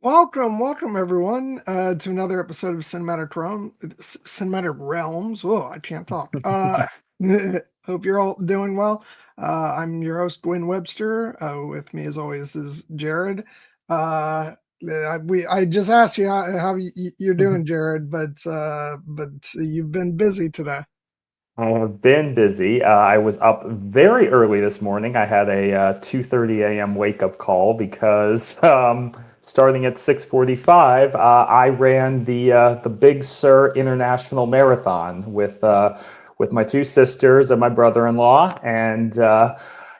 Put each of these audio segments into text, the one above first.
Welcome everyone to another episode of Cinematic Realms. Whoa, I can't talk. Hope you're all doing well. I'm your host Gwen Webster. With me, as always, is Jared. I just asked you how you're doing, Jared, but you've been busy today. I have been busy. I was up very early this morning. I had a 2:30 a.m. wake up call because starting at 6:45, I ran the Big Sur International Marathon with my two sisters and my brother-in-law, and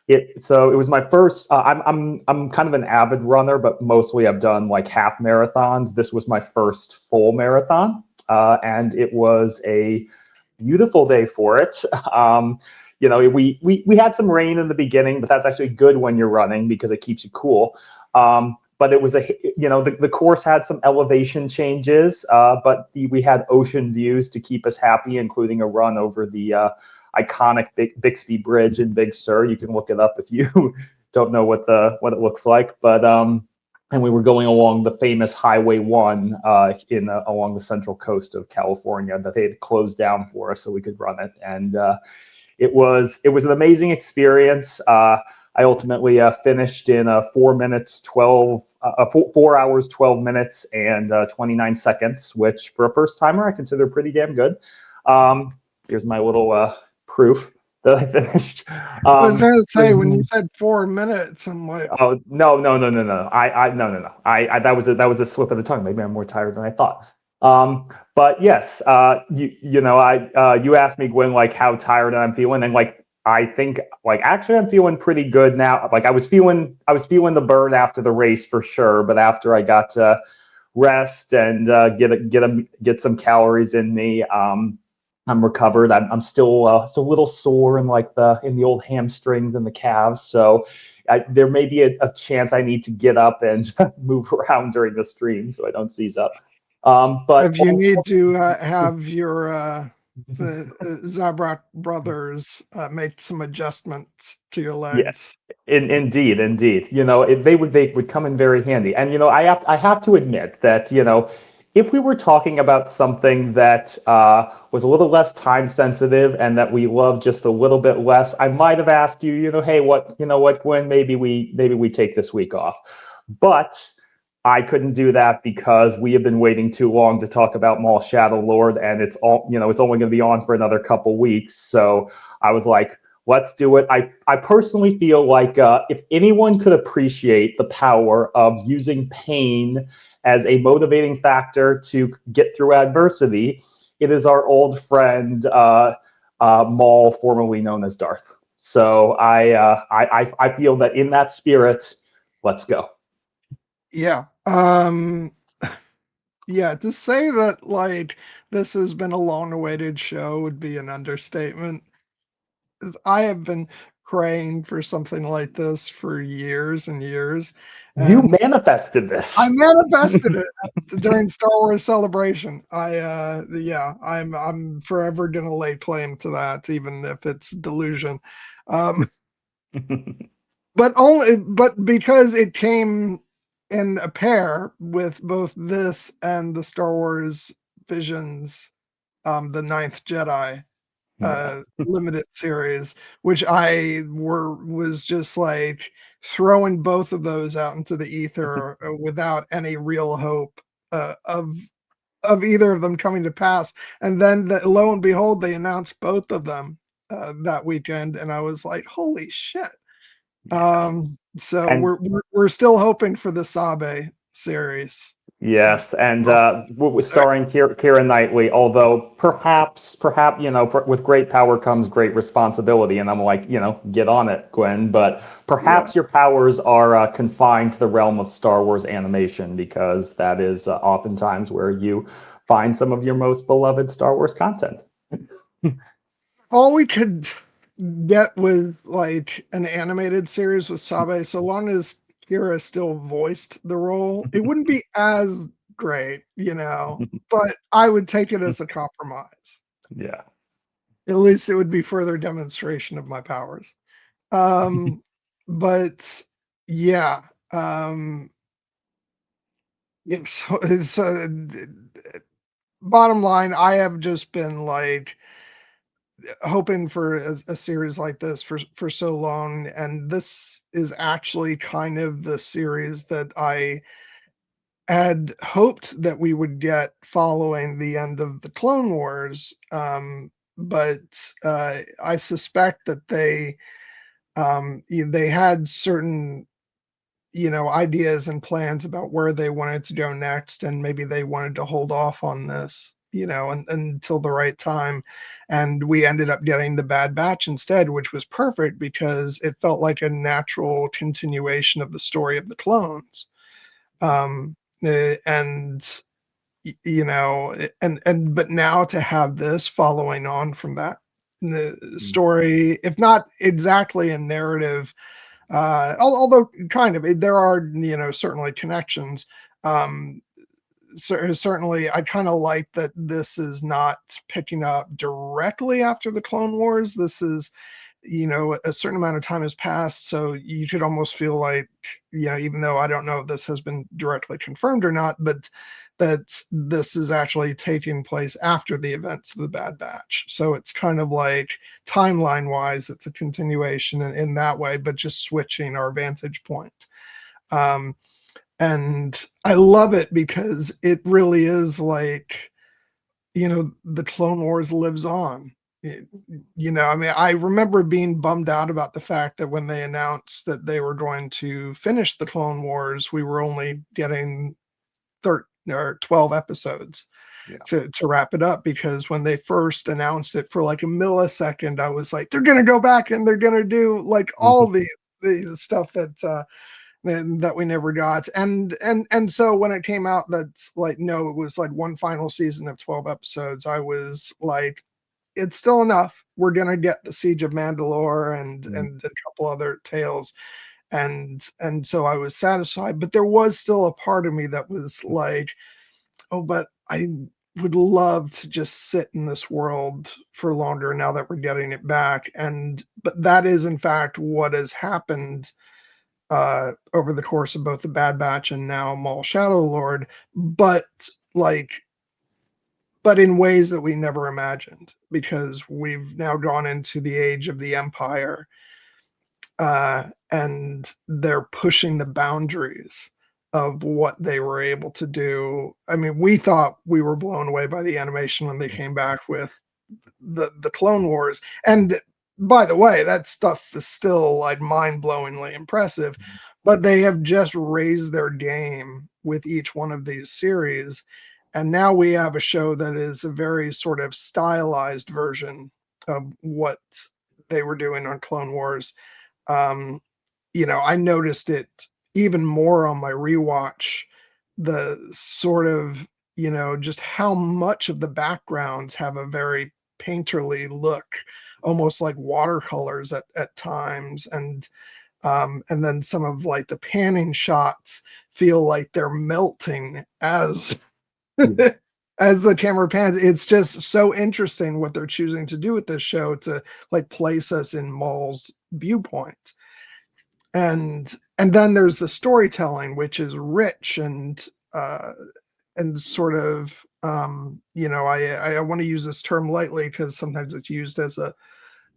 it was my first. I'm kind of an avid runner, but mostly I've done like half marathons. This was my first full marathon, and it was a beautiful day for it. We had some rain in the beginning, but that's actually good when you're running because it keeps you cool. But it was the course had some elevation changes, but we had ocean views to keep us happy, including a run over the iconic Bixby Bridge in Big Sur. You can look it up if you don't know what it looks like, but and we were going along the famous Highway 1 along the central coast of California that they had closed down for us so we could run it. And it was an amazing experience. I ultimately finished in 4 hours 12 minutes and 29 seconds, which for a first timer I consider pretty damn good. Um, Here's my little proof that I finished. I was trying to say when you The said 4 minutes, I'm like, Oh no! No! I that was a slip of the tongue. Maybe I'm more tired than I thought. But yes, you asked me, Gwen, like how tired I'm feeling, and like I think like actually I'm feeling pretty good now. Like I was feeling the burn after the race for sure, but after I got to rest and get some calories in me, I'm recovered. I'm still a little sore in the old hamstrings and the calves, so there may be a chance I need to get up and move around during the stream so I don't seize up. But if you need to have your Zabrak brothers make some adjustments to your yeah, legs. indeed. They would come in very handy. And I have to admit that if we were talking about something that was a little less time sensitive and that we love just a little bit less, I might have asked you, hey, what, Gwen, maybe we take this week off. But I couldn't do that because we have been waiting too long to talk about Maul Shadow Lord, and it's only going to be on for another couple weeks. So I was like, let's do it. I personally feel like if anyone could appreciate the power of using pain as a motivating factor to get through adversity, it is our old friend Maul, formerly known as Darth. So I feel that in that spirit, let's go. Yeah. Yeah, to say that like this has been a long-awaited show would be an understatement. I have been praying for something like this for years and years, You and manifested I this. manifested it during Star Wars Celebration. Yeah, I'm forever gonna lay claim to that, even if it's delusion. Um, but because it came in a pair with both this and the Star Wars Visions, the Ninth Jedi Yeah. limited series, which was just like throwing both of those out into the ether without any real hope of either of them coming to pass. And then lo and behold, they announced both of them that weekend, and I was like, holy shit. Yes. So And we're still hoping for the Sabe series. yes, and Oh, starring Keira Knightley. Although perhaps with great power comes great responsibility, and I'm like, get on it, Gwen. But yeah. perhaps your powers are confined to the realm of Star Wars animation because that is oftentimes where you find some of your most beloved Star Wars content. All we could get with like an animated series with Sabe, so long as Kira still voiced the role, it wouldn't be as great, but I would take it as a compromise. Yeah. At least it would be further demonstration of my powers. Um, but yeah, um, So it's bottom line, I have just been like hoping for a series like this for so long, and this is actually kind of the series that I had hoped that we would get following the end of the Clone Wars. But I suspect that they had certain ideas and plans about where they wanted to go next, and maybe they wanted to hold off on this, until the right time. And we ended up getting the Bad Batch instead, which was perfect because it felt like a natural continuation of the story of the clones. And but now to have this following on from that the Mm, story, if not exactly a narrative, although kind of there are certainly connections. um Certainly I kind of like that this is not picking up directly after the Clone Wars. This is, a certain amount of time has passed, so you could almost feel like, even though I don't know if this has been directly confirmed or not, but that this is actually taking place after the events of the Bad Batch. So it's kind of like timeline wise, it's a continuation in that way, but just switching our vantage point. Um, and I love it because it really is like, the Clone Wars lives on. It, I mean, I remember being bummed out about the fact that when they announced that they were going to finish the Clone Wars, we were only getting 13 or 12 episodes yeah. to wrap it up. Because when they first announced it, for like a millisecond, I was like, they're gonna go back and they're gonna do like all the stuff that we never got. And so when it came out that's like, no, it was like one final season of 12 episodes, I was like, it's still enough. We're gonna get the Siege of Mandalore Mm, and a couple other tales. And so I was satisfied, but there was still a part of me that was like, oh, but I would love to just sit in this world for longer now that we're getting it back. And but that is in fact what has happened over the course of both the Bad Batch and now Maul Shadow Lord, but like, but in ways that we never imagined, because we've now gone into the age of the Empire, and they're pushing the boundaries of what they were able to do. I mean, we thought we were blown away by the animation when they came back with the Clone Wars. And by the way, that stuff is still like mind-blowingly impressive, but they have just raised their game with each one of these series. And now we have a show that is a very sort of stylized version of what they were doing on Clone Wars. um, I noticed it even more on my rewatch, the sort of, just how much of the backgrounds have a very painterly look, almost like watercolors at times. And then some of like the panning shots feel like they're melting as yeah. as the camera pans. It's just so interesting what they're choosing to do with this show to like place us in Maul's viewpoint. And then there's the storytelling, which is rich and sort of, I want to use this term lightly because sometimes it's used as a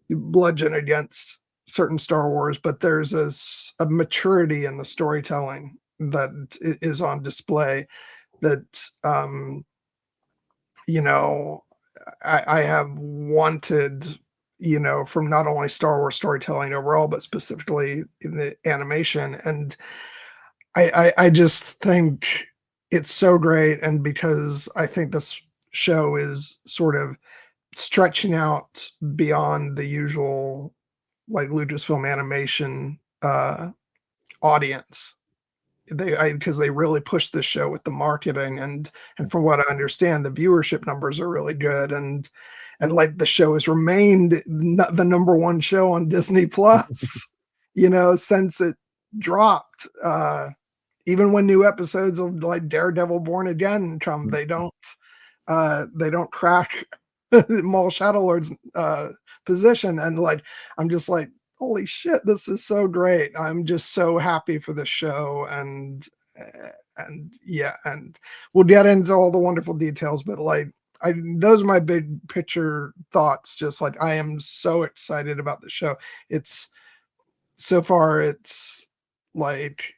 bludgeon against certain Star Wars, but there's a maturity in the storytelling that is on display that, you know I have wanted, from not only Star Wars storytelling overall, but specifically in the animation. And I just think it's so great. And because I think this show is sort of stretching out beyond the usual like Lucasfilm Animation audience. Because they really pushed this show with the marketing, and from what I understand, the viewership numbers are really good. And like the show has remained the number one show on Disney Plus, since it dropped. Even when new episodes of like Daredevil Born Again come, they don't crack Maul Shadow Lord's position. And like, I'm just like, holy shit, this is so great. I'm just so happy for the show. And yeah, and we'll get into all the wonderful details, but like those are my big picture thoughts. Just like I am so excited about the show. It's so far, it's like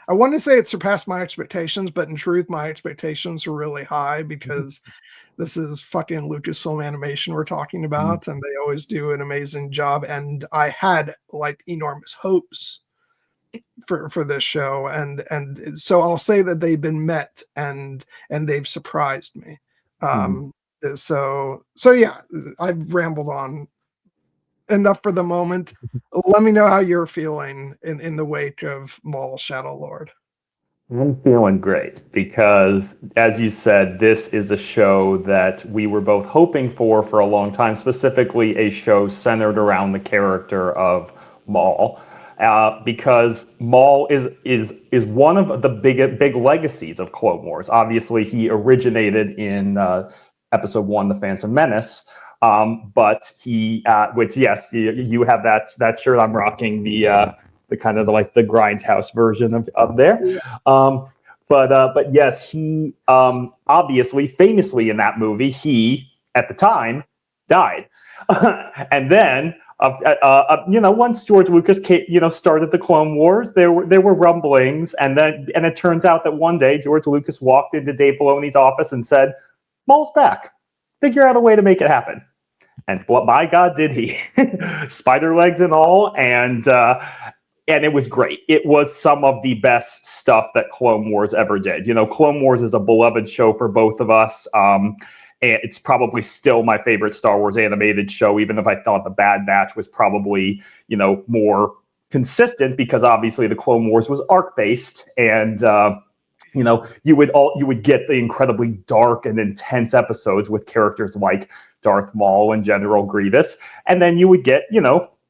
I want to say it surpassed my expectations, but in truth, my expectations were really high because this is fucking Lucasfilm Animation we're talking about, and they always do an amazing job. And I had like enormous hopes for this show, and so I'll say that they've been met, and they've surprised me. Mhm. Um, so yeah, I've rambled on enough for the moment. Let me know how you're feeling in the wake of Maul Shadow Lord. I'm feeling great because, as you said, this is a show that we were both hoping for a long time, specifically a show centered around the character of Maul. Because Maul is one of the big legacies of Clone Wars. Obviously, he originated in Episode One, The Phantom Menace. But he, which yes, you have that shirt I'm rocking, the kind of like the grindhouse version of there. Um, but yes, he obviously, famously in that movie, he at the time died, and then once George Lucas started the Clone Wars, there were rumblings, and it turns out that one day George Lucas walked into Dave Filoni's office and said, "Maul's back. Figure out a way to make it happen." And what, by God, did he? Spider legs and all, and it was great. It was some of the best stuff that Clone Wars ever did. Clone Wars is a beloved show for both of us. And it's probably still my favorite Star Wars animated show, even if I thought The Bad Batch was probably, more consistent, because obviously the Clone Wars was arc based, and you would get the incredibly dark and intense episodes with characters like Darth Maul and General Grievous, and then you would get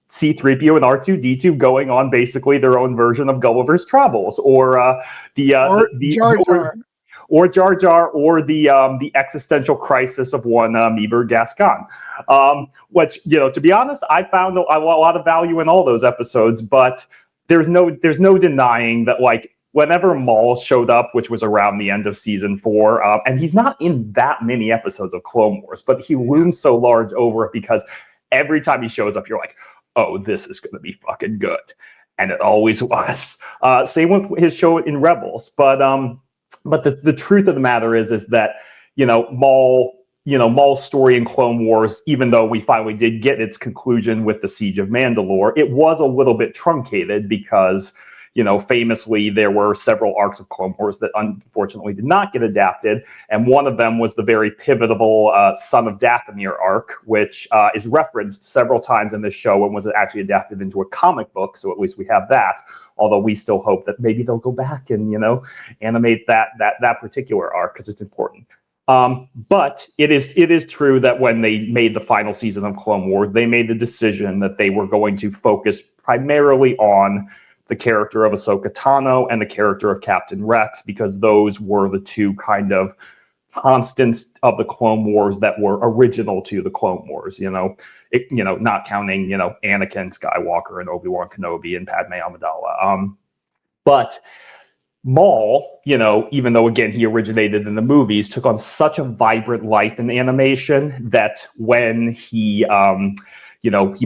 C-3PO and R2-D2 going on basically their own version of Gulliver's Travels, or Or Jar Jar. or Jar Jar, or the existential crisis of one Meber Gascon. Which, to be honest, I found a lot of value in all those episodes, but there's no denying that, like, whenever Maul showed up, which was around the end of season 4, and he's not in that many episodes of Clone Wars, but he looms so large over it because every time he shows up, you're like, oh, this is going to be fucking good. And it always was. Same with his show in Rebels. But the truth of the matter is that, Maul's story in Clone Wars, even though we finally did get its conclusion with the Siege of Mandalore, it was a little bit truncated because, famously, there were several arcs of Clone Wars that unfortunately did not get adapted, and one of them was the very pivotal Son of Dathomir arc, which is referenced several times in this show and was actually adapted into a comic book, so at least we have that, although we still hope that maybe they'll go back and, animate that particular arc, because it's important. But it is true that when they made the final season of Clone Wars, they made the decision that they were going to focus primarily on the character of Ahsoka Tano and the character of Captain Rex, because those were the two kind of constants of the Clone Wars that were original to the Clone Wars, not counting, Anakin Skywalker and Obi-Wan Kenobi and Padme Amidala. But Maul, even though, again, he originated in the movies, took on such a vibrant life in animation that when he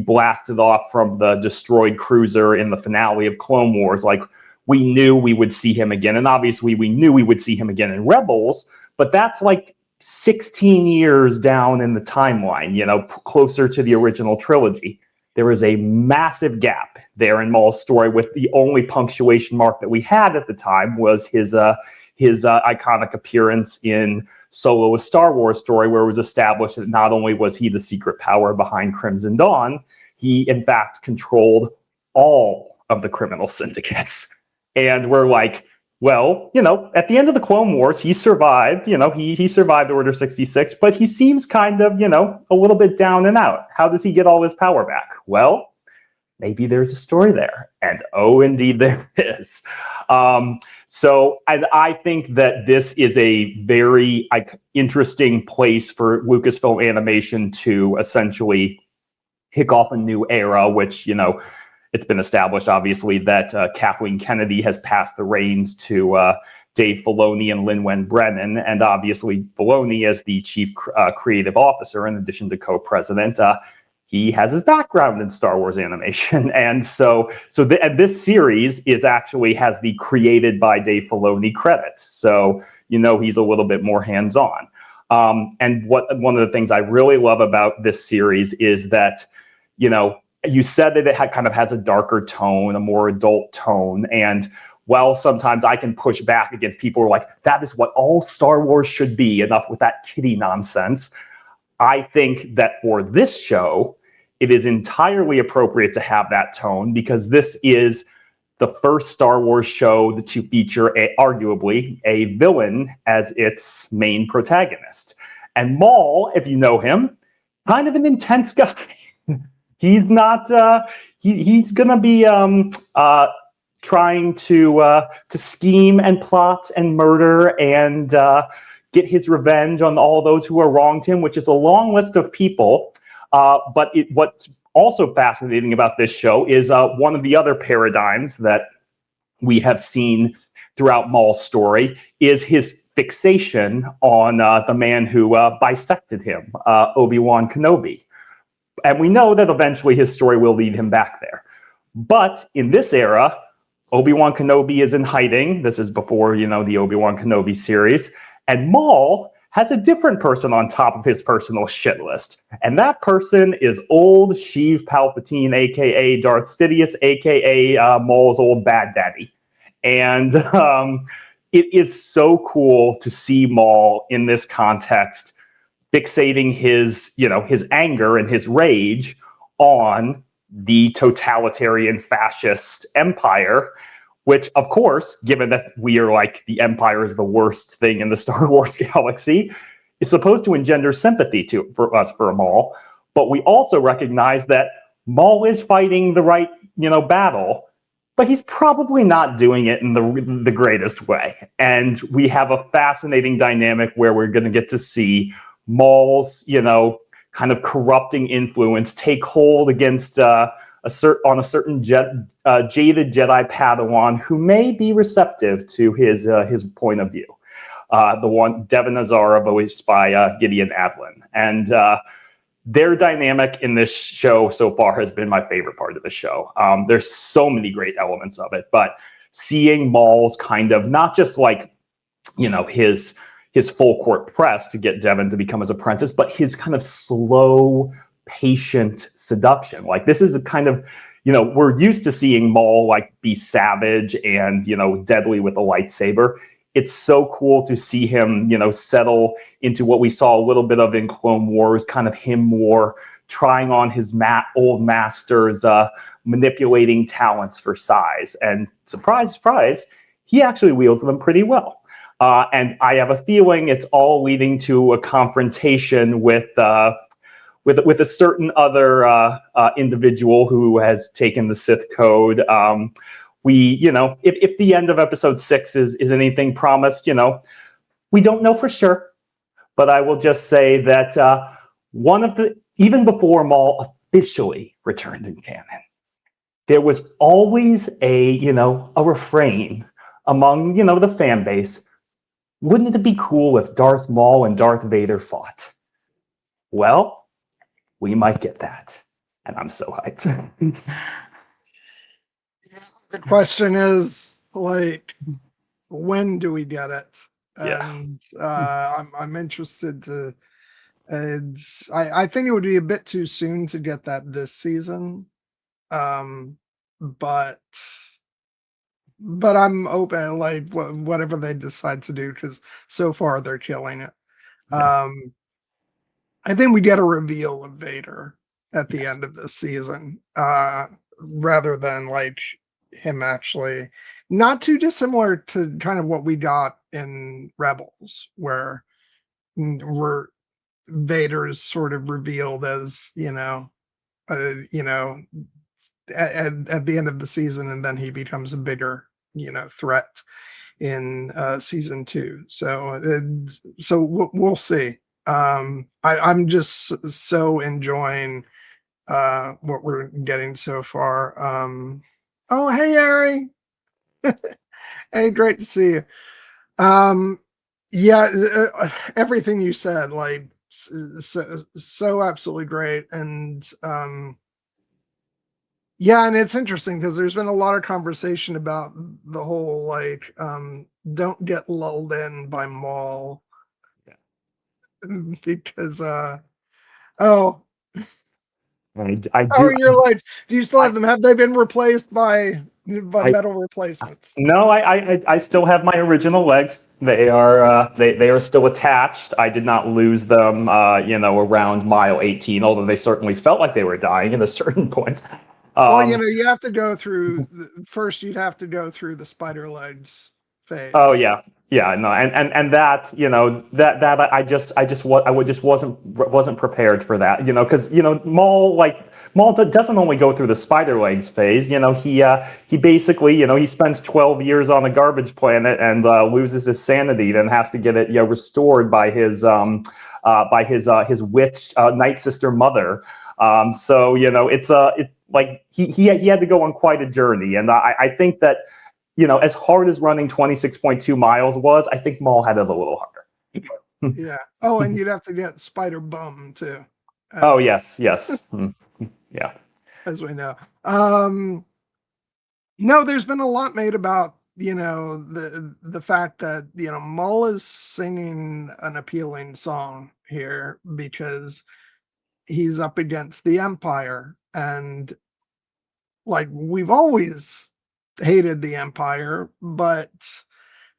blasted off from the destroyed cruiser in the finale of Clone Wars, like, we knew we would see him again. And obviously we knew we would see him again in Rebels, but that's like 16 years down in the timeline, closer to the original trilogy. There is a massive gap there in Maul's story, with the only punctuation mark that we had at the time was his iconic appearance in Solo: A Star Wars Story, where it was established that not only was he the secret power behind Crimson Dawn, he in fact controlled all of the criminal syndicates. And we're like, well, at the end of the Clone Wars, he survived. He survived Order 66, but he seems kind of, a little bit down and out. How does he get all his power back? Well, maybe there's a story there. And oh, indeed there is. So I think that this is a very interesting place for Lucasfilm Animation to essentially kick off a new era, which, it's been established, obviously, that Kathleen Kennedy has passed the reins to Dave Filoni and Lin-Wen Brennan, and obviously Filoni as the chief creative officer, in addition to co-president. He has his background in Star Wars animation, and and this series is actually has the created by Dave Filoni credit. So he's a little bit more hands-on. And one of the things I really love about this series is that you said that it kind of has a darker tone, a more adult tone, and while sometimes I can push back against people who are like, that is what all Star Wars should be, enough with that kiddie nonsense. I think that for this show, it is entirely appropriate to have that tone, because this is the first Star Wars show to feature arguably a villain as its main protagonist. And Maul, if you know him, kind of an intense guy. He's not. He's gonna be trying to scheme and plot and murder and get his revenge on all those who are wronged him, which is a long list of people. But what's also fascinating about this show is one of the other paradigms that we have seen throughout Maul's story is his fixation on the man who bisected him, Obi-Wan Kenobi. And we know that eventually his story will lead him back there. But in this era, Obi-Wan Kenobi is in hiding. This is before, the Obi-Wan Kenobi series. And Maul has a different person on top of his personal shit list. And that person is old Sheev Palpatine, a.k.a. Darth Sidious, a.k.a. Maul's old bad daddy. And it is so cool to see Maul in this context, fixating his anger and his rage on the totalitarian fascist empire, which, of course, given that we are like the empire is the worst thing in the Star Wars galaxy, is supposed to engender sympathy for us for Maul. But we also recognize that Maul is fighting the right, battle, but he's probably not doing it in the greatest way. And we have a fascinating dynamic where we're going to get to see Maul's, kind of corrupting influence take hold against on a certain jaded Jedi Padawan who may be receptive to his point of view. The one Devon Azara, voiced by Gideon Adlin, and their dynamic in this show so far has been my favorite part of the show. There's so many great elements of it, but seeing Maul's kind of not just like his full court press to get Devon to become his apprentice, but his kind of slow, patient seduction. Like, this is a kind of, we're used to seeing Maul like be savage and, deadly with a lightsaber. It's so cool to see him, settle into what we saw a little bit of in Clone Wars, kind of him more trying on his old master's manipulating talents for size. And surprise, surprise, he actually wields them pretty well. And I have a feeling it's all leading to a confrontation with a certain other individual who has taken the Sith code. If the end of episode 6 is anything promised, we don't know for sure. But I will just say that even before Maul officially returned in canon, there was always a refrain among the fan base. Wouldn't it be cool if Darth Maul and Darth Vader fought? Well, we might get that, and I'm so hyped. The question is, like, when do we get it? Yeah. And I'm interested to. I think it would be a bit too soon to get that this season, but I'm open, like whatever they decide to do, because so far they're killing it. Yeah. I think we get a reveal of Vader at the Yes. end of this season, rather than like him actually, not too dissimilar to kind of what we got in Rebels, where Vader's sort of revealed as at the end of the season, and then he becomes a bigger threat in season 2. So we'll see. I'm just so enjoying what we're getting so far. Oh, hey, Ari. Hey, great to see you. Um, yeah, everything you said, like, so absolutely great. And yeah, and it's interesting because there's been a lot of conversation about the whole like don't get lulled in by Maul because oh, I how do are your lights? Do you still I have them? Have they been replaced by I metal replacements? no, I still have my original legs. They are still attached. I did not lose them, around mile 18. Although they certainly felt like they were dying at a certain point. Well, Um, you have to go through first. You'd have to go through the spider legs oh phase. yeah, yeah, no, and that I just I would just wasn't prepared for that, because Maul doesn't only go through the spider legs phase. He basically, he spends 12 years on a garbage planet and loses his sanity, then has to get it restored by his witch night sister mother. So it's like he had to go on quite a journey, and I think that as hard as running 26.2 miles was, I think Maul had it a little harder. Yeah. Oh, and you'd have to get spider bum too, Oh, as yes, yes. Yeah. as we know. No, there's been a lot made about the fact that Maul is singing an appealing song here because he's up against the Empire, and like we've always hated the Empire, but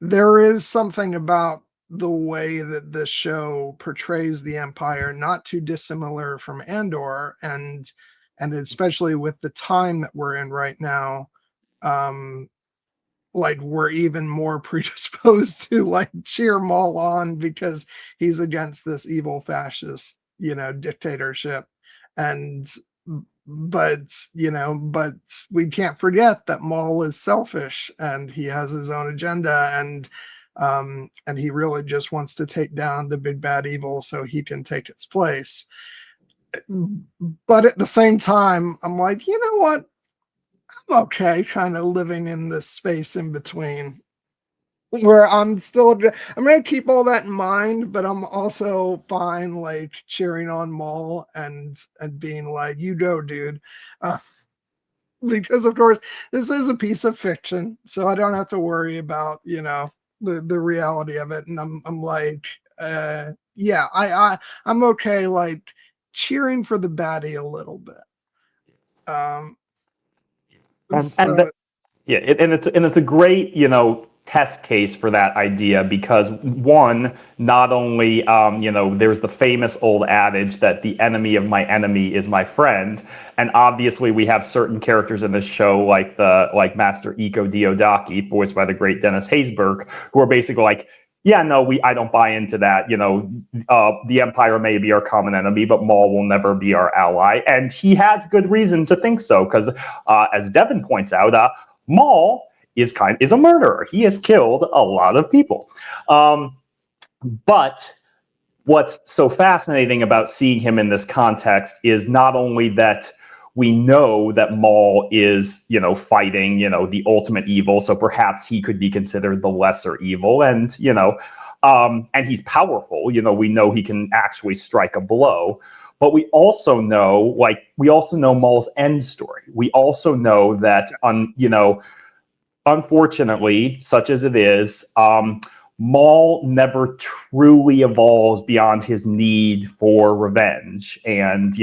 there is something about the way that this show portrays the Empire not too dissimilar from Andor, and especially with the time that we're in right now, um like we're even more predisposed to like cheer Maul on because he's against this evil fascist, dictatorship. And but we can't forget that Maul is selfish and he has his own agenda, and he really just wants to take down the big bad evil so he can take its place. But at the same time, I'm like, you know what? I'm okay kind of living in this space in between where I'm gonna keep all that in mind, but I'm also fine like cheering on Maul and being like, you go, dude. Uh, because of course this is a piece of fiction, so I don't have to worry about, the reality of it. And I'm like, yeah, I'm okay like cheering for the baddie a little bit. Um And so Yeah, and it's a great test case for that idea because one, not only there's the famous old adage that the enemy of my enemy is my friend, and obviously we have certain characters in this show like Master Iko Diodaki, voiced by the great Dennis Haysbert, who are basically like, yeah, no, I don't buy into that. The Empire may be our common enemy, but Maul will never be our ally, and he has good reason to think so because, as Devin points out, Maul is a murderer. He has killed a lot of people. But what's so fascinating about seeing him in this context is not only that we know that Maul is, fighting, the ultimate evil, so perhaps he could be considered the lesser evil, and he's powerful. We know he can actually strike a blow. But we also know Maul's end story. We also know that unfortunately, such as it is, Maul never truly evolves beyond his need for revenge and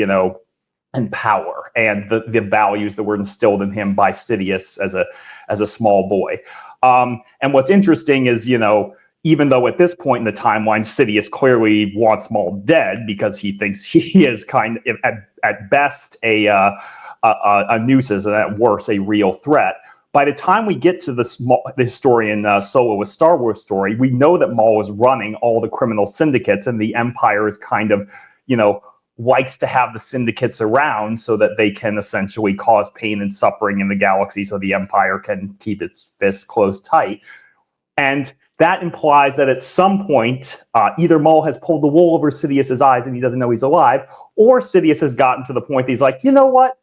power and the values that were instilled in him by Sidious as a small boy. And what's interesting is, even though at this point in the timeline, Sidious clearly wants Maul dead because he thinks he is at best a nuisance and at worst a real threat. By the time we get to the story in Solo: A Star Wars Story, we know that Maul is running all the criminal syndicates, and the Empire is kind of, likes to have the syndicates around so that they can essentially cause pain and suffering in the galaxy so the Empire can keep its fists closed tight. And that implies that at some point, either Maul has pulled the wool over Sidious's eyes and he doesn't know he's alive, or Sidious has gotten to the point that he's like, you know what?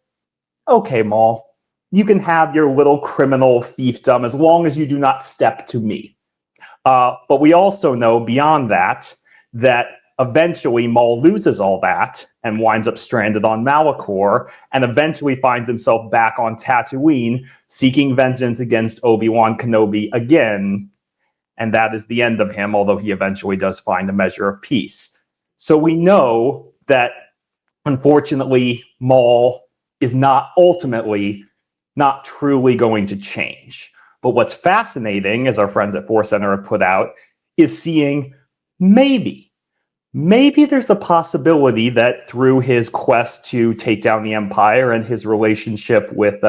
Okay, Maul, you can have your little criminal fiefdom as long as you do not step to me. But we also know beyond that that eventually Maul loses all that and winds up stranded on Malachor, and eventually finds himself back on Tatooine seeking vengeance against Obi-Wan Kenobi again. And that is the end of him, although he eventually does find a measure of peace. So we know that, unfortunately, Maul is not ultimately, not truly going to change. But what's fascinating, as our friends at Force Center have put out, is seeing maybe there's the possibility that through his quest to take down the Empire and his relationship with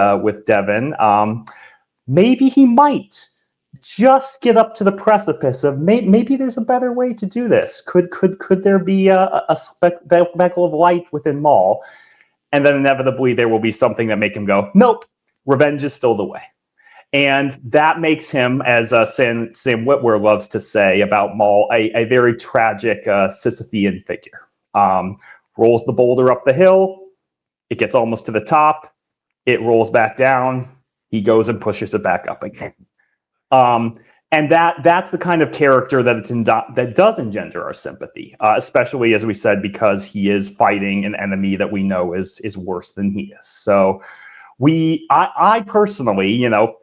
Devin, maybe he might just get up to the precipice of maybe there's a better way to do this. Could there be a speckle of light within Maul? And then inevitably there will be something that make him go, nope, revenge is still the way. And that makes him, as Sam Witwer loves to say about Maul, a very tragic Sisyphean figure. Rolls the boulder up the hill, it gets almost to the top, it rolls back down, he goes and pushes it back up again. And that's the kind of character that does engender our sympathy, especially, as we said, because he is fighting an enemy that we know is worse than he is. So I personally, you know,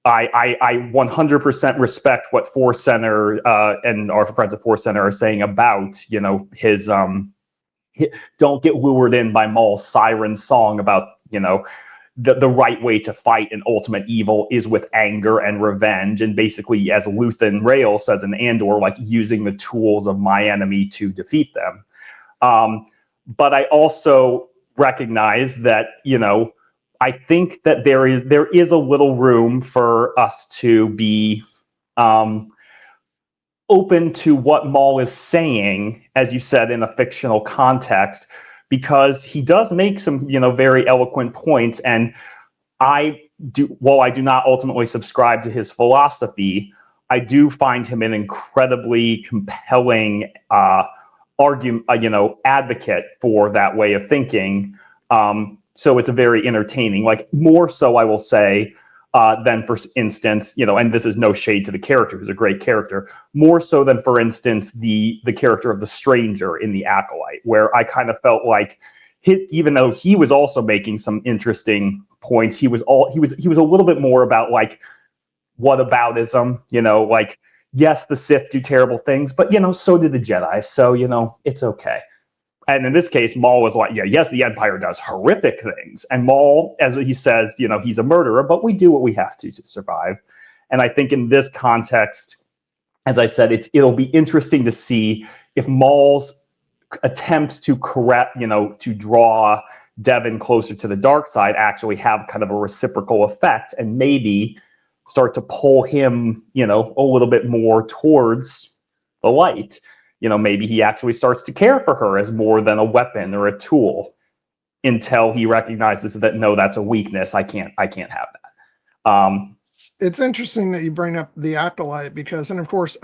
I 100% respect what Force Center and our friends at Force Center are saying about, you know, his don't get lured in by Maul's siren song about, you know, the right way to fight an ultimate evil is with anger and revenge, and basically, as Luthen Rael says in Andor, like using the tools of my enemy to defeat them. But I also recognize that, you know, I think that there is a little room for us to be open to what Maul is saying, as you said, in a fictional context, because he does make some, you know, very eloquent points. And while I do not ultimately subscribe to his philosophy, I do find him an incredibly compelling argument, advocate for that way of thinking. So it's a very entertaining, like more so, I will say, than, for instance, you know, and this is no shade to the character, who's a great character, more so than, for instance, the character of the stranger in The Acolyte, where I kind of felt like, even though he was also making some interesting points, he was a little bit more about like whataboutism, you know, like, yes, the Sith do terrible things, but, you know, so did the Jedi, so, you know, it's okay. And in this case, Maul was like, yeah, yes, the Empire does horrific things. And Maul, as he says, you know, he's a murderer, but we do what we have to survive. And I think in this context, as I said, it'll be interesting to see if Maul's attempts to to draw Devin closer to the dark side actually have kind of a reciprocal effect, and maybe start to pull him, you know, a little bit more towards the light. You know, maybe he actually starts to care for her as more than a weapon or a tool, until he recognizes that, no, that's a weakness. I can't have that. It's interesting that you bring up The Acolyte, because, and of course,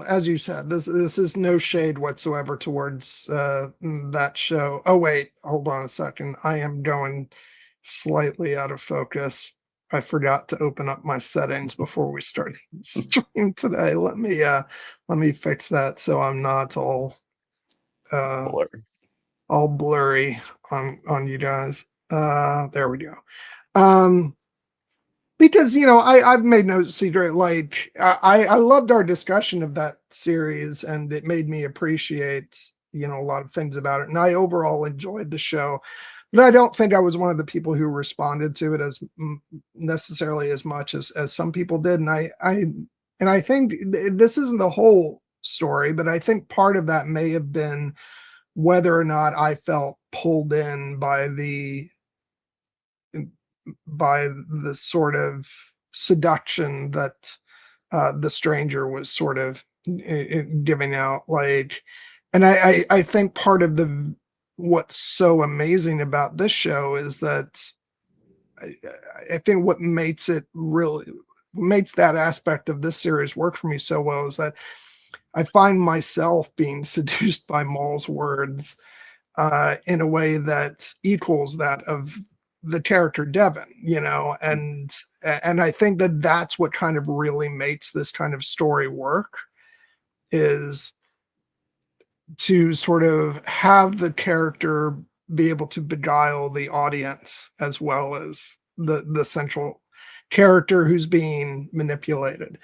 as you said, this is no shade whatsoever towards that show. Oh wait, hold on a second. I am going slightly out of focus. I forgot to open up my settings before we started the stream today. Let me fix that so I'm not all blurry on you guys. There we go. Because, you know, I've made no secret, like, I loved our discussion of that series, and it made me appreciate, you know, a lot of things about it. And I overall enjoyed the show, but I don't think I was one of the people who responded to it as necessarily as much as some people did. And I think this isn't the whole story, but I think part of that may have been whether or not I felt pulled in by the sort of seduction that the stranger was sort of giving out, like, and I think part of what's so amazing about this show is that I think what makes it really makes that aspect of this series work for me so well is that I find myself being seduced by Maul's words in a way that equals that of the character Devon, you know, and I think that that's what kind of really makes this kind of story work is to sort of have the character be able to beguile the audience as well as the central character who's being manipulated.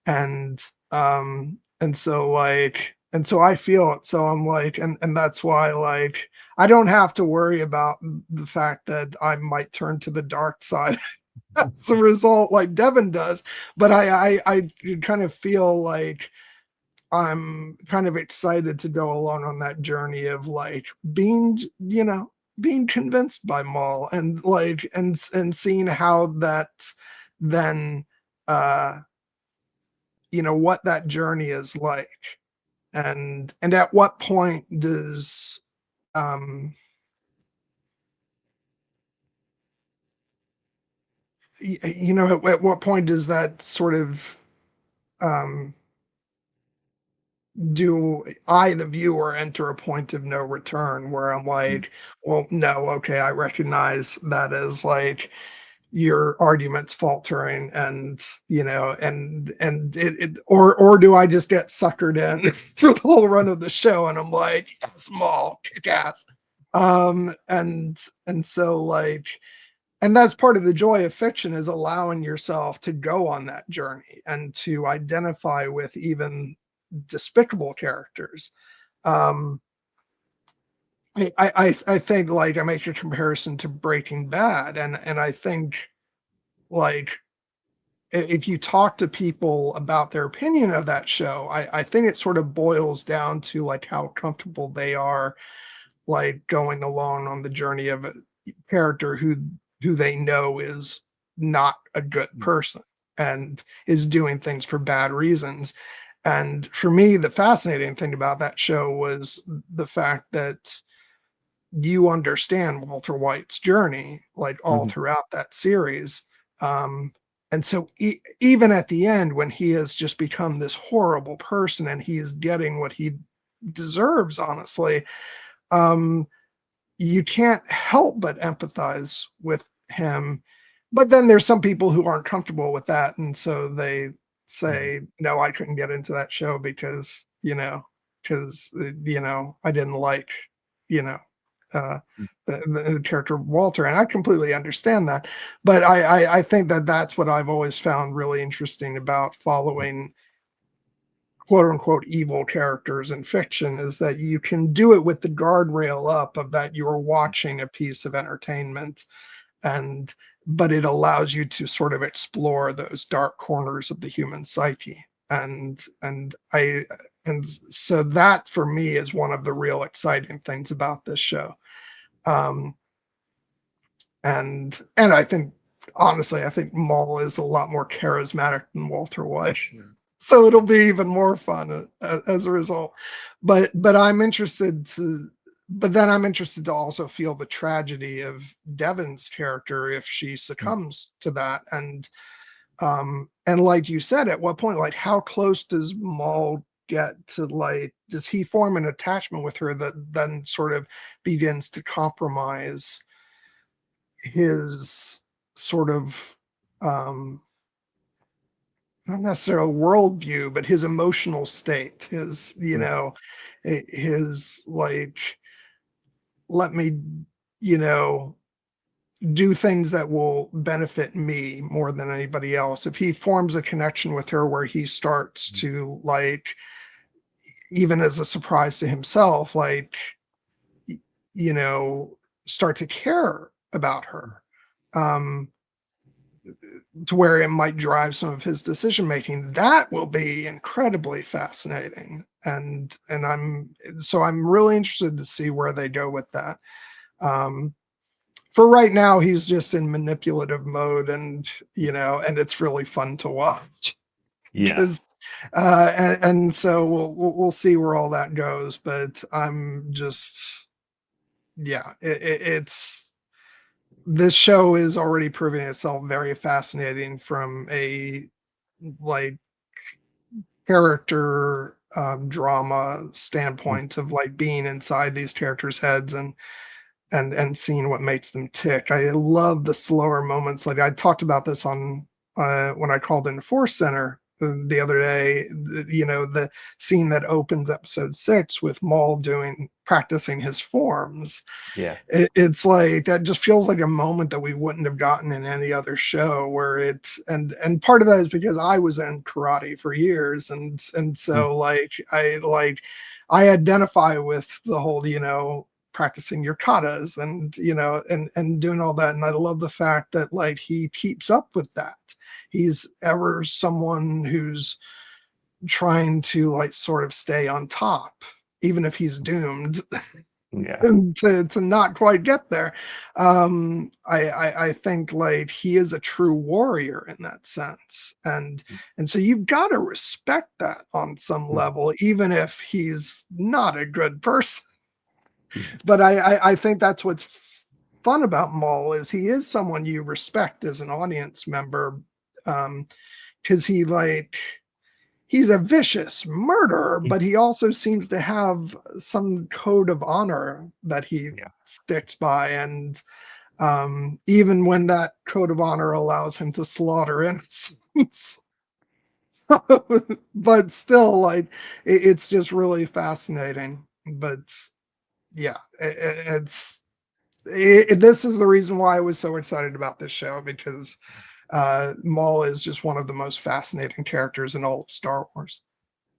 And and so I feel it. So I'm like, and that's why like I don't have to worry about the fact that I might turn to the dark side as a result, like Devin does. But I kind of feel like I'm kind of excited to go along on that journey of like being, you know, being convinced by Maul and like and seeing how that then you know what that journey is like and at what point does um you know at what point does that sort of um do I, the viewer, enter a point of no return where I'm like, well, no, okay, I recognize that as like your argument's faltering and you know or do I just get suckered in for the whole run of the show and I'm like, yes, Maul, kick ass. And so like and that's part of the joy of fiction is allowing yourself to go on that journey and to identify with even despicable characters. Um, I think like I make a comparison to Breaking Bad, and I think like if you talk to people about their opinion of that show, I think it sort of boils down to like how comfortable they are like going along on the journey of a character who they know is not a good person and is doing things for bad reasons. And for me, the fascinating thing about that show was the fact that you understand Walter White's journey, like all Mhm. throughout that series. And so, even at the end, when he has just become this horrible person and he is getting what he deserves, honestly, um, you can't help but empathize with him. But then there's some people who aren't comfortable with that, and so they Mhm. say, "No, I couldn't get into that show because, you know, I didn't like, you know, uh, the character of Walter," and I completely understand that. But I think that that's what I've always found really interesting about following quote unquote evil characters in fiction is that you can do it with the guardrail up of that you're watching a piece of entertainment and but it allows you to sort of explore those dark corners of the human psyche and so that for me is one of the real exciting things about this show. um and I think honestly, I think Maul is a lot more charismatic than Walter White. So it'll be even more fun as a result. But I'm interested to but then I'm interested to also feel the tragedy of Devon's character if she succumbs to that. And like you said, at what point, like how close does Maul get to like does he form an attachment with her that then sort of begins to compromise his sort of not necessarily worldview, but his emotional state, his, you know, his like, let me, you know, do things that will benefit me more than anybody else. If he forms a connection with her where he starts to like, even as a surprise to himself, like, you know, start to care about her. Um, to where it might drive some of his decision making that will be incredibly fascinating and I'm really interested to see where they go with that. um for right now he's just in manipulative mode and you know and it's really fun to watch because Yes. and so we'll see where all that goes but I'm just yeah it's this show is already proving itself very fascinating from a like character drama standpoint of like being inside these characters' heads and seeing what makes them tick. I love the slower moments. Like I talked about this on when I called in Force Center the other day. The scene that opens episode 6 with Maul doing practicing his forms. Yeah. It's like that just feels like a moment that we wouldn't have gotten in any other show where it's and part of that is because I was in karate for years and so I identify with the whole practicing your katas and and doing all that, and I love the fact that like he keeps up with that. He's ever someone who's trying to like sort of stay on top even if he's doomed Yeah. to not quite get there. I think like he is a true warrior in that sense, and so you've got to respect that on some level, even if he's not a good person. But I think that's what's fun about Maul is he is someone you respect as an audience member, because he's a vicious murderer, but he also seems to have some code of honor that he Yeah. sticks by, and even when that code of honor allows him to slaughter innocents. But still, like it's just really fascinating. But yeah, this is the reason why I was so excited about this show because Maul is just one of the most fascinating characters in all of Star Wars.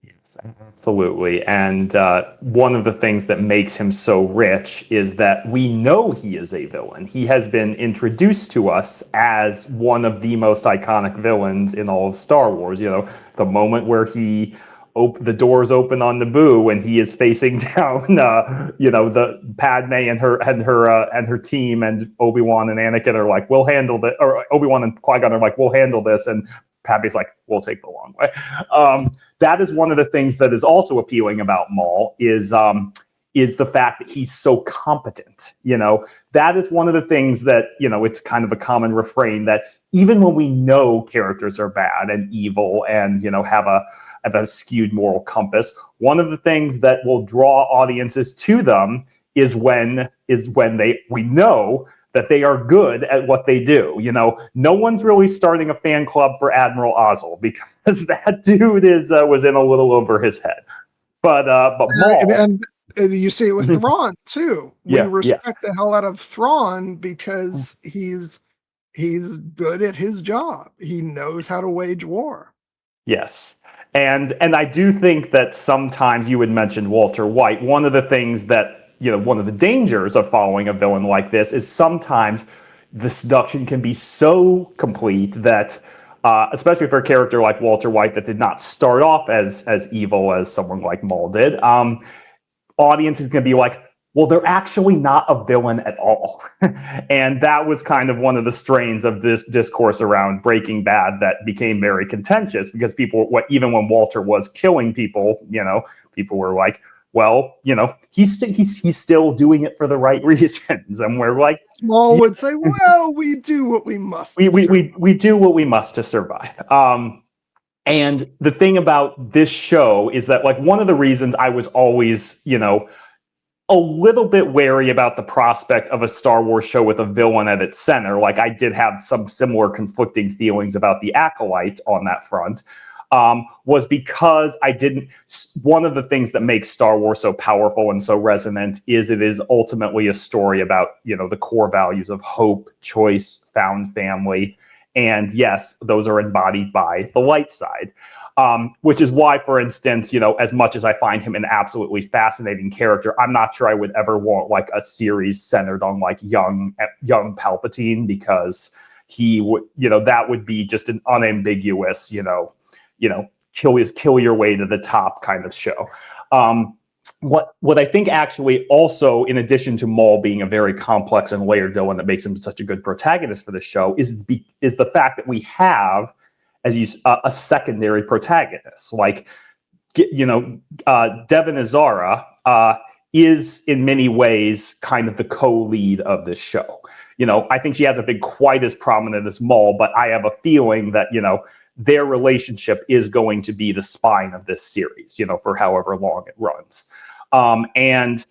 Yes, absolutely. And one of the things that makes him so rich is that we know he is a villain. He has been introduced to us as one of the most iconic villains in all of Star Wars. The moment where the doors open on Naboo and he is facing down, the Padme and her team, and Obi-Wan and Anakin are like, "We'll handle this," or Obi-Wan and Qui-Gon are like, "We'll handle this," and Padme's like, "We'll take the long way." That is one of the things that is also appealing about Maul is the fact that he's so competent. That is one of the things that it's kind of a common refrain that even when we know characters are bad and evil and have a skewed moral compass, one of the things that will draw audiences to them is when we know that they are good at what they do. No one's really starting a fan club for Admiral Ozzel because that dude was in a little over his head. But Maul, And you see it with Thrawn too. We yeah, yeah, respect the hell out of Thrawn because he's good at his job. He knows how to wage war. yes. And I do think that sometimes you would mention Walter White. One of the things that one of the dangers of following a villain like this is sometimes the seduction can be so complete that, especially for a character like Walter White that did not start off as evil as someone like Maul did, audience is going to be like, well, they're actually not a villain at all. And that was kind of one of the strains of this discourse around Breaking Bad that became very contentious because even when Walter was killing people, people were like, well, he's still doing it for the right reasons. And we're like, Maul would say, well, we do what we must. We do what we must to survive. And the thing about this show is that, like, one of the reasons I was always, a little bit wary about the prospect of a Star Wars show with a villain at its center. Like, I did have some similar conflicting feelings about The Acolyte on that front, was because one of the things that makes Star Wars so powerful and so resonant is it is ultimately a story about, the core values of hope, choice, found family. And yes, those are embodied by the light side. Which is why, for instance, as much as I find him an absolutely fascinating character, I'm not sure I would ever want like a series centered on like young Palpatine, because he would, that would be just an unambiguous, kill your way to the top kind of show. What I think actually also, in addition to Maul being a very complex and layered villain that makes him such a good protagonist for the show, is the fact that we have a secondary protagonist. Like, Devin Azara is in many ways kind of the co-lead of this show. I think she hasn't been quite as prominent as Maul, but I have a feeling that, their relationship is going to be the spine of this series, for however long it runs. And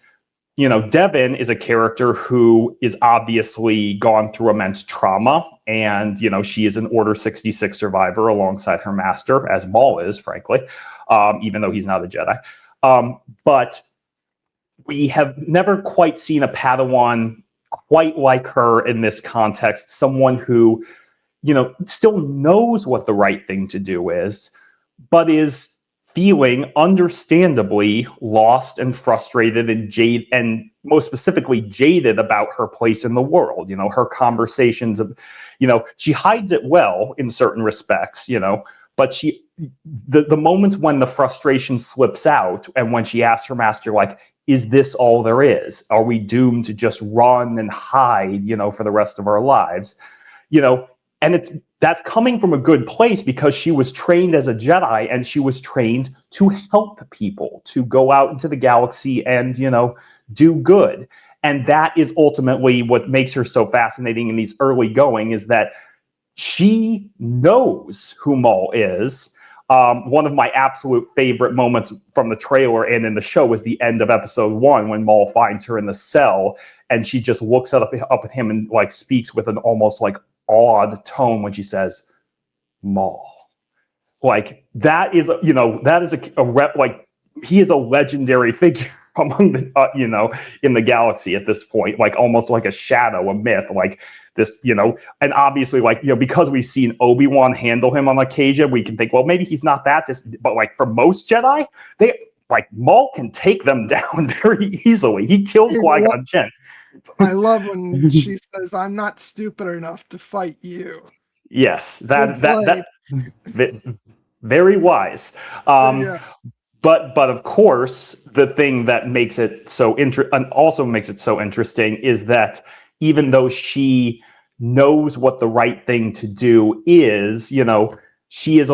Devin is a character who is obviously gone through immense trauma, and she is an Order 66 survivor alongside her master, as Maul is, frankly, even though he's not a Jedi. But we have never quite seen a Padawan quite like her in this context, someone who, still knows what the right thing to do is, but is feeling understandably lost and frustrated and most specifically jaded about her place in the world. Her conversations of, she hides it well in certain respects, but the moments when the frustration slips out and when she asks her master, like, is this all there is? Are we doomed to just run and hide, for the rest of our lives? And that's coming from a good place because she was trained as a Jedi and she was trained to help people, to go out into the galaxy and, do good. And that is ultimately what makes her so fascinating in these early going, is that she knows who Maul is. One of my absolute favorite moments from the trailer and in the show was the end of episode 1 when Maul finds her in the cell and she just looks up at him and like speaks with an almost like awed tone when she says, Maul. Like that is, like he is a legendary figure among the, in the galaxy at this point, like almost like a shadow, a myth, like this, and obviously like, because we've seen Obi-Wan handle him on occasion, we can think, well, maybe he's not that, but like for most Jedi, Maul can take them down very easily. He killed Qui-Gon Jinn. I love when she says, I'm not stupid enough to fight you. Yes, that very wise. Yeah. But of course, the thing that makes it so also makes it so interesting is that even though she knows what the right thing to do is, she is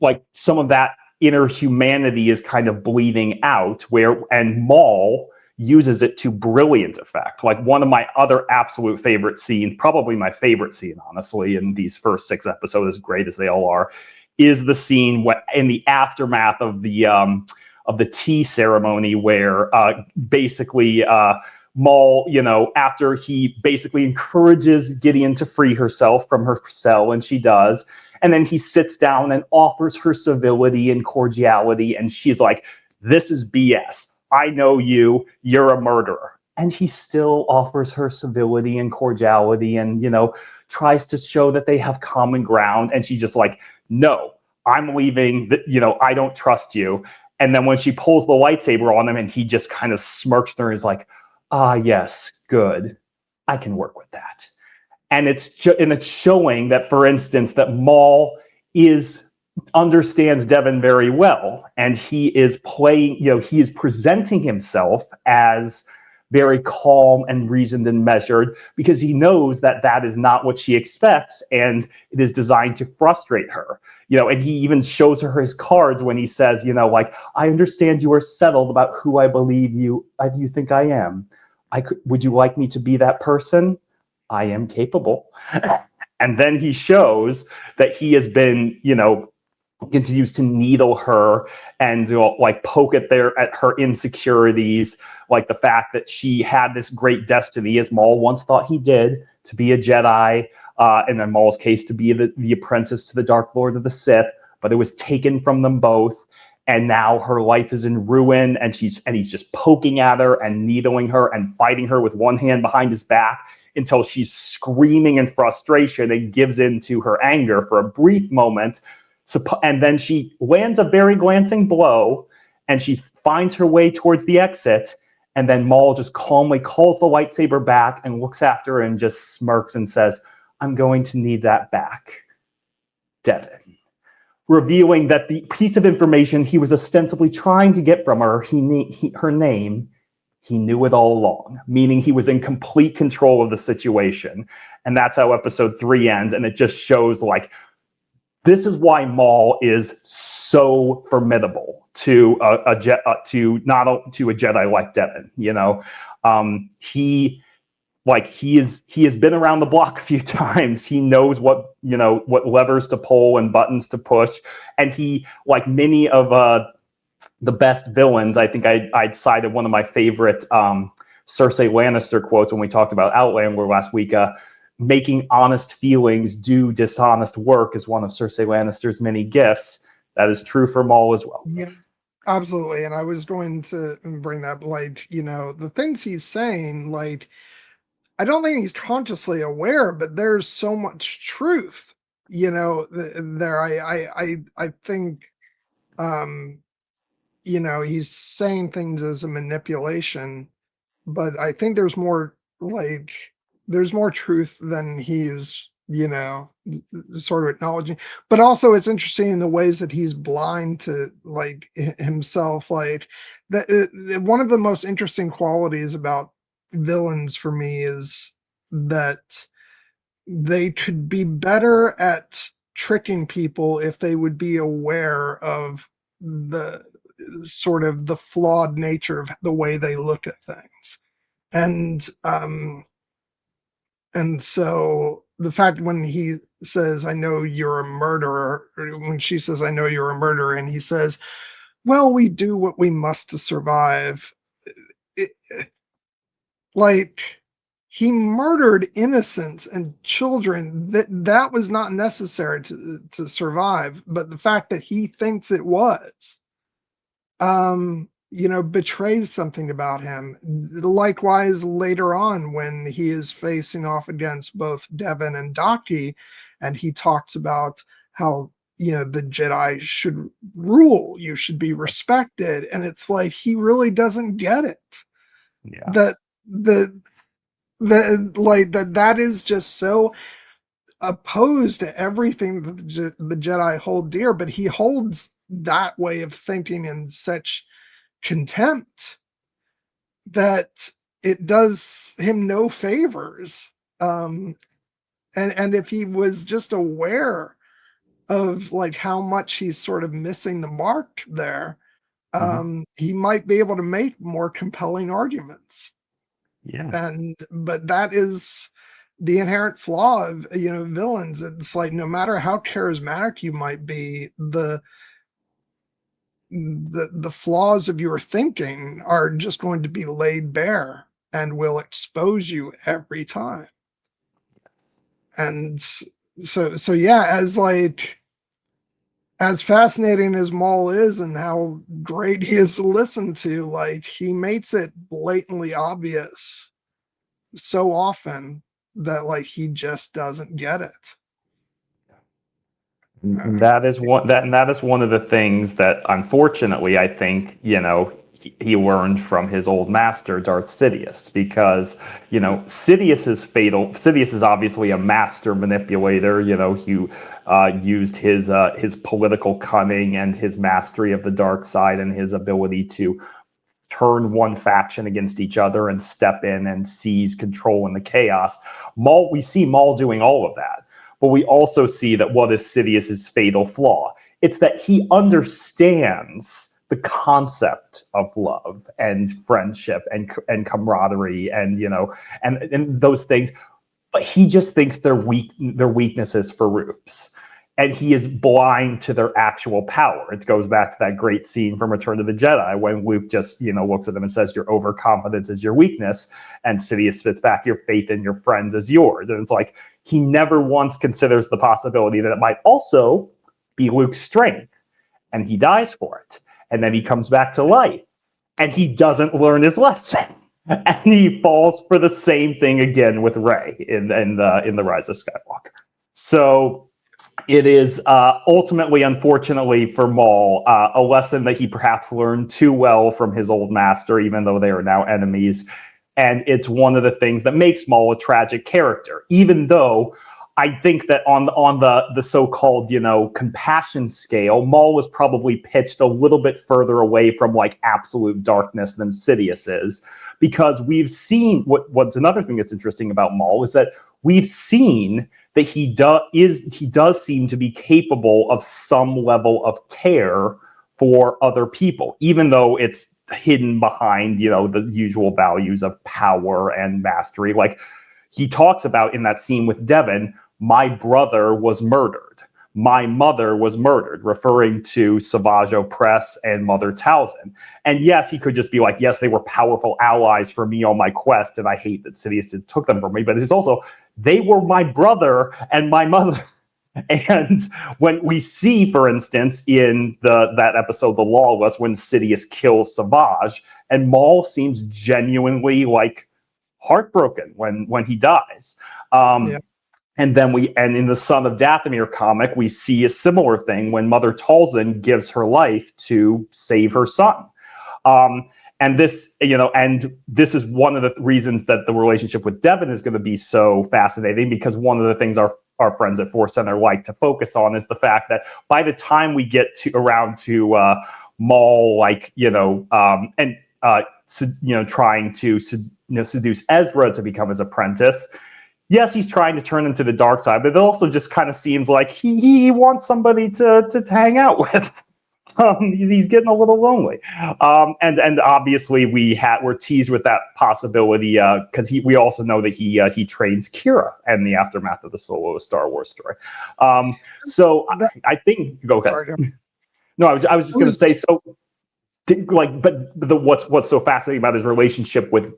like some of that inner humanity is kind of bleeding out and Maul uses it to brilliant effect. Like one of my other absolute favorite scenes, probably my favorite scene, honestly, in these first 6 episodes, as great as they all are, is the scene in the aftermath of the tea ceremony where basically Maul, after he basically encourages Gideon to free herself from her cell, and she does, and then he sits down and offers her civility and cordiality, and she's like, this is BS. I know you're a murderer. And he still offers her civility and cordiality and, tries to show that they have common ground. And she just like, no, I'm leaving. I don't trust you. And then when she pulls the lightsaber on him and he just kind of smirks at her and is like, ah, yes, good. I can work with that. And it's showing that, for instance, that Maul understands Devin very well, and he is playing, he is presenting himself as very calm and reasoned and measured because he knows that that is not what she expects, and it is designed to frustrate her. And he even shows her his cards when he says, like, I understand you are settled about who I believe you think I am. Would you like me to be that person? I am capable. And then he shows that he has been, continues to needle her and like poke at her insecurities, like the fact that she had this great destiny, as Maul once thought he did, to be a Jedi, and in Maul's case, to be the apprentice to the Dark Lord of the Sith, but it was taken from them both. And now her life is in ruin, and he's just poking at her and needling her and fighting her with one hand behind his back until she's screaming in frustration and gives in to her anger for a brief moment. And then she lands a very glancing blow, and she finds her way towards the exit. And then Maul just calmly calls the lightsaber back and looks after her and just smirks and says, I'm going to need that back, Devin. Revealing that the piece of information he was ostensibly trying to get from her, her name, he knew it all along, meaning he was in complete control of the situation. And that's how episode 3 ends. And it just shows like, this is why Maul is so formidable to a Jedi like Devin. He like he has been around the block a few times. He knows what, what levers to pull and buttons to push, and he, like many of the best villains, I think I'd cited one of my favorite Cersei Lannister quotes when we talked about Outlander last week. Making honest feelings do dishonest work is one of Cersei Lannister's many gifts. That is true for Maul as well. Yeah, absolutely. And I was going to bring that, like, the things he's saying, like, I don't think he's consciously aware, but there's so much truth, there. I think, um, he's saying things as a manipulation, but I think there's more truth than he's, sort of acknowledging. But also it's interesting in the ways that he's blind to, like, himself, like that. One of the most interesting qualities about villains for me is that they could be better at tricking people if they would be aware of the sort of the flawed nature of the way they look at things. And so the fact when he says, I know you're a murderer, or when she says, I know you're a murderer, and he says, well, we do what we must to survive. It, like, he murdered innocents and children. That was not necessary to survive, but the fact that he thinks it was, betrays something about him. Likewise, later on, when he is facing off against both Devon and Daki, and he talks about how, the Jedi should rule, you should be respected. And it's like, he really doesn't get it. Yeah. That that is just so opposed to everything that the Jedi hold dear, but he holds that way of thinking in such contempt that it does him no favors. And if he was just aware of, like, how much he's sort of missing the mark there, Mm-hmm. he might be able to make more compelling arguments. Yeah. But that is the inherent flaw of, villains. It's like, no matter how charismatic you might be, the flaws of your thinking are just going to be laid bare and will expose you every time. And so yeah, as fascinating as Maul is and how great he is to listen to, like, he makes it blatantly obvious so often that, like, he just doesn't get it. And Uh, that is one of the things that, unfortunately, I think, he learned from his old master Darth Sidious, because Sidious is obviously a master manipulator. He used his political cunning and his mastery of the dark side and his ability to turn one faction against each other and step in and seize control in the chaos. We see Maul doing all of that, but we also see that what is Sidious's fatal flaw? It's that he understands the concept of love and friendship and camaraderie and those things, but he just thinks they're weaknesses for Rubes. And he is blind to their actual power. It goes back to that great scene from Return of the Jedi when Luke just, looks at him and says, your overconfidence is your weakness. And Sidious spits back, your faith in your friends is yours. And it's like, he never once considers the possibility that it might also be Luke's strength. And he dies for it. And then he comes back to life. And he doesn't learn his lesson. And he falls for the same thing again with Rey in the Rise of Skywalker. So it is ultimately, unfortunately for Maul, a lesson that he perhaps learned too well from his old master, even though they are now enemies. And it's one of the things that makes Maul a tragic character, even though I think that on the so-called, compassion scale, Maul was probably pitched a little bit further away from, like, absolute darkness than Sidious is, because we've seen what's another thing that's interesting about Maul is that we've seen that he does seem to be capable of some level of care for other people, even though it's hidden behind, the usual values of power and mastery. Like, he talks about in that scene with Devon, my brother was murdered. My mother was murdered, referring to Savage Opress and Mother Talzin. And yes, he could just be like, yes, they were powerful allies for me on my quest, and I hate that Sidious took them from me. But it's also, they were my brother and my mother. And when we see, for instance, in that episode, The Lawless, when Sidious kills Savage, and Maul seems genuinely like heartbroken when he dies. Yeah. And then and in the Son of Dathomir comic, we see a similar thing when Mother Talzin gives her life to save her son. Um, and this, and this is one of the reasons that the relationship with Devon is going to be so fascinating, because one of the things our friends at Force Center like to focus on is the fact that by the time we get around to Maul, trying to seduce Ezra to become his apprentice. Yes, he's trying to turn him to the dark side, but it also just kind of seems like he wants somebody to hang out with. He's getting a little lonely, and obviously we're teased with that possibility because we also know that he trains Kira in the aftermath of the Solo Star Wars story. So I think go ahead. Sorry. No, I was just going to say so. What's so fascinating about his relationship with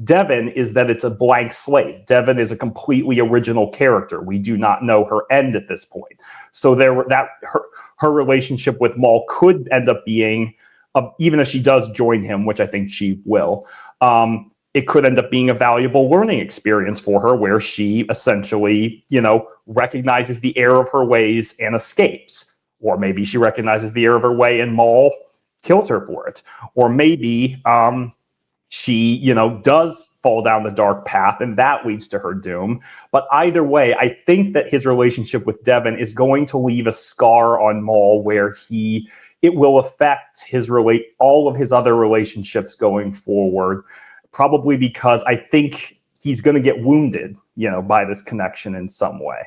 Devon is that it's a blank slate. Devon is a completely original character. We do not know her end at this point. So her relationship with Maul could end up being, even if she does join him, which I think she will, it could end up being a valuable learning experience for her, where she essentially, recognizes the error of her ways and escapes. Or maybe she recognizes the error of her way and Maul kills her for it. Or maybe she, does fall down the dark path and that leads to her doom. But either way, I think that his relationship with Devon is going to leave a scar on Maul where it will affect all of his other relationships going forward, probably because I think he's going to get wounded, by this connection in some way.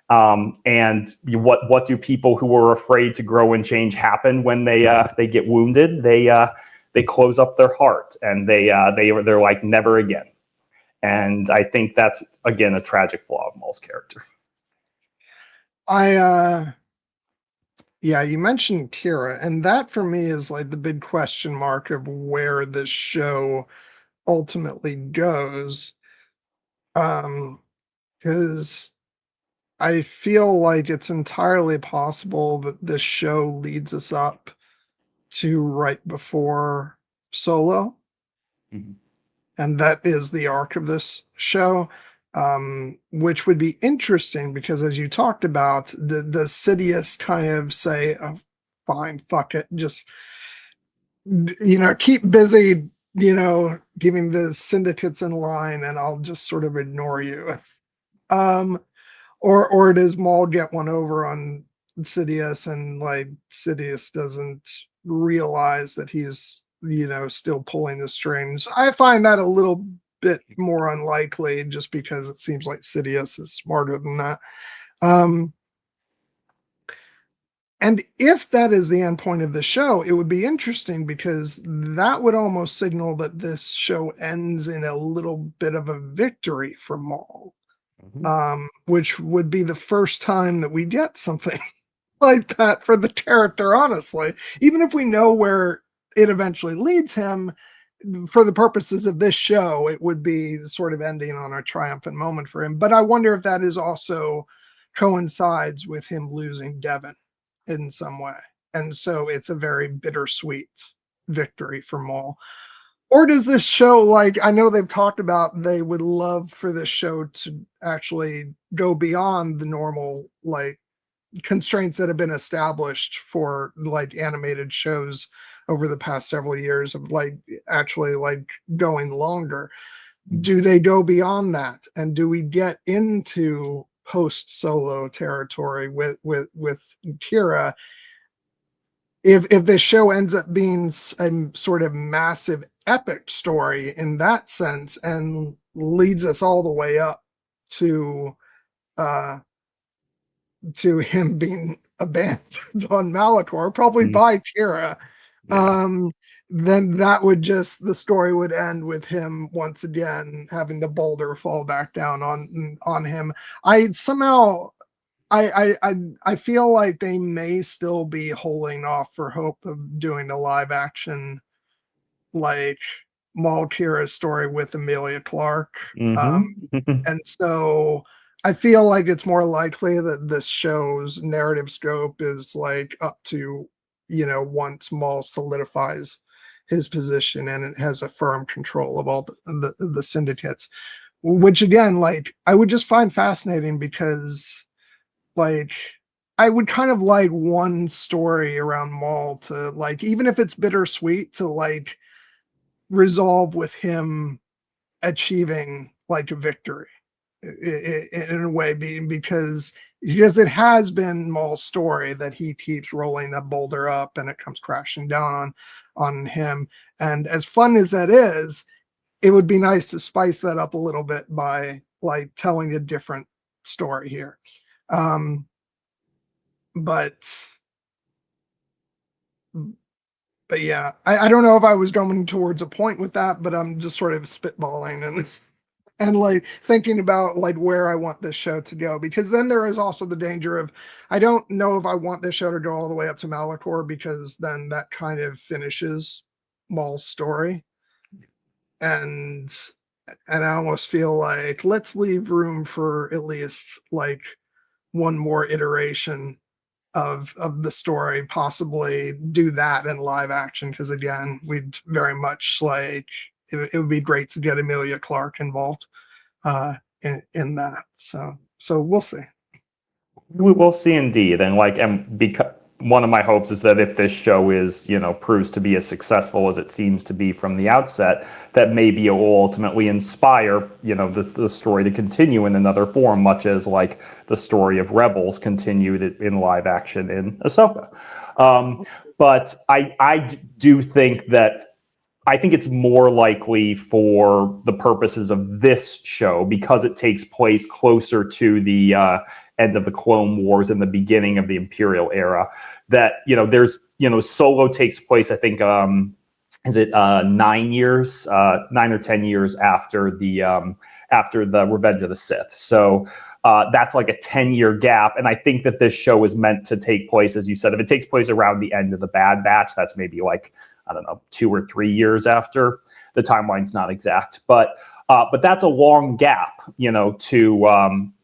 And what do people who are afraid to grow and change happen when they get wounded? They close up their heart and they're like, never again. And I think that's again a tragic flaw of Maul's character. Yeah, you mentioned Kira, and that for me is like the big question mark of where this show ultimately goes. Because I feel like it's entirely possible that this show leads us up to right before Solo. Mm-hmm. And that is the arc of this show, which would be interesting because, as you talked about, the Sidious kind of say, oh, fine, fuck it, just, keep busy, giving the syndicates in line and I'll just sort of ignore you. Um, or does Maul get one over on Sidious and like Sidious doesn't realize that he's still pulling the strings? I find that a little bit more unlikely just because it seems like Sidious is smarter than that. And if that is the end point of the show, it would be interesting because that would almost signal that this show ends in a little bit of a victory for Maul. Which would be the first time that we get something like that for the character, honestly. Even if we know where it eventually leads him, for the purposes of this show, it would be sort of ending on a triumphant moment for him. But I wonder if that is also coincides with him losing Devon in some way. And so it's a very bittersweet victory for Maul. Or does this show, like, I know they've talked about they would love for this show to actually go beyond the normal, like, constraints that have been established for, like, animated shows over the past several years of, like, actually, like, going longer. Do they go beyond that? And do we get into post-Solo territory with Kira if this show ends up being a sort of massive epic story in that sense and leads us all the way up to uh him being abandoned on Malachor, probably by Kira. Yeah. then that would just the story would end with him once again having the boulder fall back down on him. I somehow I feel like they may still be holding off for hope of doing a live action like Maul Kira's story with Emilia Clarke. Um, Mm-hmm. and so I feel like it's more likely that this show's narrative scope is like up to, once Maul solidifies his position and it has a firm control of all the syndicates, which again, like I would just find fascinating because like I would kind of like one story around Maul to like, even if it's bittersweet, to like resolve with him achieving like a victory in a way, because it has been Maul's story that he keeps rolling a boulder up and it comes crashing down on him. And as fun as that is, it would be nice to spice that up a little bit by like telling a different story here. Um, but but yeah, I don't know if I was going towards a point with that, but I'm just sort of spitballing and like thinking about like where I want this show to go, because then there is also the danger of I don't know if I want this show to go all the way up to Malachor, because then that kind of finishes Maul's story, and I almost feel like let's leave room for at least like one more iteration of the story, possibly do that in live action, because again, we'd very much like it would be great to get Emilia Clarke involved in that. So we'll see. We will see indeed, and because one of my hopes is that if this show is, proves to be as successful as it seems to be from the outset, that maybe it will ultimately inspire, the story to continue in another form, much as like the story of Rebels continued in live action in Ahsoka. But I do think that I think it's more likely for the purposes of this show, because it takes place closer to the end of the Clone Wars and the beginning of the Imperial era, that, there's, Solo takes place, I think, is it 9 years, 9 or 10 years after the Revenge of the Sith. So that's like a 10-year gap. And I think that this show is meant to take place, as you said, if it takes place around the end of the Bad Batch, that's maybe like, I don't know, 2 or 3 years after. The timeline's not exact, but that's a long gap,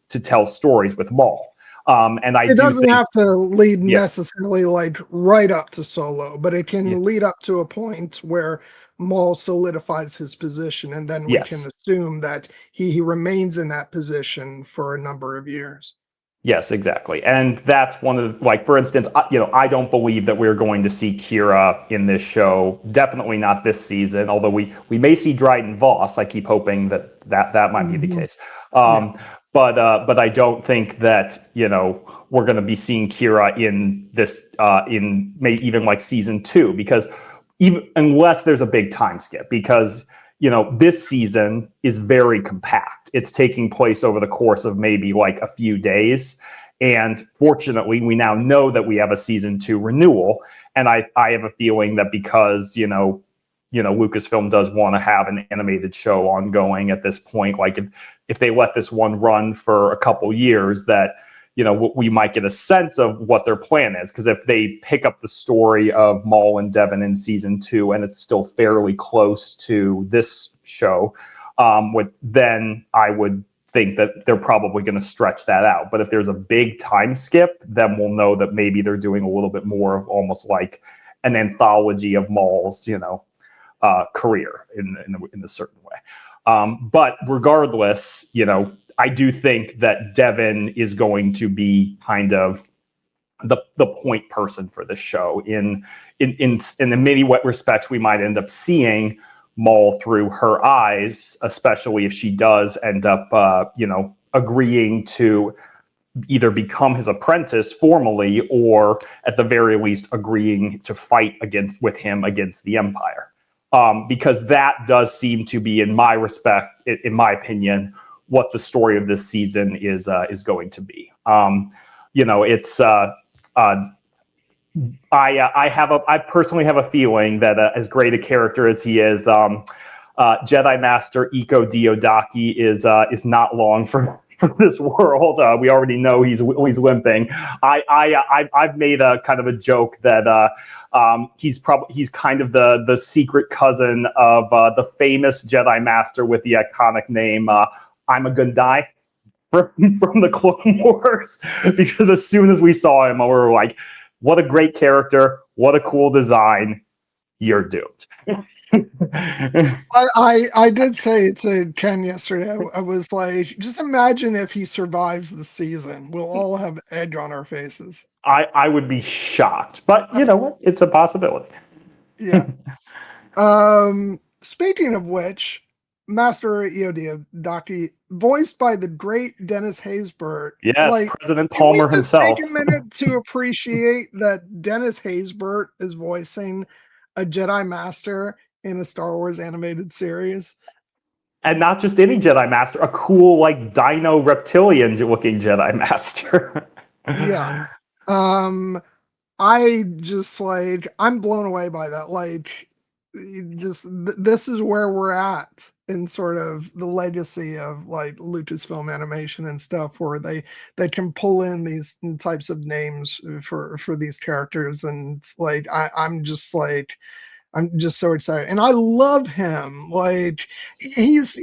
to tell stories with Maul. And I It do doesn't think, have to lead yeah, necessarily like right up to Solo, but it yeah, can lead up to a point where Maul solidifies his position, and then we can yes. assume that he remains in that position for a number of years. Yes, exactly. And that's one of the, like, for instance, I don't believe that we're going to see Kira in this show. Definitely not this season, although we may see Dryden Voss. I keep hoping that might be the Mm-hmm. case. Yeah. But I don't think that, we're going to be seeing Kira in this, in maybe even like season 2, because even unless there's a big time skip, because this season is very compact. It's taking place over the course of maybe like a few days. And fortunately, we now know that we have a season 2 renewal. And I have a feeling that because, Lucasfilm does want to have an animated show ongoing at this point, like if they let this one run for a couple years, that we might get a sense of what their plan is. Because if they pick up the story of Maul and Devin in season 2, and it's still fairly close to this show, then I would think that they're probably going to stretch that out. But if there's a big time skip, then we'll know that maybe they're doing a little bit more of almost like an anthology of Maul's, career in a certain way. But regardless, I do think that Devin is going to be kind of the point person for this show. In the many respects, we might end up seeing Maul through her eyes, especially if she does end up, agreeing to either become his apprentice formally, or at the very least agreeing to fight with him against the Empire. Because that does seem to be, in my opinion, what the story of this season is going to be. It's I personally have a feeling that as great a character as he is, Jedi Master Iko Diodaki is not long for this world. We already know he's limping. I've made a kind of a joke that he's kind of the secret cousin of the famous Jedi Master with the iconic name I'm a Gundai from the Clone Wars, because as soon as we saw him, we were like, what a great character, what a cool design, you're doomed. I did say to Ken yesterday, I was like, just imagine if he survives the season. We'll all have egg on our faces. I would be shocked, but you know what? It's a possibility. Yeah. Speaking of which, Master Iodiadaki, voiced by the great Dennis Haysbert. Yes, Like, President can we Palmer just take himself. a minute to appreciate that Dennis Haysbert is voicing a Jedi Master in a Star Wars animated series? And not just any Jedi Master, a cool, like, dino reptilian looking Jedi Master. Yeah. I just like I'm blown away by that. Like just this is where we're at in sort of the legacy of like Lucasfilm Animation and stuff, where they can pull in these types of names for these characters, and like I'm just so excited, and I love him. Like he's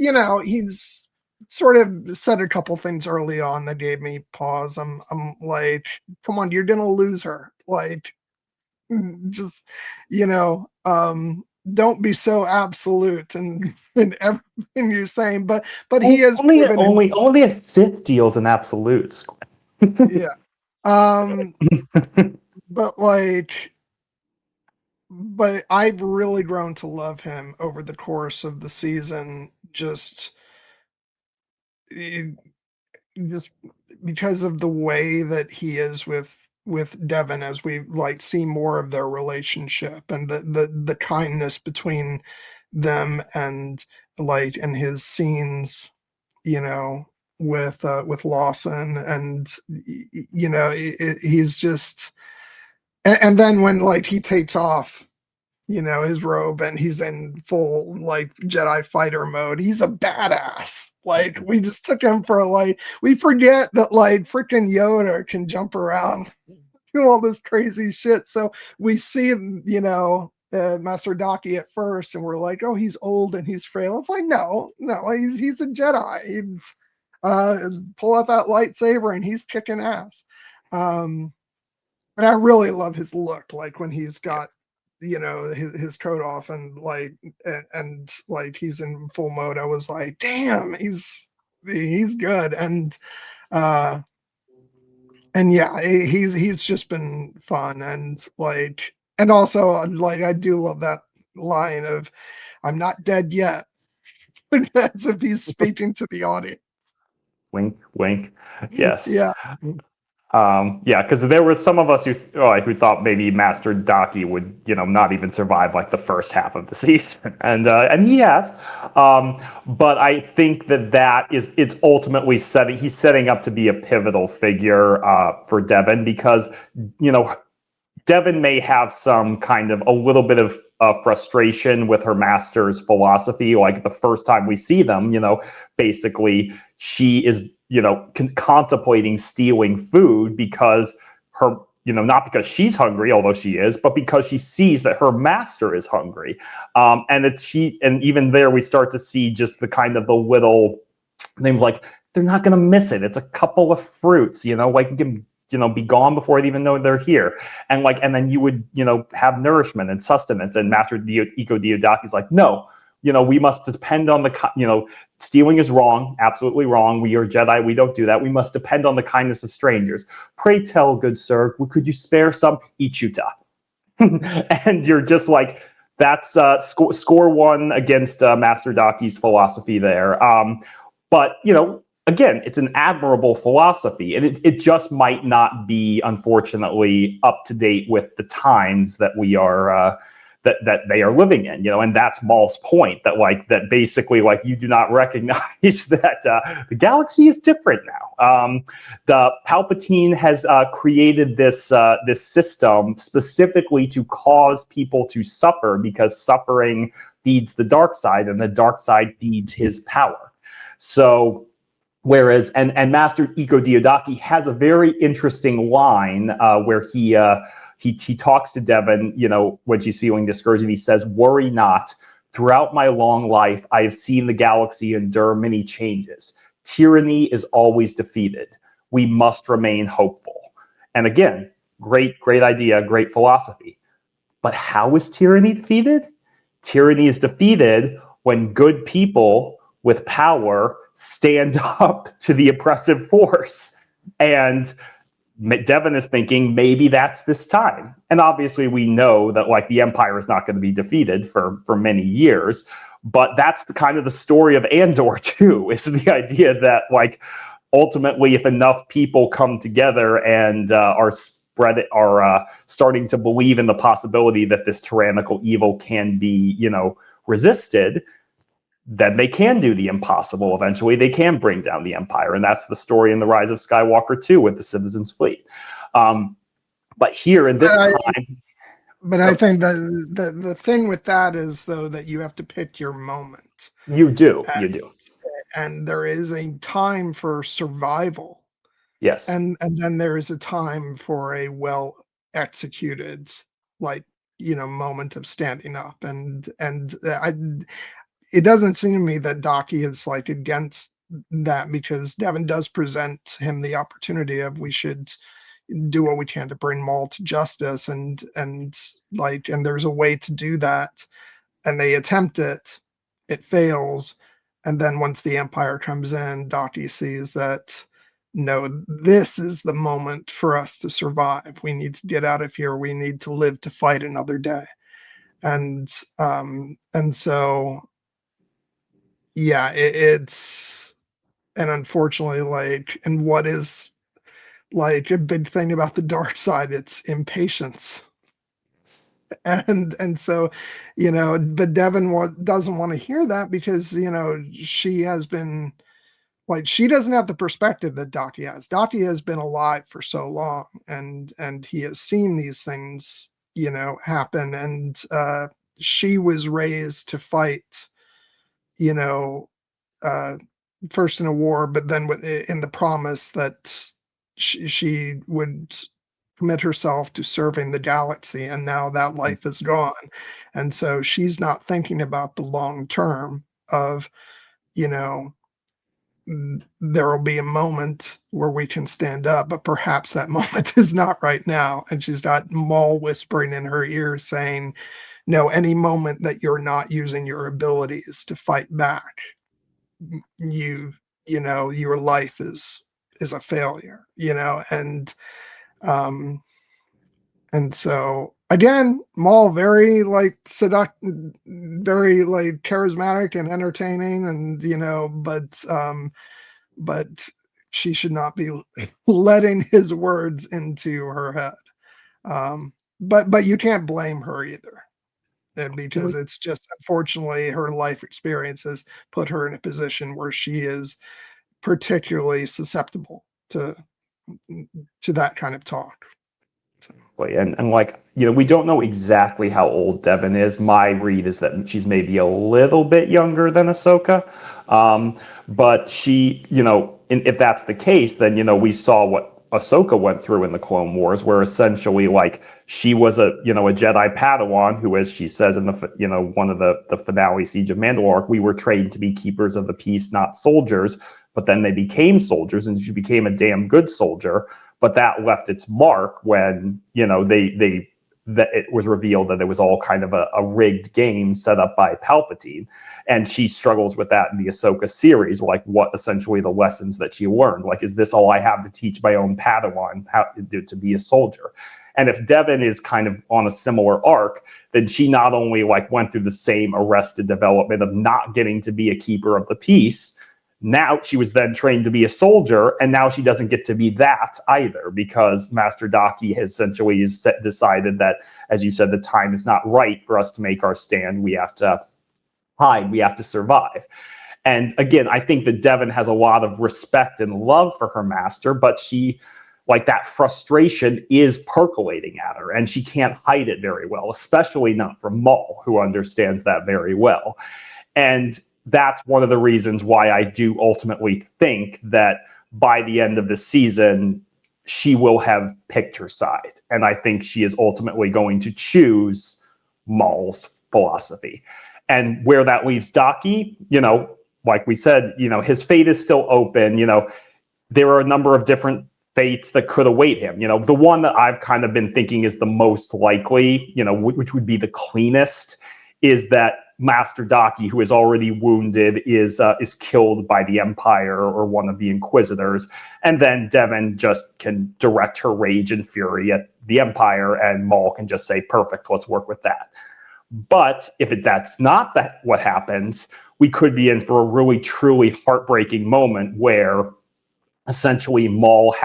sort of said a couple things early on that gave me pause. I'm like, come on, you're gonna lose her. Like, just you know, don't be so absolute in everything you're saying. But he has proven in his Only a Sith deals in absolutes. yeah. Um, but like but I've really grown to love him over the course of the season, eh, just because of the way that he is with Devin, as we like see more of their relationship and the kindness between them, and like in his scenes, you know, with Lawson, and he's just and then when like he takes off, his robe, and he's in full like Jedi fighter mode. He's a badass. Like we just took him for like we forget that like freaking Yoda can jump around, do all this crazy shit. So we see, Master Daki at first, and we're like, oh, he's old and he's frail. It's like no, he's a Jedi. He's pull out that lightsaber and he's kicking ass. Um, and I really love his look, like when he's got his coat off and like he's in full mode. I was like, damn, he's good. Uh and yeah, he's just been fun, and like, and also like I do love that line of I'm not dead yet, as if he's speaking to the audience. Wink, wink. Yes. Yeah. Yeah, because there were some of us who thought maybe Master Daki would, not even survive like the first half of the season, and he has. But I think it's ultimately he's setting up to be a pivotal figure for Devin, because Devin may have some kind of a little bit of frustration with her master's philosophy. Like the first time we see them, basically she is, contemplating stealing food because her, not because she's hungry, although she is, but because she sees that her master is hungry. And even there we start to see just the kind of the little things like, they're not going to miss it. It's a couple of fruits, like you can, be gone before they even know they're here. And then you would, have nourishment and sustenance. And Master Iko Diodaki is like, no, we must depend on stealing is wrong, absolutely wrong. We are Jedi, we don't do that. We must depend on the kindness of strangers. Pray tell, good sir, could you spare some Ichuta? And you're just like, that's score one against Master Daki's philosophy there. But, again, it's an admirable philosophy, and it just might not be, unfortunately, up to date with the times that we are that they are living in, and that's Maul's point, that basically, you do not recognize that the galaxy is different now. The Palpatine has created this system specifically to cause people to suffer, because suffering feeds the dark side, and the dark side feeds his power. So whereas, and Master Iko Diodaki has a very interesting line where he talks to Devon, when she's feeling discouraged, and he says, "Worry not. Throughout my long life, I have seen the galaxy endure many changes. Tyranny is always defeated. We must remain hopeful." And again, great idea, great philosophy. But how is tyranny defeated? Tyranny is defeated when good people with power stand up to the oppressive force. And Devon is thinking, maybe that's this time. And obviously we know that the Empire is not going to be defeated for many years. But that's the kind of the story of Andor too, is the idea that ultimately, if enough people come together and are starting to believe in the possibility that this tyrannical evil can be, resisted, then they can do the impossible. Eventually, they can bring down the Empire, and that's the story in The Rise of Skywalker 2 with the Citizens Fleet. But here in this time, but I think that the thing with that is, though, that you have to pick your moment. You do. And there is a time for survival. Yes. And then there is a time for a well executed, moment of standing up. And it doesn't seem to me that Daki is against that, because Devon does present him the opportunity of, we should do what we can to bring Maul to justice, and there's a way to do that, and they attempt it, it fails, and then once the Empire comes in, Daki sees that, no, this is the moment for us to survive. We need to get out of here. We need to live to fight another day. And so, yeah, it's, and unfortunately, and what is a big thing about the dark side, it's impatience. And so, but Devon doesn't want to hear that, because, she has been, she doesn't have the perspective that Daki has. Daki has been alive for so long, and he has seen these things, happen. And she was raised to fight, first in a war, but then in the promise that she would commit herself to serving the galaxy, and now that life is gone. And so she's not thinking about the long term of, there will be a moment where we can stand up, but perhaps that moment is not right now. And she's got Maul whispering in her ear saying, no, any moment that you're not using your abilities to fight back, your life is a failure, and so again, Maul very very charismatic and entertaining, and but she should not be letting his words into her head. But you can't blame her either, because it's just, unfortunately, her life experiences put her in a position where she is particularly susceptible to that kind of talk. And we don't know exactly how old Devon is. My read is that she's maybe a little bit younger than Ahsoka. But she, if that's the case, then, we saw what Ahsoka went through in the Clone Wars, where essentially she was a Jedi Padawan who, as she says in the one of the finale Siege of Mandalore, we were trained to be keepers of the peace, not soldiers. But then they became soldiers, and she became a damn good soldier. But that left its mark when, that it was revealed that it was all kind of a rigged game set up by Palpatine. And she struggles with that in the Ahsoka series, what essentially the lessons that she learned. Is this all I have to teach my own Padawan how to be a soldier? And if Devon is kind of on a similar arc, then she not only went through the same arrested development of not getting to be a keeper of the peace, now she was then trained to be a soldier, and now she doesn't get to be that either, because Master Daki has essentially decided that as you said, the time is not right for us to make our stand. We have to hide. We have to survive. And again, I think that Devon has a lot of respect and love for her master, but she, like, that frustration is percolating at her, and she can't hide it very well, especially not from Maul, who understands that very well. And that's one of the reasons why I do ultimately think that by the end of the season, she will have picked her side. And I think she is ultimately going to choose Maul's philosophy. And where that leaves Daki, like we said, his fate is still open. There are a number of different fates that could await him. The one that I've kind of been thinking is the most likely, which would be the cleanest, is that Master Daki, who is already wounded, is killed by the Empire or one of the Inquisitors, and then Devon just can direct her rage and fury at the Empire, and Maul can just say, "Perfect, let's work with that." But if that's not what happens, we could be in for a really, truly heartbreaking moment where essentially Maul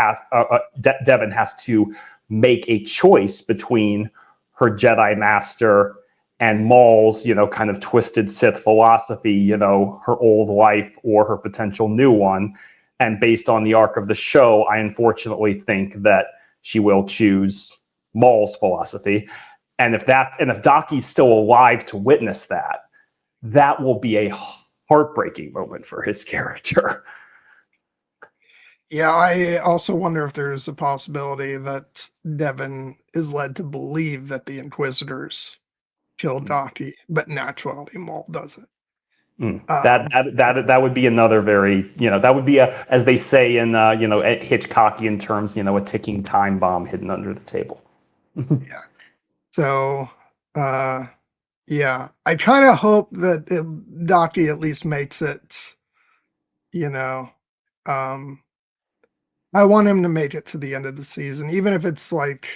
Devon has to make a choice between her Jedi Master and Maul's, kind of twisted Sith philosophy, her old life or her potential new one. And based on the arc of the show, I unfortunately think that she will choose Maul's philosophy. And if Daki's still alive to witness that, that will be a heartbreaking moment for his character. Yeah, I also wonder if there's a possibility that Devon is led to believe that the Inquisitors killed Daki, but in actuality, Maul doesn't. That would be another very, that would be as they say in Hitchcockian terms, a ticking time bomb hidden under the table. Yeah. So, yeah, I kind of hope that Daki at least makes it. You know, um, I want him to make it to the end of the season, even if it's like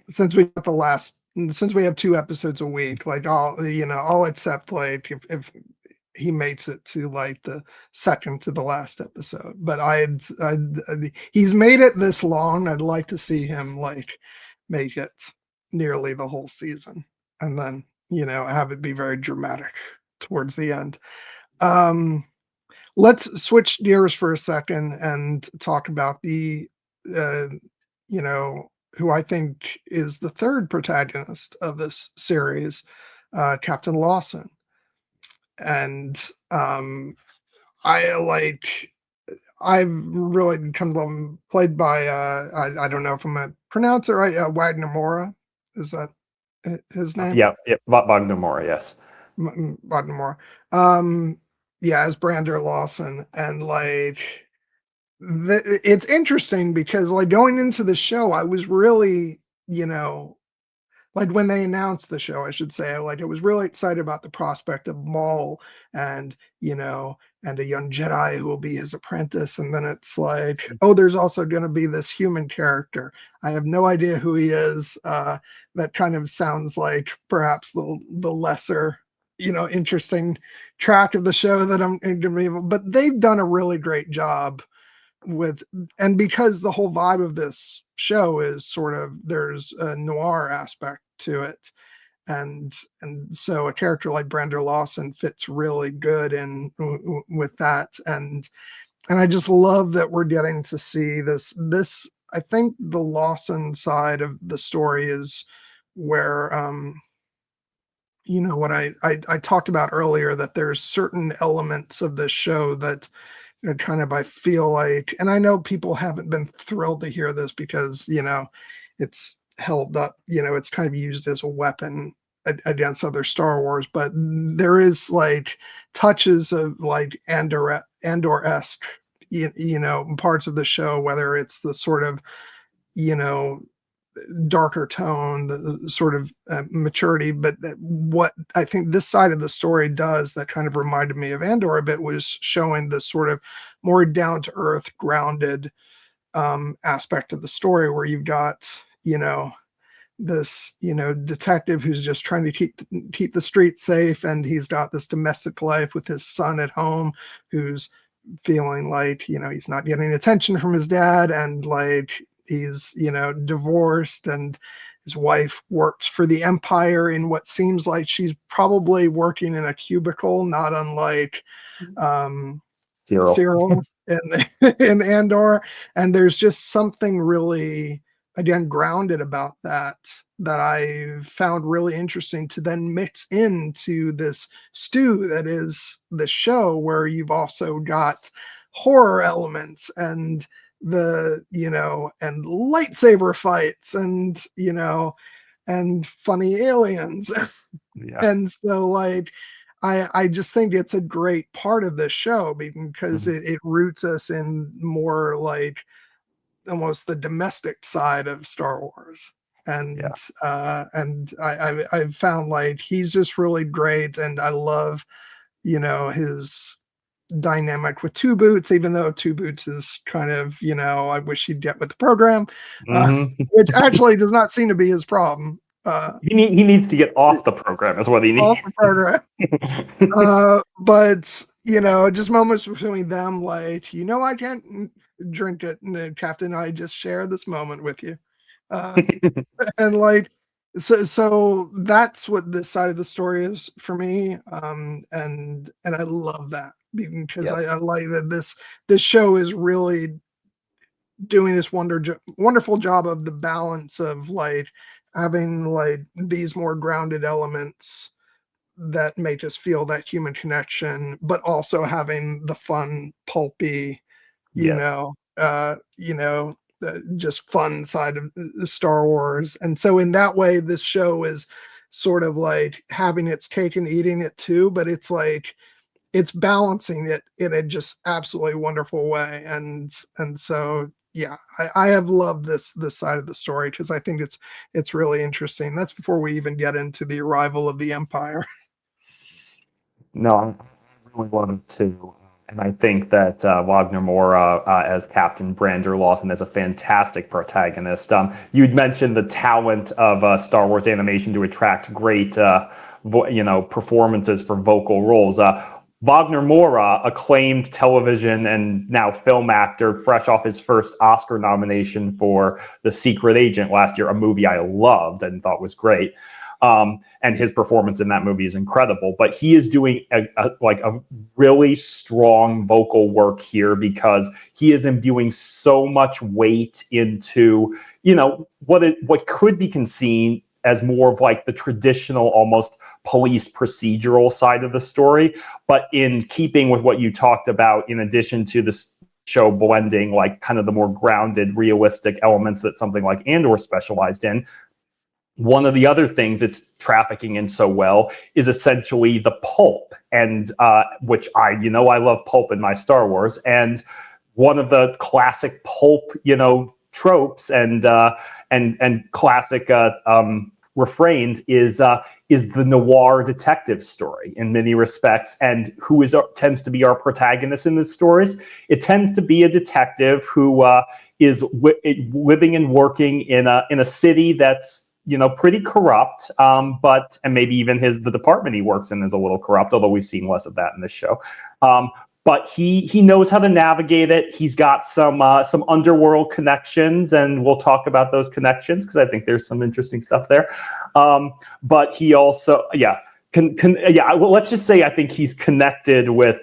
since we got since we have 2 episodes a week, like I'll accept like if he makes it to like the second to the last episode. But he's made it this long. I'd like to see him like make it nearly the whole season, and then have it be very dramatic towards the end. Um, let's switch gears for a second and talk about the uh, you know who I think is the third protagonist of this series, Captain Lawson. And I like I've really come to love him, played by I don't know if I'm gonna pronounce it right. Wagner Mora, is that his name? Yeah, Wagner Moore, yes. Wagner Mora. Um, yeah, as Brander Lawson, and like it's interesting because like going into the show, I was really like when they announced the show, I should say, like I was really excited about the prospect of Maul and and a young Jedi who will be his apprentice. And then it's like, oh, there's also going to be this human character. I have no idea who he is. That kind of sounds like perhaps the lesser, interesting track of the show that I'm going to be able. But they've done a really great job with, and because the whole vibe of this show is sort of there's a noir aspect to it, and so a character like Brander Lawson fits really good in with that, and I just love that we're getting to see this. I think the Lawson side of the story is where what I talked about earlier, that there's certain elements of this show that kind of I feel like, and I know people haven't been thrilled to hear this because it's held up, it's kind of used as a weapon against other Star Wars, but there is like touches of like Andor-esque, parts of the show, whether it's the sort of you know darker tone, the sort of maturity. But what I think this side of the story does that kind of reminded me of Andor a bit was showing the sort of more down to earth, grounded aspect of the story, where you've got this detective who's just trying to keep the streets safe, and he's got this domestic life with his son at home who's feeling like he's not getting attention from his dad, and like he's divorced, and his wife works for the Empire in what seems like she's probably working in a cubicle, not unlike Cyril. Cyril in Andor. And there's just something really, again, grounded about that I found really interesting to then mix into this stew that is the show, where you've also got horror elements and and lightsaber fights and and funny aliens. Yeah. And so like I just think it's a great part of this show because Mhm. it roots us in more like almost the domestic side of Star Wars. Yeah. I've found like he's just really great, and I love his dynamic with Two Boots, even though Two Boots is kind of I wish he'd get with the program, Hmm. which actually does not seem to be his problem. Uh, He needs to get off the program is what he off needs. the program. But just moments between them, like, I can't drink it, and Captain, I just share this moment with you. Uh, and like, so that's what this side of the story is for me. And I love that because Yes. I like that this show is really doing this wonderful job of the balance of like having like these more grounded elements that make us feel that human connection, but also having the fun, pulpy, you Yes. know, just fun side of Star Wars. And so in that way, this show is sort of like having its cake and eating it too, but it's like it's balancing it in a just absolutely wonderful way. And so yeah, I have loved this side of the story because I think it's really interesting. That's before we even get into the arrival of the Empire. No, I really love it too. And I think that Wagner Mora as Captain Brander Lawson is a fantastic protagonist. You'd mentioned the talent of Star Wars animation to attract great, performances for vocal roles. Wagner Mora, acclaimed television and now film actor, fresh off his first Oscar nomination for The Secret Agent last year, a movie I loved and thought was great. And his performance in that movie is incredible. But he is doing a really strong vocal work here because he is imbuing so much weight into what could be conceived as more of like the traditional, almost police procedural side of the story, but in keeping with what you talked about, in addition to this show blending like kind of the more grounded, realistic elements that something like Andor specialized in. One of the other things it's trafficking in so well is essentially the pulp, and which I love pulp in my Star Wars, and one of the classic pulp tropes and classic refrains is the noir detective story in many respects. And who tends to be our protagonist in these stories? It tends to be a detective who is living and working in a city that's pretty corrupt, and maybe even the department he works in is a little corrupt, although we've seen less of that in this show. But he knows how to navigate it. He's got some underworld connections, and we'll talk about those connections because I think there's some interesting stuff there. But he also, well, let's just say I think he's connected with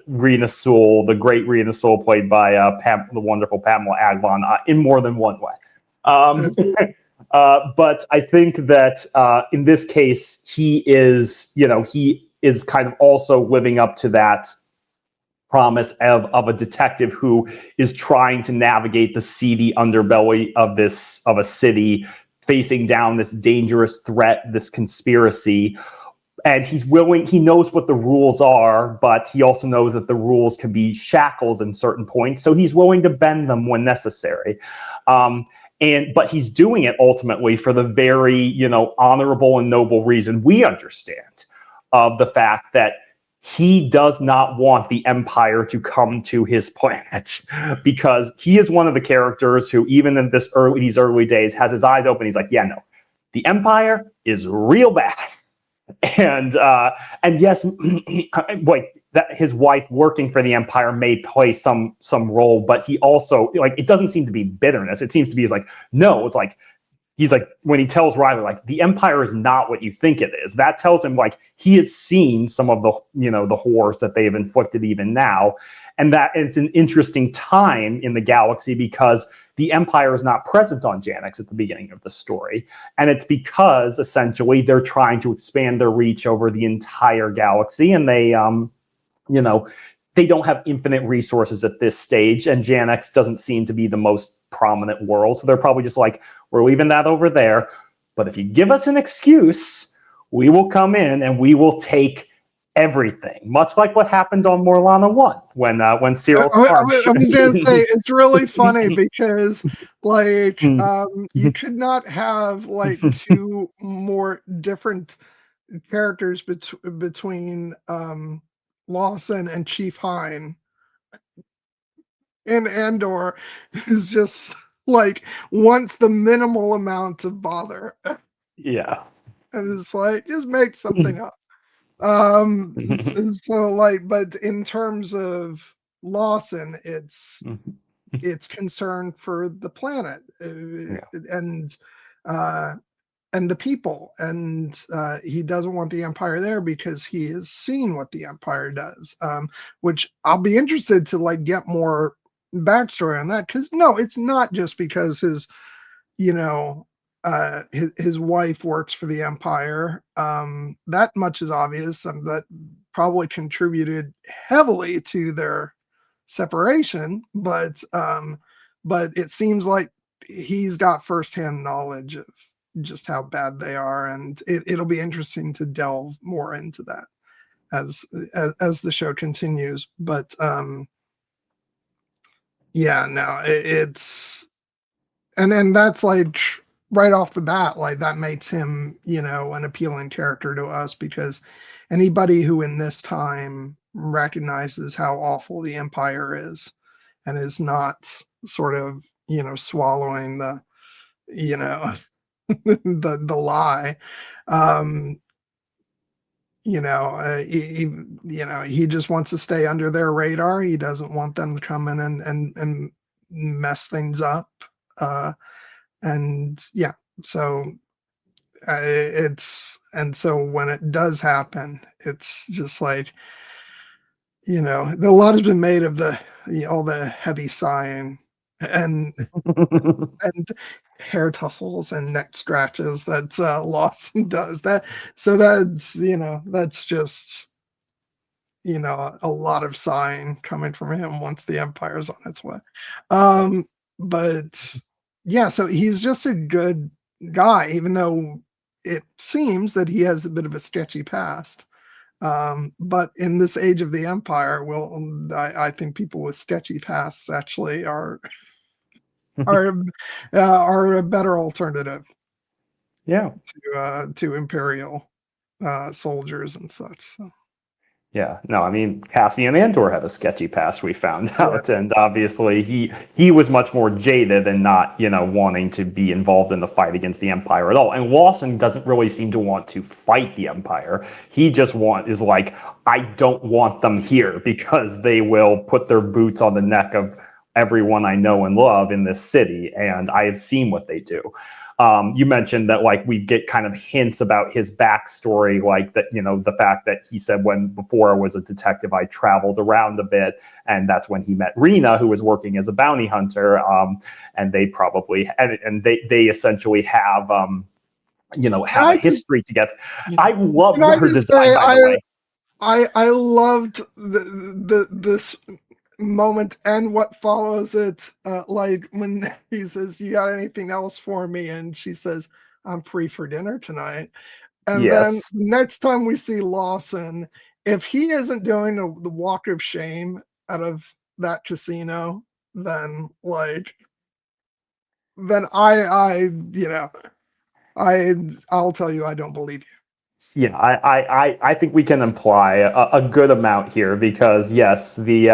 Rena Sewell, the great Rena Sewell, played by the wonderful Pamela Adlon, in more than one way. But I think that in this case, he is kind of also living up to that promise of a detective who is trying to navigate the seedy underbelly of a city, facing down this dangerous threat, this conspiracy. And he knows what the rules are, but he also knows that the rules can be shackles in certain points. So he's willing to bend them when necessary. But he's doing it ultimately for the very, honorable and noble reason we understand of the fact that he does not want the Empire to come to his planet, because he is one of the characters who, even in these early days, has his eyes open. He's like, yeah, no, the Empire is real bad. And yes, like that, his wife working for the Empire may play some role, but he also, like, it doesn't seem to be bitterness. It seems to be like, no, it's like he's like, when he tells Riley, like, the Empire is not what you think it is. That tells him, like, he has seen some of the, the horrors that they have inflicted even now. And that it's an interesting time in the galaxy because the Empire is not present on Janix at the beginning of the story. And it's because essentially they're trying to expand their reach over the entire galaxy, and they, they don't have infinite resources at this stage, and Janix doesn't seem to be the most prominent world. So they're probably just like, we're leaving that over there. But if you give us an excuse, we will come in and we will take everything. Much like what happened on Morlana 1 when Cyril Karsh. I was going to say, it's really funny because, like, you could not have, like, two more different characters between Lawson and Chief Hine. And Andor is just, like, wants the minimal amount of bother. Yeah. And it's like, just make something up. So, like, but in terms of Lawson, it's concern for the planet, and the people, and he doesn't want the Empire there because he has seen what the Empire does, which I'll be interested to, like, get more backstory on that, because no, it's not just because his his wife works for the Empire. That much is obvious, and that probably contributed heavily to their separation. But it seems like he's got firsthand knowledge of just how bad they are, and it'll be interesting to delve more into that as the show continues. But yeah, no, it's and then that's like right off the bat, like that makes him, an appealing character to us, because anybody who in this time recognizes how awful the Empire is and is not sort of, swallowing the, the lie, he just wants to stay under their radar. He doesn't want them to come in and mess things up. And yeah, so so when it does happen, it's just like, a lot has been made of all the heavy sighing and hair tussles and neck scratches that Lawson does. That's just a lot of sighing coming from him once the Empire's on its way. But yeah, so he's just a good guy, even though it seems that he has a bit of a sketchy past. But in this age of the Empire, I think people with sketchy pasts actually are a better alternative. Yeah. To Imperial soldiers and such. So. Yeah, no, I mean, Cassian Andor had a sketchy past, we found out, and obviously he was much more jaded and not, wanting to be involved in the fight against the Empire at all. And Lawson doesn't really seem to want to fight the Empire. He just is like, I don't want them here because they will put their boots on the neck of everyone I know and love in this city, and I have seen what they do. You mentioned that, like, we get kind of hints about his backstory, like that, the fact that he said, before I was a detective, I traveled around a bit, and that's when he met Rena, who was working as a bounty hunter. And they probably, and they essentially have, have a history together. I love her design, by the way. I loved this moment and what follows it, like when he says, you got anything else for me, and she says, I'm free for dinner tonight. And then next time we see Lawson, if he isn't doing the walk of shame out of that casino, then I'll tell you, I don't believe you. Yeah, I think we can imply a good amount here, because yes, the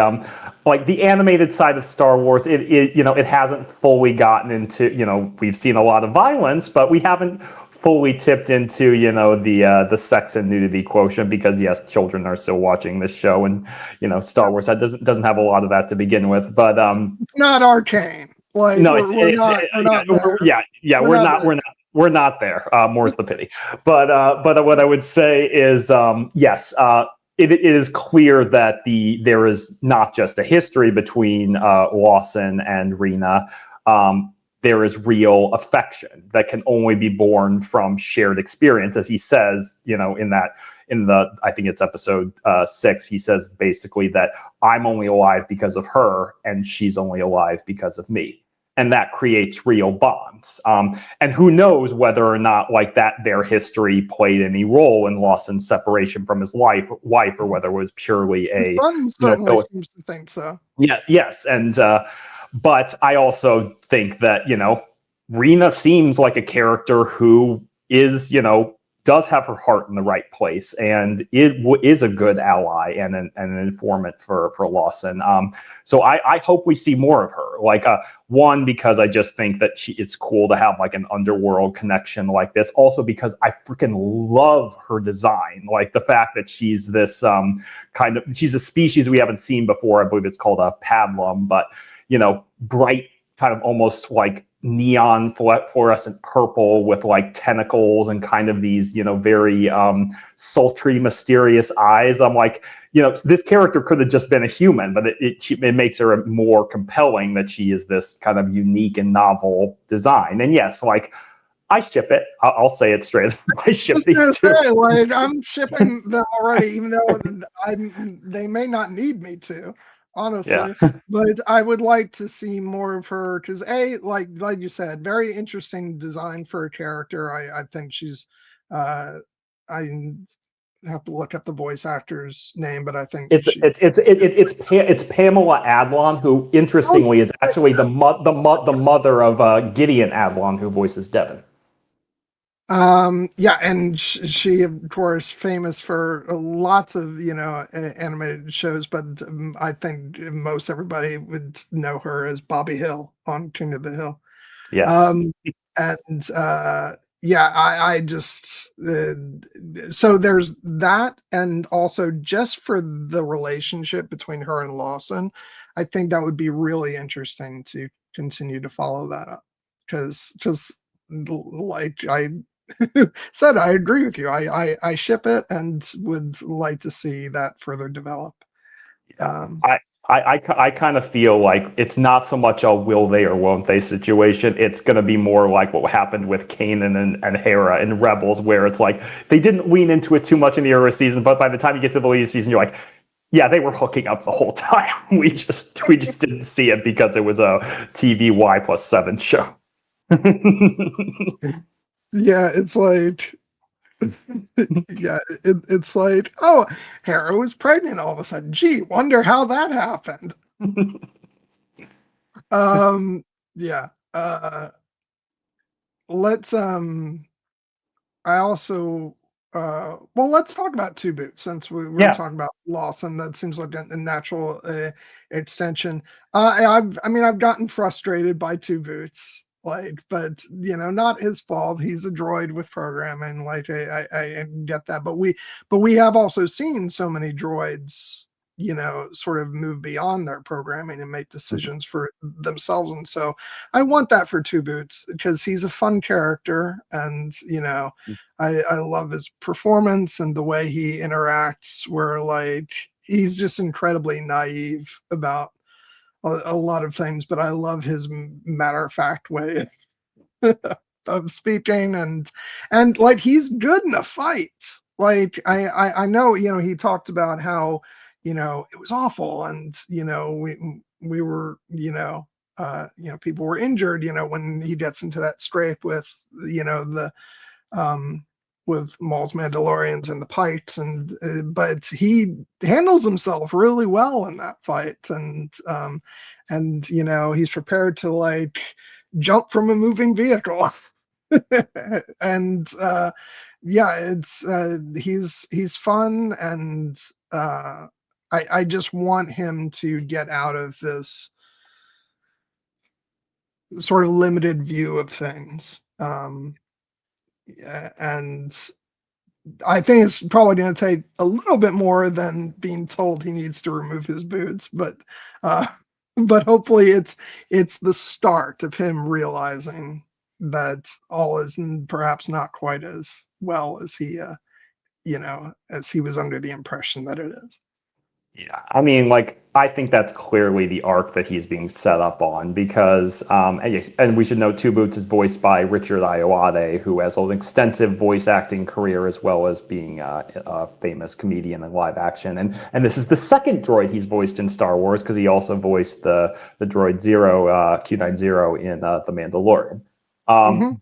the animated side of Star Wars, it hasn't fully gotten into, we've seen a lot of violence, but we haven't fully tipped into, the sex and nudity quotient, because yes, children are still watching this show, and Star Wars doesn't have a lot of that to begin with, but it's not arcane. Like, no, we're not there. We're not we're not there. More's the pity. But what I would say is, yes, it is clear that there is not just a history between Lawson and Rena. There is real affection that can only be born from shared experience, as he says, in the I think it's episode 6. He says basically that I'm only alive because of her, and she's only alive because of me, and that creates real bonds. And who knows whether or not like that their history played any role in Lawson's separation from his wife, or whether it was purely His a son you know certainly seems to think so. yes, and but I also think that Rena seems like a character who is does have her heart in the right place, and is a good ally and an informant for Lawson. So I hope we see more of her. Like one, because I just think that it's cool to have like an underworld connection like this. Also because I freaking love her design, like the fact that she's this she's a species we haven't seen before. I believe it's called a padlum, but bright, kind of almost like neon fluorescent purple with like tentacles and kind of these very sultry, mysterious eyes. I'm like, this character could have just been a human, but it makes her more compelling that she is this kind of unique and novel design. And yes, like I ship it. I'll say it straight. I ship Just these gonna two. say, like, I'm shipping them already, even though they may not need me to, Yeah. honestly. But I would like to see more of her because like you said, very interesting design for a character. I think she's, uh, I have to look up the voice actor's name, but I think It's she. it's it's it, it's Pamela Adlon, who Oh, interestingly is actually the mother of Gideon Adlon, who voices Devin. yeah, and she of course famous for lots of animated shows, but I think most everybody would know her as Bobby Hill on King of the Hill. Yes. um and yeah, I just so there's that, and also just for the relationship between her and Lawson, I think that would be really interesting to continue to follow that up, because just like I said, I agree with you. I ship it and would like to see that further develop. Yeah. um I kind of feel like it's not so much a will they or won't they situation. It's going to be more like what happened with Kanan and Hera in Rebels, where it's like they didn't lean into it too much in the earlier season, but by the time you get to the later season, you're like, yeah, they were hooking up the whole time. We just didn't see it because it was a TVY+7 show. yeah, it's like yeah, it's like, oh, Hera was pregnant all of a sudden. Gee, wonder how that happened. Um, yeah. Let's I also well, let's talk about Two Boots since we're Yeah. talking about Lawson. That seems like a natural extension. I mean, I've gotten frustrated by Two Boots, like, but not his fault. He's a droid with programming. Like, I get that, but we have also seen so many droids, sort of move beyond their programming and make decisions for themselves, and so I want that for Two Boots because he's a fun character, and I love his performance and the way he interacts, where like he's just incredibly naive about a lot of things, but I love his matter of fact way of speaking, and like he's good in a fight. Like I know, he talked about how it was awful, and we were people were injured when he gets into that scrape with the um, with Maul's Mandalorians and the pipes, and but he handles himself really well in that fight, and he's prepared to like jump from a moving vehicle, and yeah, it's he's fun, and I just want him to get out of this sort of limited view of things. And I think it's probably going to take a little bit more than being told he needs to remove his boots, uh, but hopefully it's the start of him realizing. that all is perhaps not quite as well as as he was under the impression that it is. Yeah, I mean, like, I think that's clearly the arc that he's being set up on because, and we should note Two Boots is voiced by Richard Ayoade, who has an extensive voice acting career as well as being a famous comedian in live action. And this is the second droid he's voiced in Star Wars because he also voiced the droid Zero, Q90 in The Mandalorian. Hmm.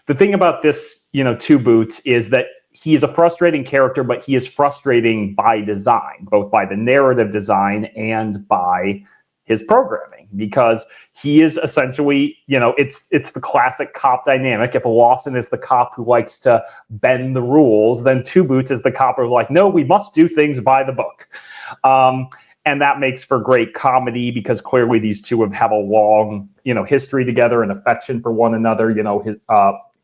The thing about this, Two Boots is that he is a frustrating character, but he is frustrating by design, both by the narrative design and by his programming, because he is essentially, it's the classic cop dynamic. If Lawson is the cop who likes to bend the rules, then Two Boots is the cop who's like, no, we must do things by the book. And that makes for great comedy because clearly these two have a long, history together and affection for one another.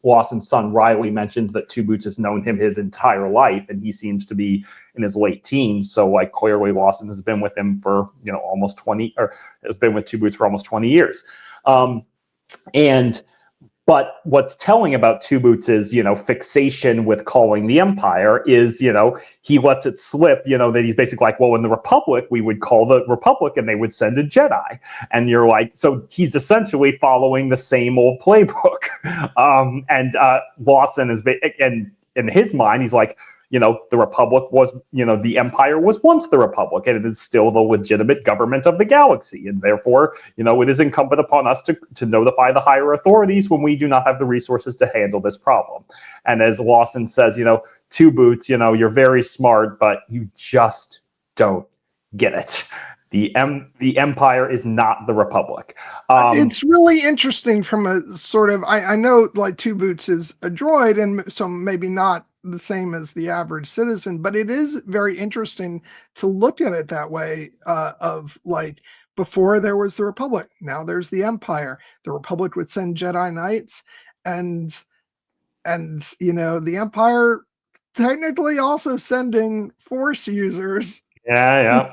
Lawson's son Riley mentioned that Two Boots has known him his entire life, and he seems to be in his late teens. So, like, clearly Lawson has been with him for almost 20, or has been with Two Boots for almost 20 years. But what's telling about Two Boots' fixation with calling the Empire is, he lets it slip, that he's basically like, well, in the Republic, we would call the Republic and they would send a Jedi. And you're like, so he's essentially following the same old playbook. Lawson is, and in his mind, he's like, the Republic was, the Empire was once the Republic, and it is still the legitimate government of the galaxy. And therefore, it is incumbent upon us to notify the higher authorities when we do not have the resources to handle this problem. And as Lawson says, Two Boots, you're very smart, but you just don't get it. The Empire is not the Republic. It's really interesting from a sort of, I know like Two Boots is a droid, and so maybe not the same as the average citizen, but it is very interesting to look at it that way, of like, before there was the Republic, now there's the Empire. The Republic would send Jedi Knights, and the Empire technically also sending Force users. Yeah.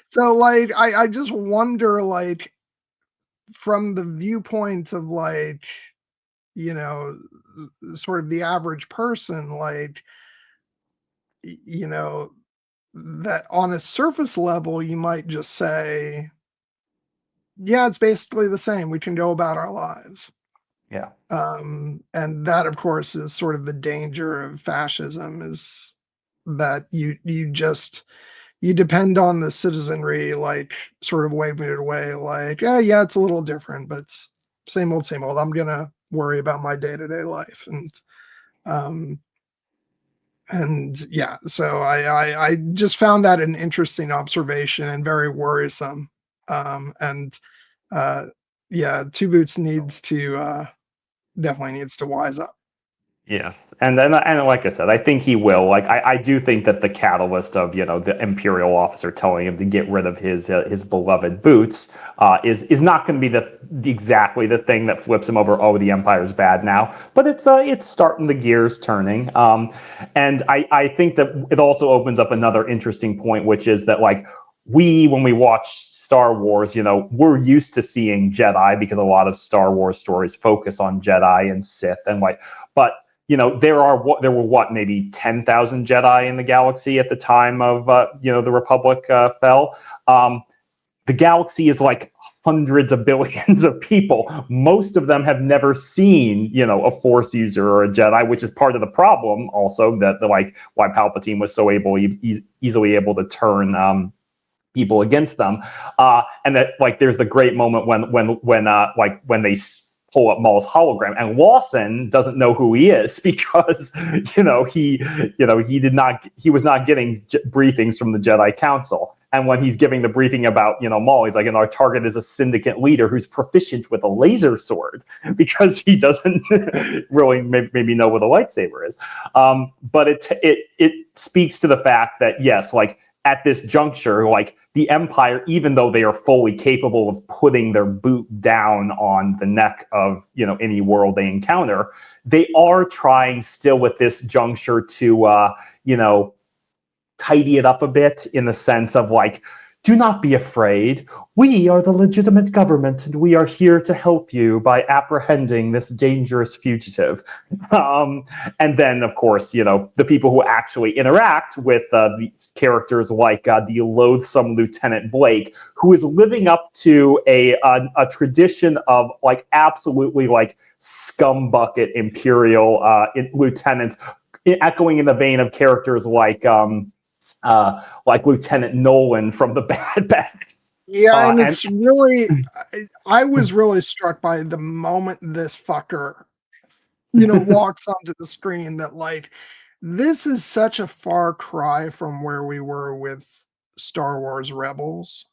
So like I just wonder, like, from the viewpoint of, like, you know sort of the average person, like, you know that on a surface level you might just say, yeah, it's basically the same, we can go about our lives. Yeah. And that, of course, is sort of the danger of fascism, is that you depend on the citizenry, like, sort of waving it away, like, yeah, it's a little different, but it's same old, same old. I'm gonna worry about my day-to-day life. Um, and yeah, so I just found that an interesting observation and very worrisome. And yeah, Two Boots needs to definitely needs to wise up. Yeah, and like I said, I think he will. Like, I do think that the catalyst of the Imperial officer telling him to get rid of his beloved boots is not going to be exactly the thing that flips him over. Oh, the Empire's bad now, but it's starting the gears turning. And I think that it also opens up another interesting point, which is that, like, when we watch Star Wars, we're used to seeing Jedi because a lot of Star Wars stories focus on Jedi and Sith, and like, but there were maybe 10,000 Jedi in the galaxy at the time of the Republic fell. The galaxy is like hundreds of billions of people. Most of them have never seen a Force user or a Jedi, which is part of the problem. Also, that why Palpatine was so easily able to turn people against them, and that, like, there's the great moment when they pull up Maul's hologram, and Lawson doesn't know who he is because he was not getting briefings from the Jedi Council. And when he's giving the briefing about Maul, he's like, and our target is a syndicate leader who's proficient with a laser sword, because he doesn't really maybe know what a lightsaber is. But it speaks to the fact that, yes, like, at this juncture, like, the Empire, even though they are fully capable of putting their boot down on the neck of any world they encounter, they are trying still at this juncture to tidy it up a bit, in the sense of, like, Do not be afraid. We are the legitimate government, and we are here to help you by apprehending this dangerous fugitive. Um, and then, of course, you know, the people who actually interact with these characters like the loathsome Lieutenant Blake, who is living up to a tradition of like absolutely like scumbucket Imperial lieutenants, echoing in the vein of characters like Lieutenant Nolan from the Bad Batch. Yeah, and And it's really, I was really struck by the moment this fucker, walks onto the screen that like this is such a far cry from where we were with Star Wars Rebels,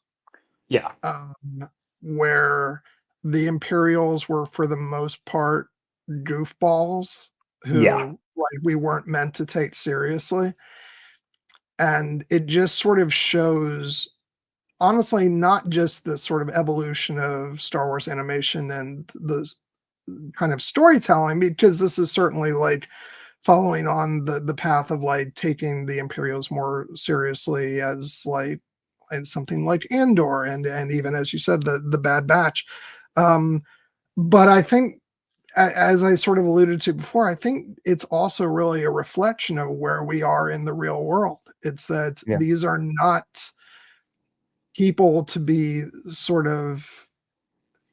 yeah, um, where the Imperials were for the most part goofballs yeah, who like we weren't meant to take seriously. And it just sort of shows honestly not just the sort of evolution of Star Wars animation and the kind of storytelling, because this is certainly like following on the path of like taking the Imperials more seriously as like and something like Andor and even as you said the Bad Batch. Um, but I think as I sort of alluded to before, I think it's also really a reflection of where we are in the real world. It's that yeah. these are not people to be sort of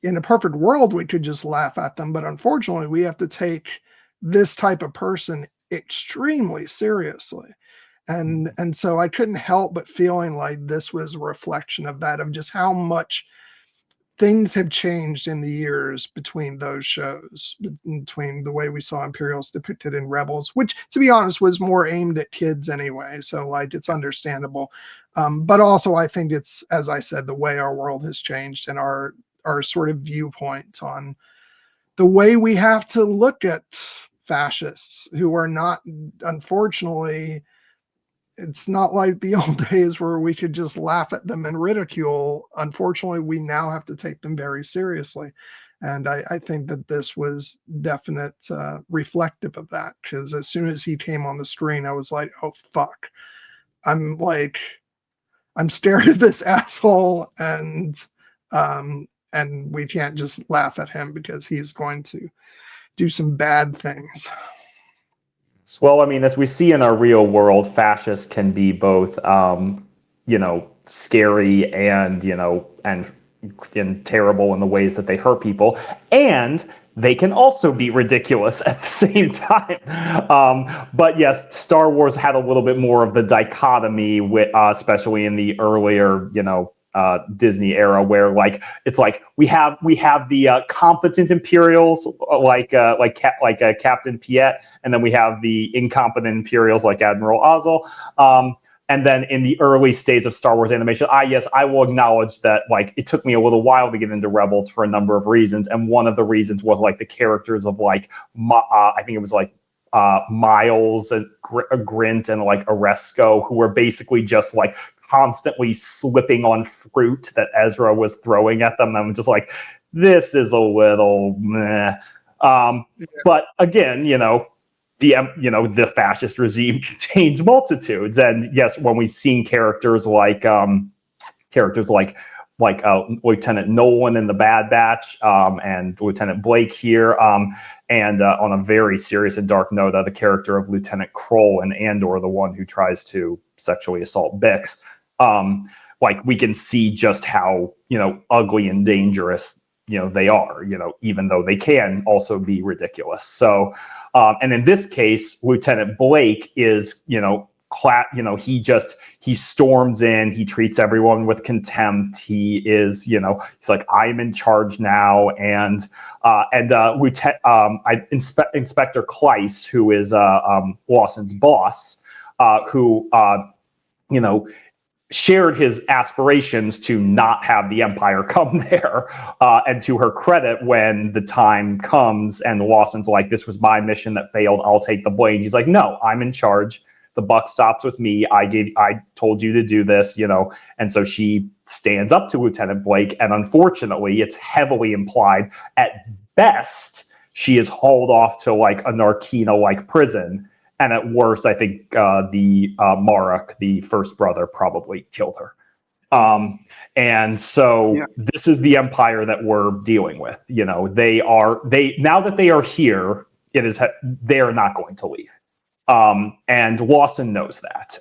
in a perfect world, we could just laugh at them, but unfortunately, we have to take this type of person extremely seriously. And so I couldn't help but feeling like this was a reflection of that, of just how much things have changed in the years between those shows, between the way we saw Imperials depicted in Rebels, which, to be honest, was more aimed at kids anyway. So, like, it's understandable. But also, I think it's, as I said, the way our world has changed and our sort of viewpoint on the way we have to look at fascists who are not, unfortunately, it's not like the old days where we could just laugh at them and ridicule. Unfortunately, we now have to take them very seriously. And I think that this was definite reflective of that, because as soon as he came on the screen, I was like, oh, fuck. I'm like, I'm staring at this asshole and we can't just laugh at him because he's going to do some bad things. Well, I mean, as we see in our real world, fascists can be both, you know, scary and and terrible in the ways that they hurt people, and they can also be ridiculous at the same time. But yes, Star Wars had a little bit more of the dichotomy, with, especially in the earlier, Disney era, where like it's like we have the competent Imperials like Captain Piet, and then we have the incompetent Imperials like Admiral Ozzel. And then in the early stages of Star Wars animation, I will acknowledge that like it took me a little while to get into Rebels for a number of reasons, and one of the reasons was like the characters of like I think it was like Miles and Grint and like Oresco, who were basically just like constantly slipping on fruit that Ezra was throwing at them. And I'm just like, this is a little meh. Yeah. But again, the fascist regime contains multitudes, and yes, when we've seen characters like Lieutenant Nolan in the Bad Batch, and Lieutenant Blake here, and on a very serious and dark note, the character of Lieutenant Kroll in Andor, the one who tries to sexually assault Bix. Like we can see just how ugly and dangerous they are. Even though they can also be ridiculous. So, and in this case, Lieutenant Blake is he storms in, he treats everyone with contempt. He is, he's like, I'm in charge now. And Inspector Kleiss, who is Lawson's boss, who shared his aspirations to not have the Empire come there. And to her credit, when the time comes and Lawson's like, this was my mission that failed, I'll take the blame. He's like, no, I'm in charge. The buck stops with me. I told you to do this, And so she stands up to Lieutenant Blake. And unfortunately, it's heavily implied at best, she is hauled off to like a Narkina-like prison. And at worst, I think the Marek, the first brother, probably killed her. Um, and Yeah. so this is the empire that we're dealing with. They now that they are here, they are not going to leave. And Lawson knows that.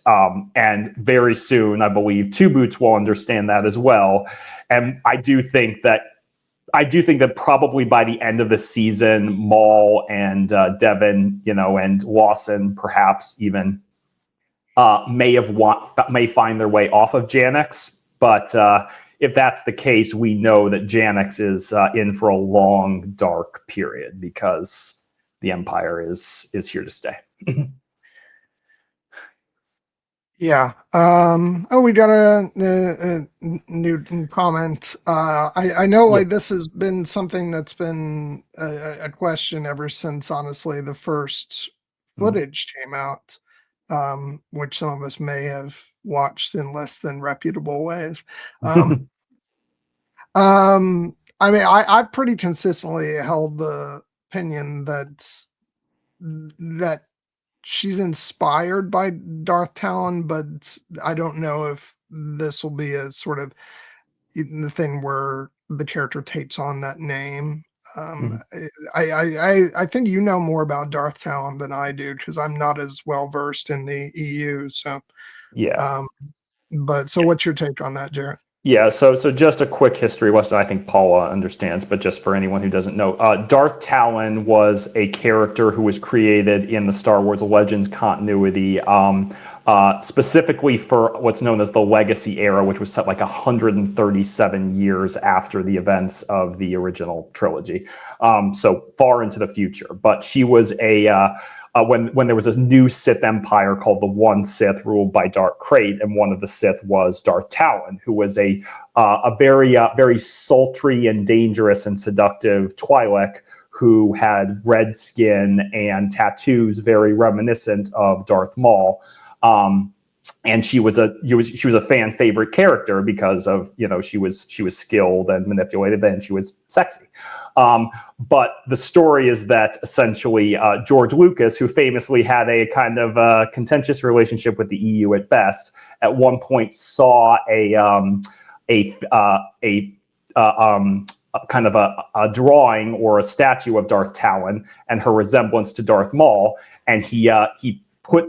And very soon, I believe, Two Boots will understand that as well. And I do think that probably by the end of the season, Maul and Devin, and Lawson, perhaps even may find their way off of Janix. But if that's the case, we know that Janix is in for a long, dark period because the Empire is here to stay. Yeah. Oh, we got a new comment. I know Yeah. like this has been something that's been a question ever since, honestly, the first Mhm. footage came out, which some of us may have watched in less than reputable ways. Um, I mean, I pretty consistently held the opinion that she's inspired by Darth Talon, but I don't know if this will be a sort of the thing where the character takes on that name. Um, Mhm. I think you know more about Darth Talon than I do because I'm not as well versed in the EU. So, Yeah. um, but so what's your take on that, Jarrett? Yeah, so just a quick history lesson. I think Paula understands, but just for anyone who doesn't know, Darth Talon was a character who was created in the Star Wars Legends continuity, specifically for what's known as the Legacy era, which was set like 137 years after the events of the original trilogy, so far into the future. But she was when there was this new Sith empire called the One Sith, ruled by Dark Krayt, and one of the Sith was Darth Talon, who was a very sultry and dangerous and seductive Twi'lek who had red skin and tattoos very reminiscent of Darth Maul. And she was a fan favorite character because of she was skilled and manipulated and she was sexy. But the story is that essentially George Lucas, who famously had a kind of contentious relationship with the EU at best, at one point saw a kind of a drawing or a statue of Darth Talon and her resemblance to Darth Maul, and he put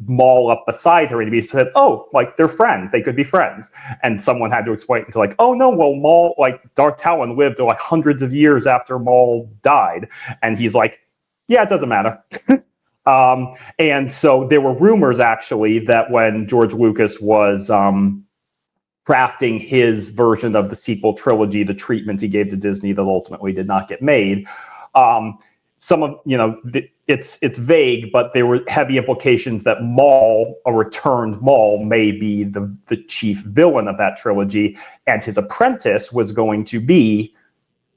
Maul up beside her, and he said, "Oh, like they're friends. They could be friends." And someone had to explain to like, "Oh no, well Maul, like Darth Talon lived like hundreds of years after Maul died," and he's like, "Yeah, it doesn't matter." And so there were rumors actually that when George Lucas was crafting his version of the sequel trilogy, the treatment he gave to Disney that ultimately did not get made. Some of it's vague, but there were heavy implications that Maul, a returned Maul, may be the chief villain of that trilogy, and his apprentice was going to be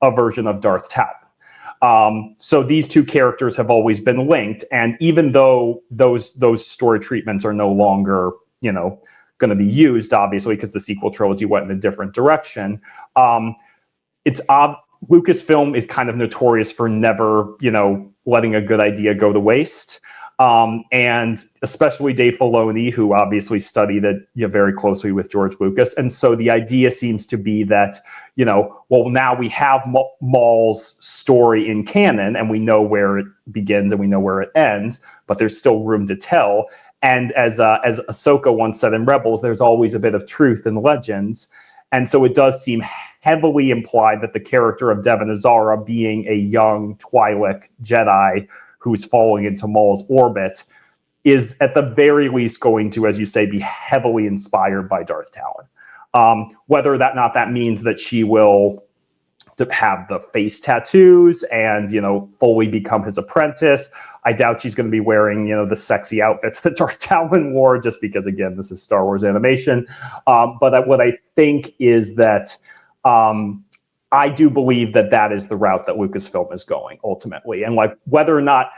a version of Darth Talon. So these two characters have always been linked, and even though those story treatments are no longer, going to be used, obviously, because the sequel trilogy went in a different direction. It's Lucasfilm is kind of notorious for never, letting a good idea go to waste. And especially Dave Filoni, who obviously studied it very closely with George Lucas. And so the idea seems to be that, well, now we have Maul's story in canon and we know where it begins and we know where it ends, but there's still room to tell. And as Ahsoka once said in Rebels, there's always a bit of truth in legends. And so it does seem heavily implied that the character of Devon Azara, being a young Twi'lek Jedi who's falling into Maul's orbit, is at the very least going to, as you say, be heavily inspired by Darth Talon. Whether that means that she will have the face tattoos and fully become his apprentice. I doubt she's going to be wearing the sexy outfits that Darth Talon wore, just because again this is Star Wars animation. But what I think is that I do believe that is the route that Lucasfilm is going ultimately, and like whether or not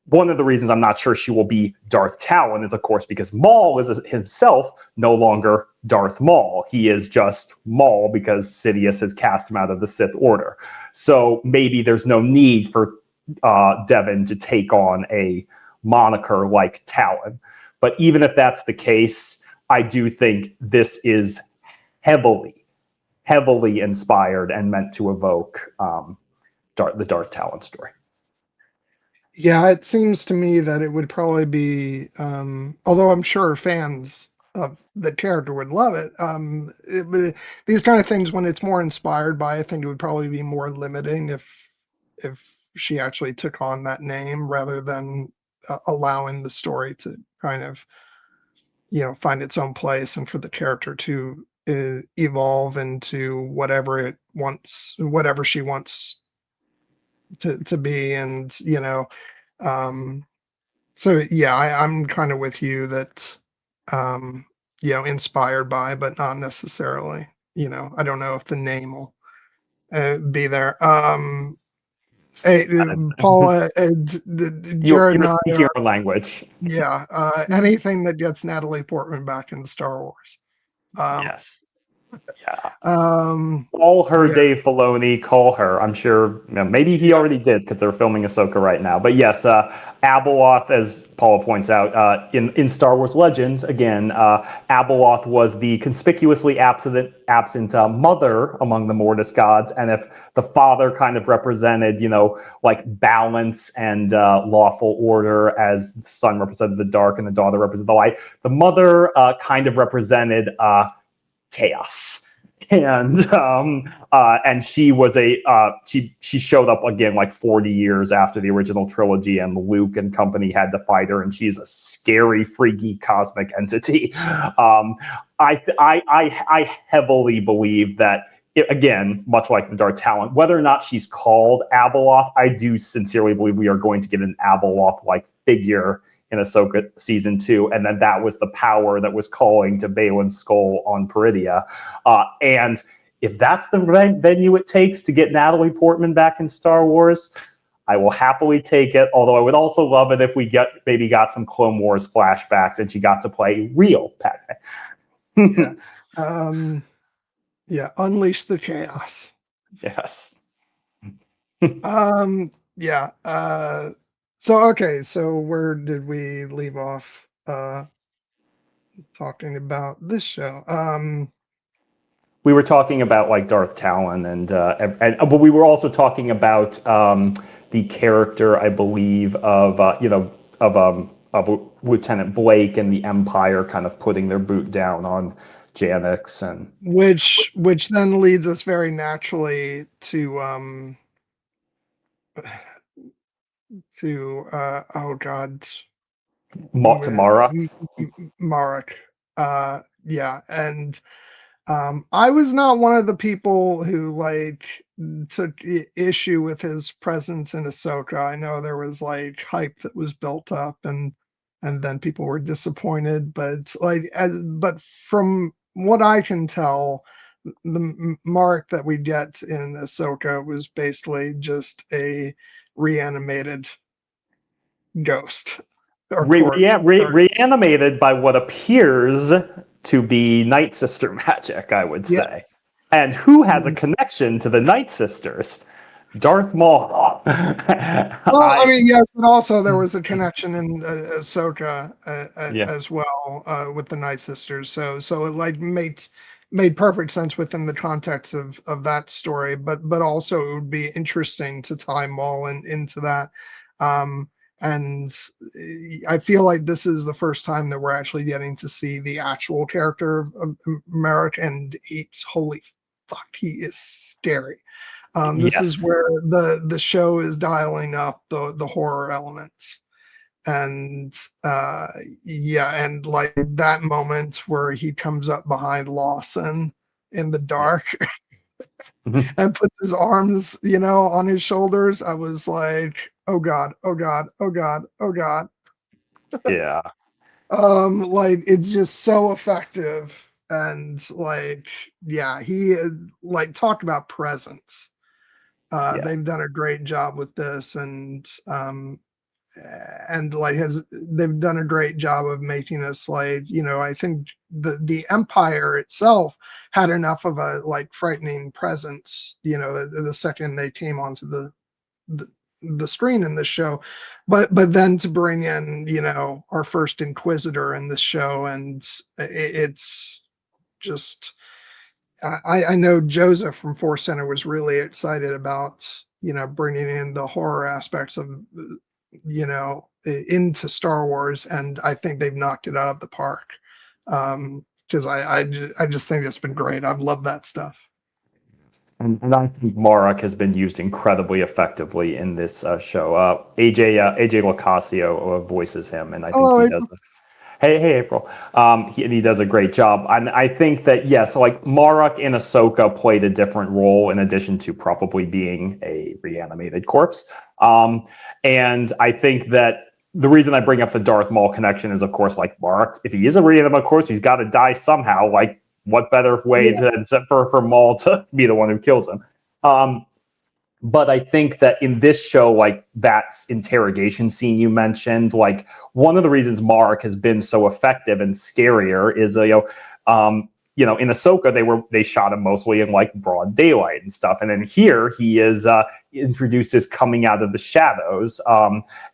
one of the reasons I'm not sure she will be Darth Talon is, of course, because Maul is himself no longer Darth Maul. He is just Maul because Sidious has cast him out of the Sith Order. So maybe there's no need for Devon to take on a moniker like Talon. But even if that's the case, I do think this is heavily, heavily inspired and meant to evoke the Darth Talon story. Yeah, it seems to me that it would probably be, although I'm sure fans of the character would love it. These kind of things, when it's more inspired by, I think it would probably be more limiting if she actually took on that name rather than allowing the story to kind of find its own place and for the character to evolve into whatever it wants, whatever she wants to be, and um so yeah, I'm kind of with you that um inspired by, but not necessarily. I don't know if the name will be there. Hey, Paula, Jared You're and I speaking are, our language. yeah, anything that gets Natalie Portman back in Star Wars. um Yes. Yeah. um Call her yeah, Dave Filoni. Call her. I'm sure maybe he yeah, already did because they're filming Ahsoka right now. But yes, Abeloth, as Paula points out, in Star Wars Legends, again, Abeloth was the conspicuously absent mother among the Mortis gods, and if the father kind of represented, like balance and lawful order, as the son represented the dark and the daughter represented the light, the mother kind of represented chaos. And she was she showed up again like 40 years after the original trilogy, and Luke and company had to fight her, and she's a scary, freaky cosmic entity. I heavily believe that again, much like the Dark Talon, whether or not she's called Abeloth, I do sincerely believe we are going to get an Abeloth-like figure in Ahsoka season 2, and then that was the power that was calling to Balin's skull on Peridia. And if that's the venue it takes to get Natalie Portman back in Star Wars, I will happily take it. Although I would also love it if we maybe got some Clone Wars flashbacks and she got to play real yeah, Padme. yeah, unleash the chaos. Yes. Yeah. So okay, so where did we leave off talking about this show? We were talking about like Darth Talon, but we were also talking about the character, I believe, of Lieutenant Blake and the Empire kind of putting their boot down on Janix. And Which then leads us very naturally to oh god, Tamara. Marek. Yeah, and I was not one of the people who like took issue with his presence in Ahsoka. I know there was like hype that was built up, and then people were disappointed. But but from what I can tell, the mark that we get in Ahsoka was basically just a reanimated ghost or corpse. Reanimated by what appears to be Night Sister magic, I would say. Yes. And who has a connection to the Night Sisters? Darth Maul. Well, I I mean, yes, but also there was a connection in Ahsoka Yeah. as well with the Night Sisters. So it like made perfect sense within the context of that story. But also it would be interesting to tie Maul into that. Um, and I feel like this is the first time that we're actually getting to see the actual character of Merrick, and he's holy fuck, he is scary. This Yes. is where the show is dialing up the horror elements, and yeah, and like that moment where he comes up behind Lawson in the dark and puts his arms, on his shoulders. I was like, oh god, oh god, oh god, oh god. Yeah. Like it's just so effective, and like, yeah, he like talk about presence. Yeah. They've done a great job with this, and like has they've done a great job of making us like, I think the Empire itself had enough of a like frightening presence, the second they came onto the the screen in this show, but then to bring in, our first Inquisitor in this show, and it's just I know Joseph from Force Center was really excited about, bringing in the horror aspects of, into Star Wars, and I think they've knocked it out of the park. Because I just think it's been great. I've loved that stuff. And I think Marek has been used incredibly effectively in this show. AJ Locasio voices him, and I think he Oh, does. Hey, April. He does a great job. And I think that, yes, like Marek in Ahsoka played a different role in addition to probably being a reanimated corpse. And I think that the reason I bring up the Darth Maul connection is, of course, like Marek, if he is a reanimated corpse, he's got to die somehow. Like, what better way yeah. than for Maul to be the one who kills him? Um, but I think that in this show, like that interrogation scene you mentioned, like one of the reasons Mark has been so effective and scarier is in Ahsoka they shot him mostly in like broad daylight and stuff, and then here he is introduced as coming out of the shadows.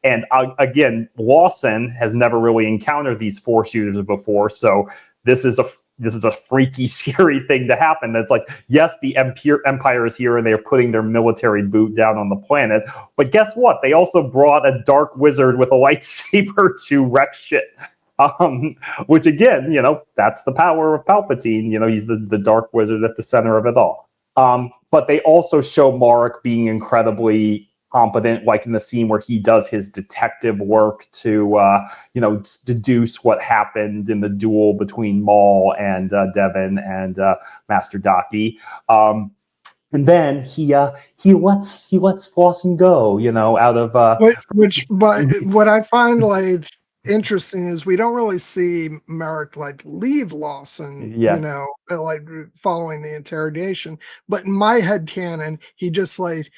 And again, Lawson has never really encountered these Force users before, so this is a freaky, scary thing to happen. That's like, yes, the Empire is here and they're putting their military boot down on the planet. But guess what? They also brought a dark wizard with a lightsaber to wreck shit. Which again, that's the power of Palpatine. He's the dark wizard at the center of it all. But they also show Marek being incredibly competent, like in the scene where he does his detective work to deduce what happened in the duel between Maul and Devin and Master Daki. And then he lets Flossin go, out of But what I find like interesting is we don't really see Merrick like leave Lawson, yeah, like following the interrogation. But in my head canon, he just like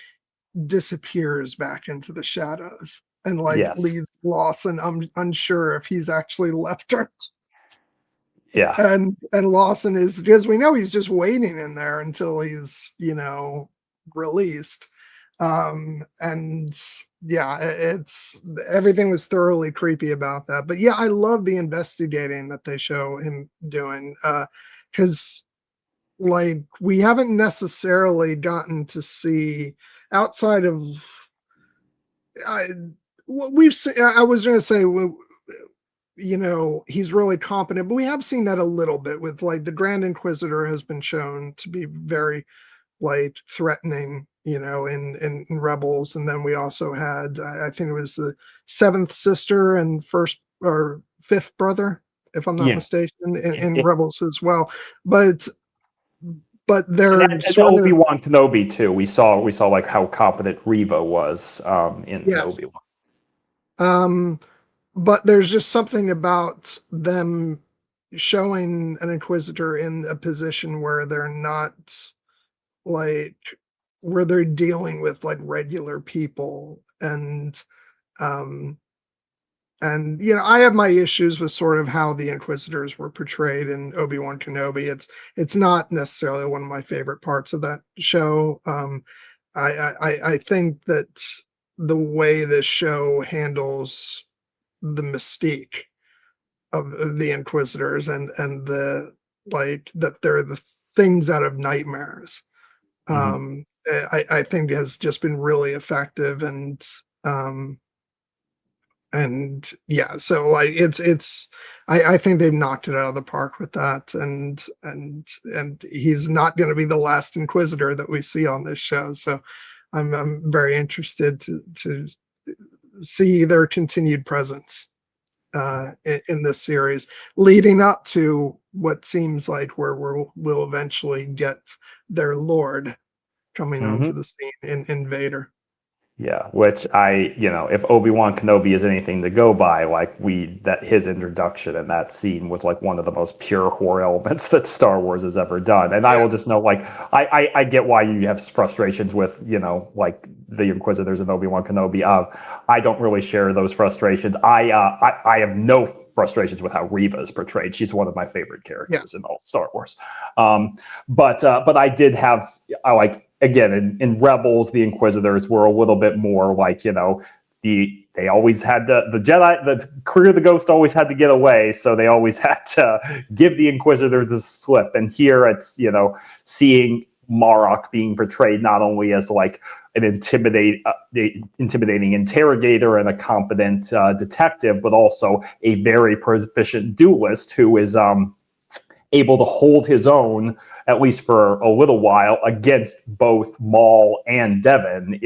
disappears back into the shadows and like yes, leaves Lawson unsure if he's actually left or yeah. and Lawson is, because we know he's just waiting in there until he's released. And yeah, it's everything was thoroughly creepy about that. But yeah, I love the investigating that they show him doing, because like we haven't necessarily gotten to see outside of I we've seen. I was going to say, he's really competent, but we have seen that a little bit with like the Grand Inquisitor has been shown to be very like threatening, in Rebels, and then we also had, I think it was the seventh sister and first or fifth brother, if I'm not Yeah. mistaken, in Rebels as well. But And, they're and sort of, Obi-Wan Kenobi too. We saw like how competent Reva was in yes. Obi-Wan. Um, but there's just something about them showing an inquisitor in a position where they're not like where they're dealing with like regular people, um I have my issues with sort of how the inquisitors were portrayed in Obi-Wan Kenobi. It's not necessarily one of my favorite parts of that show. I think that the way this show handles the mystique of the Inquisitors and the like that they're the things out of nightmares. Mhm. I think has just been really effective, um and yeah, so like I think they've knocked it out of the park with that, and he's not going to be the last Inquisitor that we see on this show. So I'm very interested to see their continued presence in this series, leading up to what seems like where we'll eventually get their Lord coming onto Mhm. the scene in Vader. Yeah, which if Obi-Wan Kenobi is anything to go by, like that his introduction in that scene was like one of the most pure horror elements that Star Wars has ever done. And I Yeah, will just know, like, I get why you have frustrations with, like the Inquisitors and Obi-Wan Kenobi. I don't really share those frustrations. I have no frustrations with how Reva is portrayed. She's one of my favorite yeah, characters in all Star Wars. Um, but I did have like again in Rebels, the Inquisitors were a little bit more like the they always had the Jedi, the career of the Ghost always had to get away, so they always had to give the Inquisitor the slip. And here it's, seeing Marok being portrayed not only as like an intimidating interrogator and a competent detective, but also a very proficient duelist who is able to hold his own, at least for a little while, against both Maul and Devin.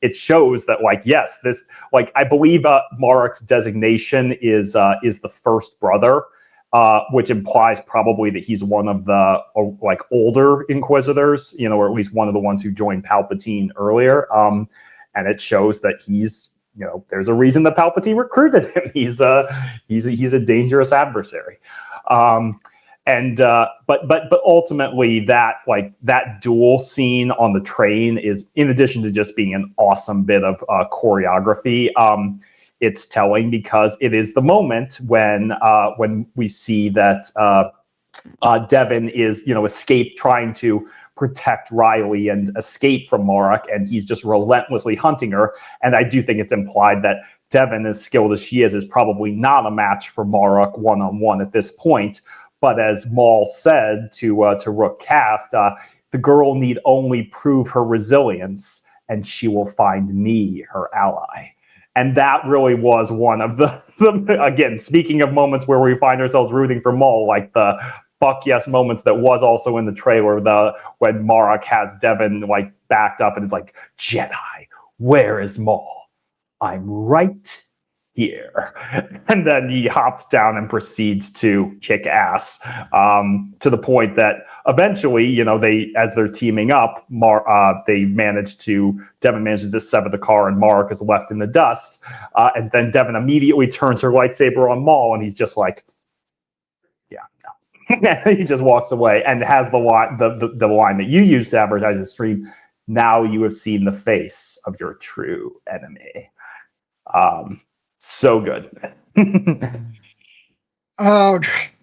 It shows that, like, yes, this, like, I believe Marok's designation is the first brother, which implies probably that he's one of the like older Inquisitors, or at least one of the ones who joined Palpatine earlier. And it shows that he's, there's a reason that Palpatine recruited him. He's a dangerous adversary. But ultimately that duel scene on the train is, in addition to just being an awesome bit of choreography, it's telling because it is the moment when we see that Devin is, trying to protect Riley and escape from Marok, and he's just relentlessly hunting her. And I do think it's implied that Devin, as skilled as she is probably not a match for Marok one-on-one at this point. But as Maul said to Rook Cast, the girl need only prove her resilience, and she will find me her ally. And that really was one of the again, speaking of moments where we find ourselves rooting for Maul, like the fuck yes moments that was also in the trailer, when Marok has Devin like backed up and is like, Jedi, where is Maul? I'm right here. And then he hops down and proceeds to kick ass, to the point that eventually, as they're teaming up, Devin manages to sever the car, and Marok is left in the dust. And then Devin immediately turns her lightsaber on Maul, and he's just like, yeah, no. He just walks away and has the line that you used to advertise the stream. Now you have seen the face of your true enemy. So good. Oh,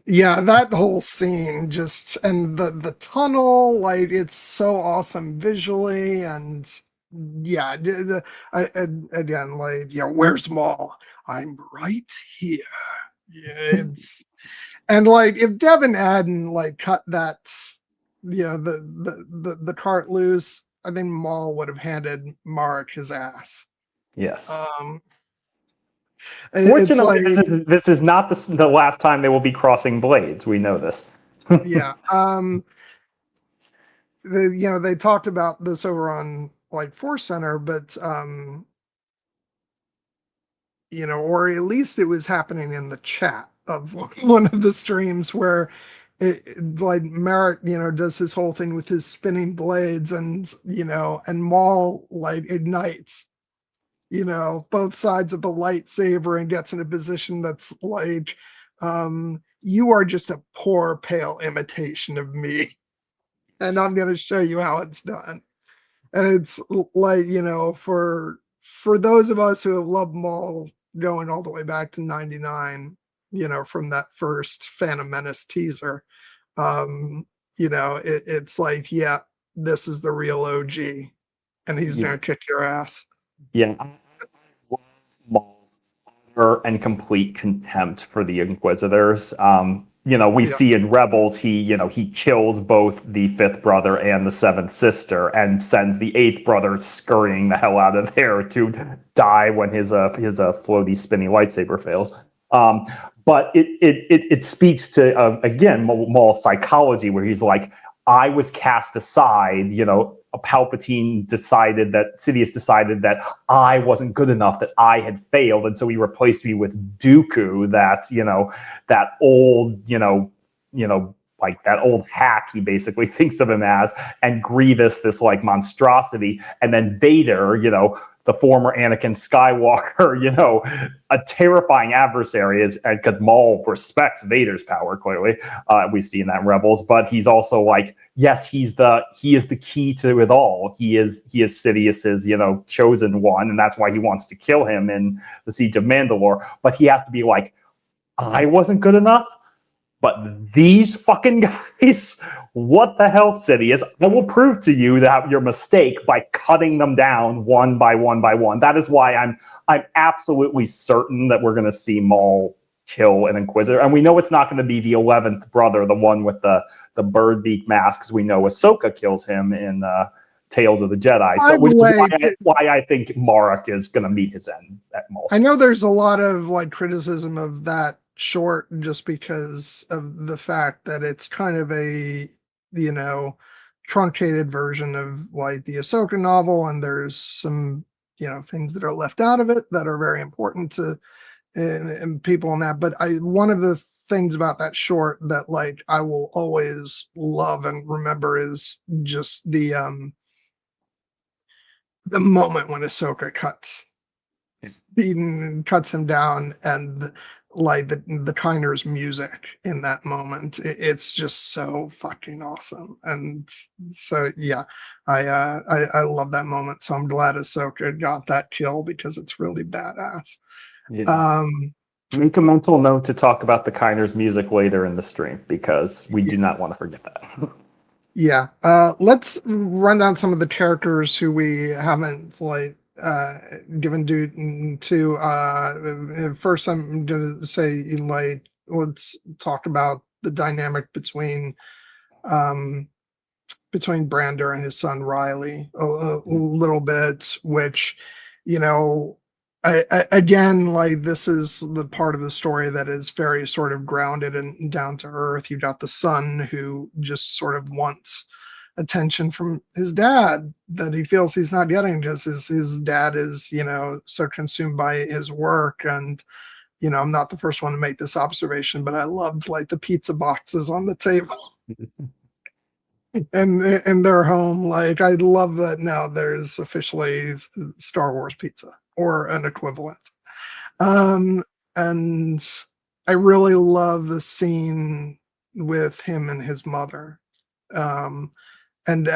yeah, that whole scene just, and the tunnel, like, it's so awesome visually. And yeah, again, like, where's Maul? I'm right here. Yeah, and like, if Devin hadn't like cut that, the cart loose, I think Maul would have handed Mark his ass. Yes. It's Fortunately, like, this is not the last time they will be crossing blades. We know this. yeah. They talked about this over on like Force Center, but or at least it was happening in the chat of one of the streams where like Merrick, does his whole thing with his spinning blades, and and Maul like ignites, both sides of the lightsaber and gets in a position that's like, you are just a poor, pale imitation of me, and I'm going to show you how it's done. And it's like, for those of us who have loved Maul going all the way back to 99, from that first Phantom Menace teaser, it's like, yeah, this is the real OG, and he's going to kick your ass. Yeah. Maul's utter and complete contempt for the Inquisitors. We see in Rebels, he kills both the fifth brother and the seventh sister, and sends the eighth brother scurrying the hell out of there to die when his floaty spinny lightsaber fails. But it speaks to again Maul's psychology, where he's like, I was cast aside. Palpatine decided that Sidious decided that I wasn't good enough, that I had failed, and so he replaced me with Dooku, that old, like that old hack he basically thinks of him as, and Grievous, this like monstrosity, and then Vader, the former Anakin Skywalker, a terrifying adversary, is because Maul respects Vader's power, clearly. We see in that Rebels, but he's also like, yes, he is the key to it all. He is Sidious's, chosen one, and that's why he wants to kill him in the Siege of Mandalore. But he has to be like, I wasn't good enough. But these fucking guys, what the hell, Sidious? I will prove to you that your mistake by cutting them down one by one by one. That is why I'm absolutely certain that we're going to see Maul kill an Inquisitor, and we know it's not going to be the 11th brother, the one with the bird beak mask, because we know Ahsoka kills him in Tales of the Jedi. So, By the which is way, why I think Marek is going to meet his end at Maul's I know hands. there's a lot of like criticism of that short just because of the fact that it's kind of a, you know, truncated version of like the Ahsoka novel, and there's some, things that are left out of it that are very important to and people in that. But one of the things about that short that like I will always love and remember is just the moment when Ahsoka Eden cuts him down, and like the Kinder's music in that moment, it's just so fucking awesome. And so yeah, I love that moment. So I'm glad Ahsoka got that kill because it's really badass. Yeah. Um, Make a mental note to talk about the Kinder's music later in the stream because we do not want to forget that. Yeah. Let's run down some of the characters who we haven't given due to. First, I'm gonna say like let's talk about the dynamic um between Brander and his son Riley a little bit, which, you know, again, like this is the part of the story that is very sort of grounded and down to earth. You got the son who just sort of wants attention from his dad that he feels he's not getting because his dad is, so consumed by his work. And, I'm not the first one to make this observation, but I loved like the pizza boxes on the table and in their home. Like I love that now there's officially Star Wars pizza or an equivalent. Um, and I really love the scene with him and his mother. Um, and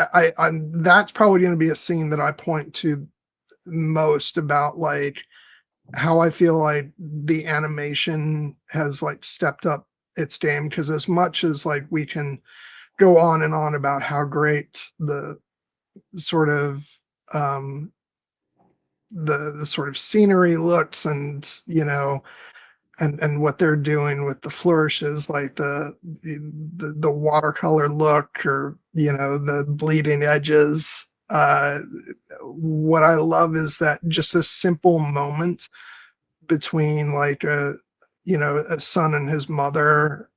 that's probably going to be a scene that I point to most about like how I feel like the animation has like stepped up its game, because as much as like we can go on and on about how great the sort of um the sort of scenery looks, and and what they're doing with the flourishes, like the watercolor look, or the bleeding edges. What I love is that just a simple moment between like a son and his mother,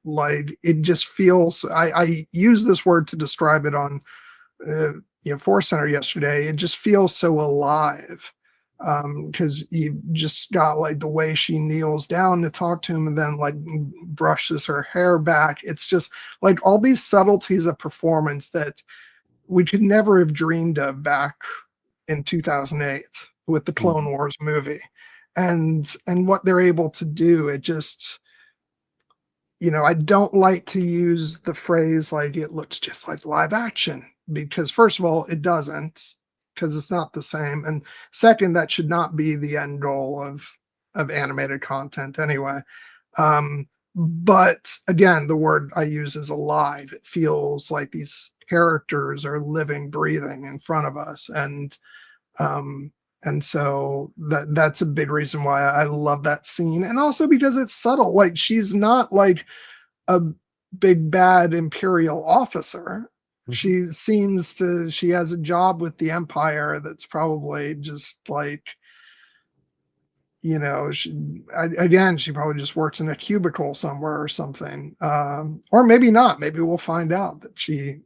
like it just feels, I use this word to describe it on Force Center yesterday. It just feels so alive, because you just got like the way she kneels down to talk to him and then like brushes her hair back. It's just like all these subtleties of performance that we could never have dreamed of back in 2008 with the Clone Wars movie. And what they're able to do, it just, I don't like to use the phrase like it looks just like live action, because first of all, it doesn't, because it's not the same. And second, that should not be the end goal of animated content anyway. But again, the word I use is alive. It feels like these characters are living, breathing in front of us. Um and so that's a big reason why I love that scene. And also because it's subtle. Like she's not like a big bad imperial officer. She has a job with the empire that's probably just like, again, she probably just works in a cubicle somewhere or something. Or maybe not. Maybe we'll find out that she,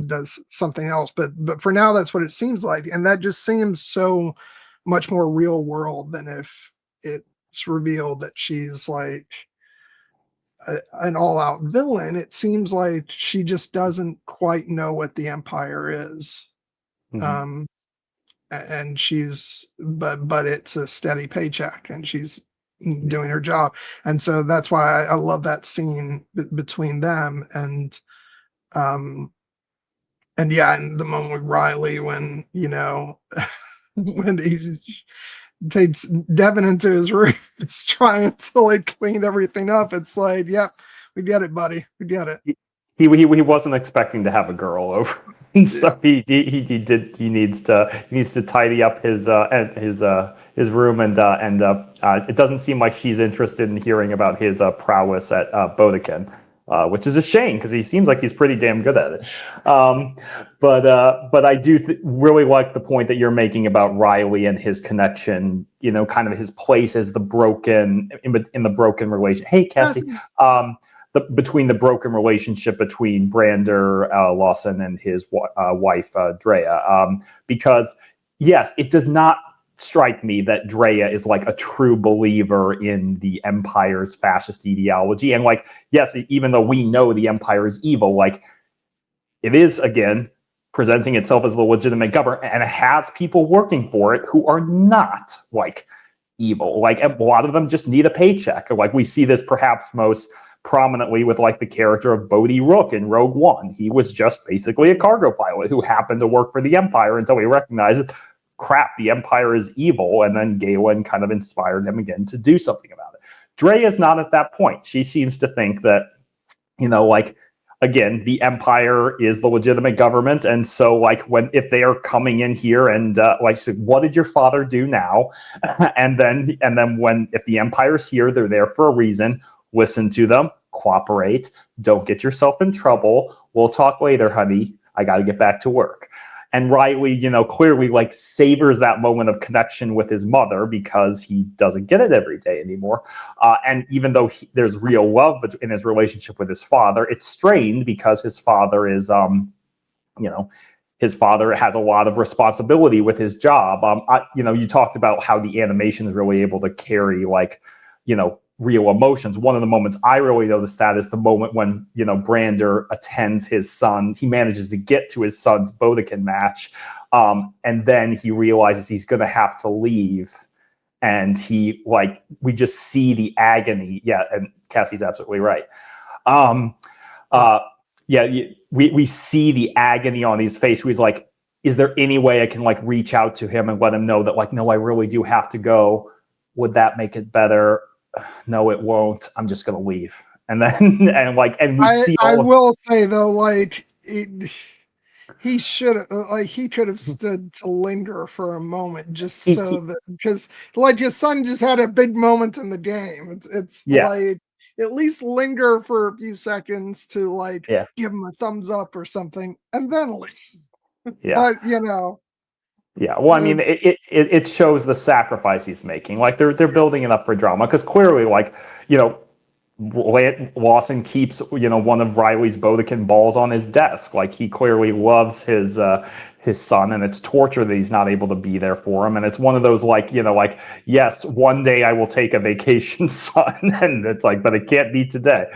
does something else. But for now, that's what it seems like. And that just seems so much more real world than if it's revealed that she's like an all-out villain. It seems like she just doesn't quite know what the empire is. Mm-hmm. Um, and but it's a steady paycheck, and she's Yeah. doing her job. And so that's why I love that scene between them. Um and yeah, and the moment with Riley when when takes Devin into his room, is trying to like clean everything up. It's like, yep, we get it, buddy. We get it. He wasn't expecting to have a girl over, and Yeah. so he needs to tidy up his room, and it doesn't seem like she's interested in hearing about his prowess at Bodekin, which is a shame because he seems like he's pretty damn good at it. But I do really like the point that you're making about Riley and his connection. You know, kind of his place as the broken in the broken relation. Hey, Cassie. Between the broken relationship between Brander Lawson and his wife Drea, because yes, it does not strike me that Drea is like a true believer in the Empire's fascist ideology, and like yes, even though we know the Empire is evil, like it is again presenting itself as the legitimate government, and it has people working for it who are not like evil. Like a lot of them just need a paycheck. Like we see this perhaps most prominently with like the character of Bodhi Rook in Rogue One. He was just basically a cargo pilot who happened to work for the Empire until he recognized, crap, the Empire is evil, and then Galen kind of inspired him again to do something about it. Dre is not at that point. She seems to think that, you know, like again, the Empire is the legitimate government, and so like if they are coming in here and like, so what did your father do now? and then when if the Empire's here, they're there for a reason. Listen to them, cooperate, don't get yourself in trouble. We'll talk later, honey. I got to get back to work. And Riley, you know, clearly like savors that moment of connection with his mother because he doesn't get it every day anymore. And even though there's real love in his relationship with his father, it's strained because his father is, you know, his father has a lot of responsibility with his job. You know, you talked about how the animation is really able to carry like, you know, real emotions. One of the moments I really noticed that is the moment when, you know, Brander attends his son. He manages to get to his son's Bodekin match. And then he realizes he's going to have to leave. And he like, we just see the agony. Yeah. And Cassie's absolutely right. Um, uh, yeah, we see the agony on his face. He's like, is there any way I can like reach out to him and let him know that like, no, I really do have to go. Would that make it better? No, it won't. I'm just gonna leave. And then and we see I all of will say though, like he should like he could have stood to linger for a moment just so that because like his son just had a big moment in the game. It's yeah, like at least linger for a few seconds to like yeah, give him a thumbs up or something and then leave. yeah. But you know, Yeah, well, I mean, it's it shows the sacrifice he's making. Like they're building it up for drama because clearly, like you know, Lawson keeps one of Riley's Bodekin balls on his desk. Like he clearly loves his son, and it's torture that he's not able to be there for him. And it's one of those like like yes, one day I will take a vacation, son, and it's like, but it can't be today.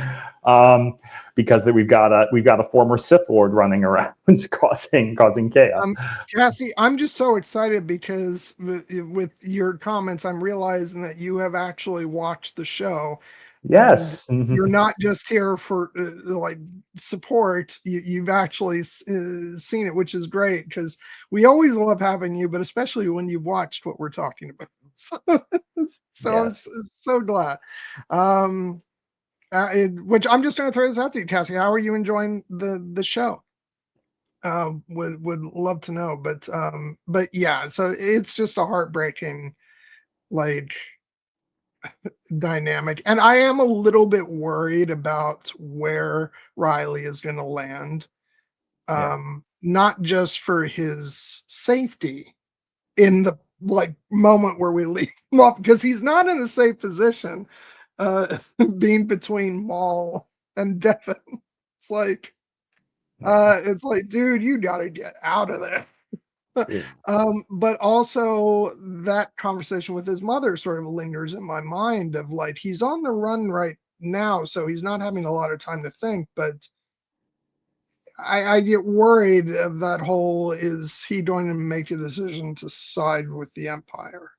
Because we've got a former Sith Lord running around causing chaos. Cassie, I'm just so excited because with your comments, I'm realizing that you have actually watched the show and Yes. you're not just here for like support. You've actually seen it, which is great because we always love having you, but especially when you've watched what we're talking about. So I'm Yeah. so glad. Um, which I'm just going to throw this out to you, Cassie. How are you enjoying the show? Would love to know, but yeah, so it's just a heartbreaking like dynamic, and I am a little bit worried about where Riley is going to land. Yeah. Not just for his safety in the like moment where we leave him off because he's not in a safe position, being between Maul and Devin. It's like, Yeah. dude, you got to get out of there. Yeah. But also that conversation with his mother sort of lingers in my mind of like he's on the run right now, so he's not having a lot of time to think. But I get worried of that whole is he going to make a decision to side with the Empire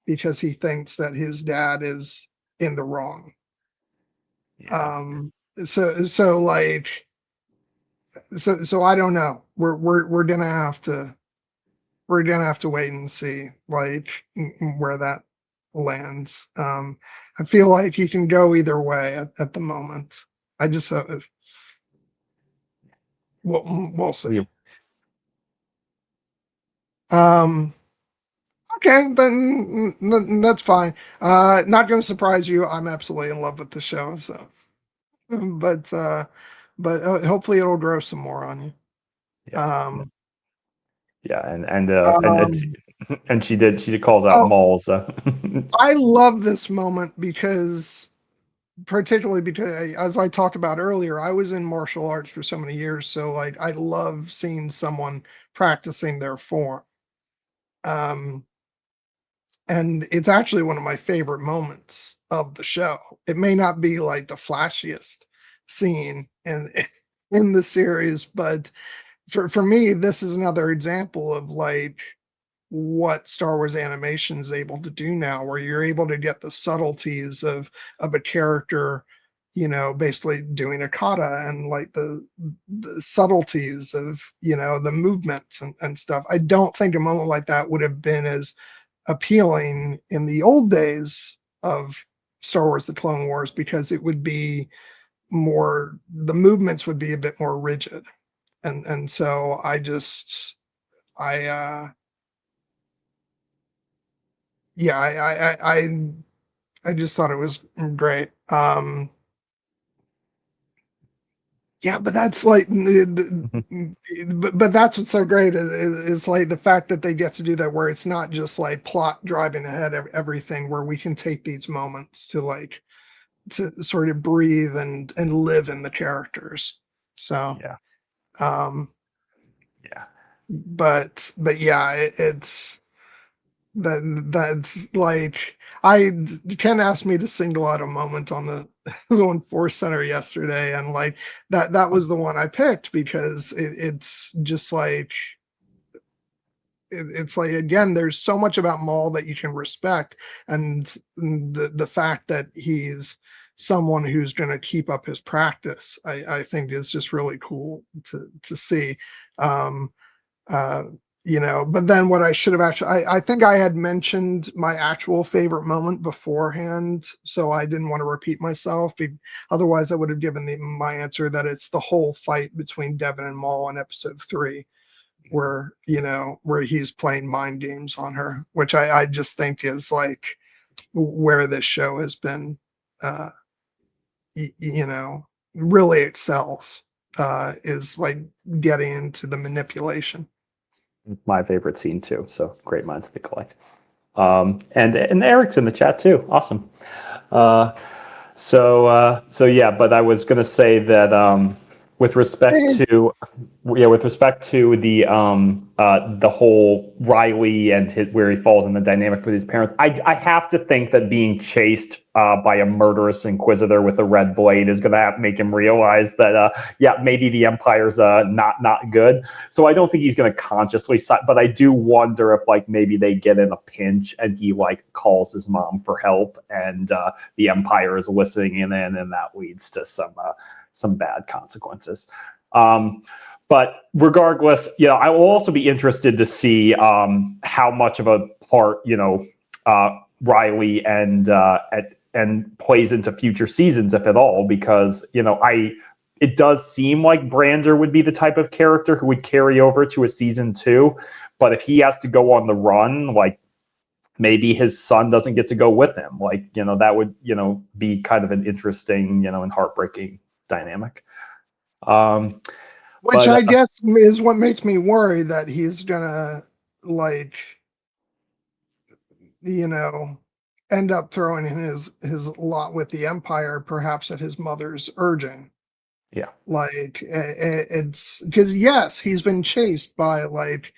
because he thinks that his dad is in the wrong. Yeah. Um, so like so I don't know. We're gonna have to. we're gonna have to wait and see, like, where that lands. I feel like you can go either way at the moment. I just we'll see. We Um, okay, then that's fine. Not gonna surprise you. I'm absolutely in love with the show. So, but hopefully it'll grow some more on you. yeah. Um, Yeah, and it's um, and she calls out oh, Maul. So I love this moment because, particularly because, as I talked about earlier, I was in martial arts for so many years, so like I love seeing someone practicing their form. Um, and it's actually one of my favorite moments of the show. It may not be like the flashiest scene in in the series, but for me, this is another example of like what Star Wars animation is able to do now, where you're able to get the subtleties of a character, basically doing a kata, and like the subtleties of the movements and stuff. I don't think a moment like that would have been as appealing in the old days of Star Wars: The Clone Wars, because it would be more, the movements would be a bit more rigid, and so I yeah, I just thought it was great. Yeah, but that's like but that's what's so great is like the fact that they get to do that, where it's not just like plot driving ahead of everything, where we can take these moments to like to sort of breathe and live in the characters. So, yeah, um, yeah. but yeah, it's that's like, I Ken asked me to single out a moment on the on Force Center yesterday, and like that was the one I picked because it's just like it's like, again, there's so much about Maul that you can respect, and the fact that he's someone who's going to keep up his practice, I think is just really cool to see. Um, uh, but then what I should have actually, I think I had mentioned my actual favorite moment beforehand, so I didn't want to repeat myself. Otherwise, I would have given my answer that it's the whole fight between Devin and Maul in episode 3, where he's playing mind games on her, which I just think is like where this show has been, uh, really excels, is like getting into the manipulation. It's my favorite scene too. So great minds think alike. And Eric's in the chat too. Awesome. Uh, so yeah, but I was gonna say that with respect Eh, to with respect to the whole Riley and where he falls in the dynamic with his parents, I have to think that being chased by a murderous inquisitor with a red blade is gonna make him realize that yeah, maybe the Empire's not good. So I don't think he's gonna consciously, but I do wonder if like maybe they get in a pinch and he like calls his mom for help, and the Empire is listening in, and that leads to some bad consequences. But regardless, I will also be interested to see how much of a part Riley and plays into future seasons, if at all, because it does seem like Brander would be the type of character who would carry over to a season 2. But if he has to go on the run, like maybe his son doesn't get to go with him. Like, that would, be kind of an interesting, and heartbreaking dynamic. Um, which but I guess is what makes me worry that he's gonna, like, you know, end up throwing in his lot with the Empire, perhaps at his mother's urging. yeah, Like, it's because, yes, he's been chased by, like,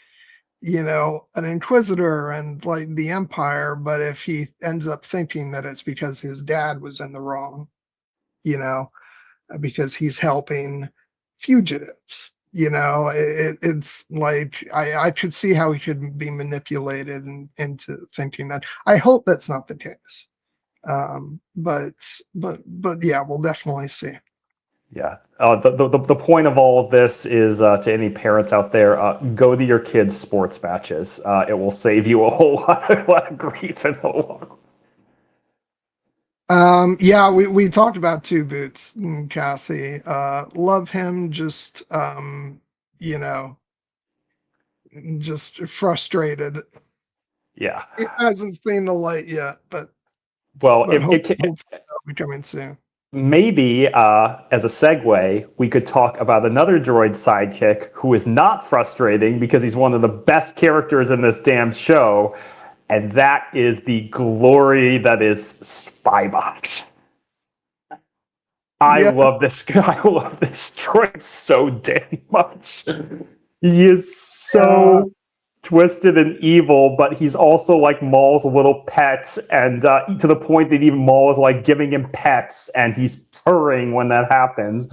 an inquisitor and like the Empire, but if he ends up thinking that it's because his dad was in the wrong, you know, because he's helping fugitives. It's like I could see how he could be manipulated into thinking that. I hope that's not the case. But yeah, we'll definitely see. Yeah. The point of all of this is to any parents out there, go to your kids' sports matches. It will save you a whole lot of grief in the long. Yeah, we talked about Two Boots, Cassie. Love him, just you know, just frustrated. Yeah. It hasn't seen the light yet, Well, but hopefully that'll be coming soon. maybe as a segue, we could talk about another droid sidekick who is not frustrating because he's one of the best characters in this damn show, and that is the glory that is Spybot. I Yeah, love this guy. I love this droid so damn much. He is yeah, so twisted and evil, but he's also like Maul's little pet, and to the point that even Maul is like giving him pets, and he's purring when that happens.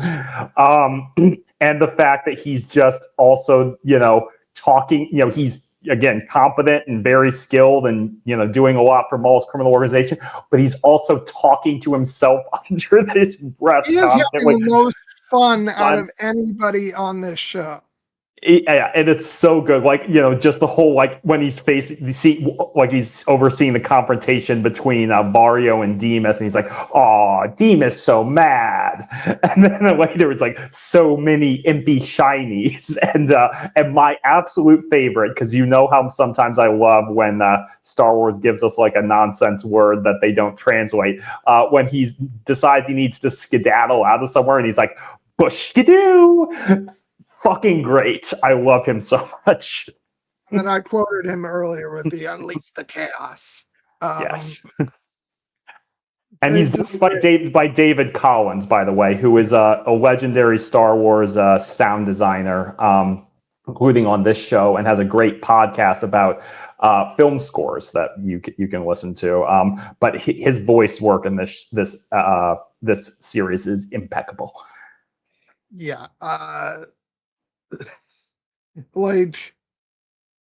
Um, and the fact that he's just also, talking, he's again competent and very skilled, and doing a lot for Maul's criminal organization, but he's also talking to himself under his breath he is having constantly. the most fun out Fun. of anybody on this show. Yeah, and it's so good. Like, just the whole, like, when he's facing, like he's overseeing the confrontation between Vario and Demas, and he's like, "Oh, Demas so mad," and then later it's like, "So many impy shinies," and my absolute favorite, because how sometimes I love when Star Wars gives us like a nonsense word that they don't translate. When he decides he needs to skedaddle out of somewhere, and he's like, "Bush-skidoo." Fucking great. I love him so much. And I quoted him earlier with the "Unleash the Chaos." Um, Yes. And he's it's voiced just by great. David Collins, by the way, who is a legendary Star Wars sound designer, including on this show, and has a great podcast about film scores that you can listen to. But his voice work in this series is impeccable. Yeah, like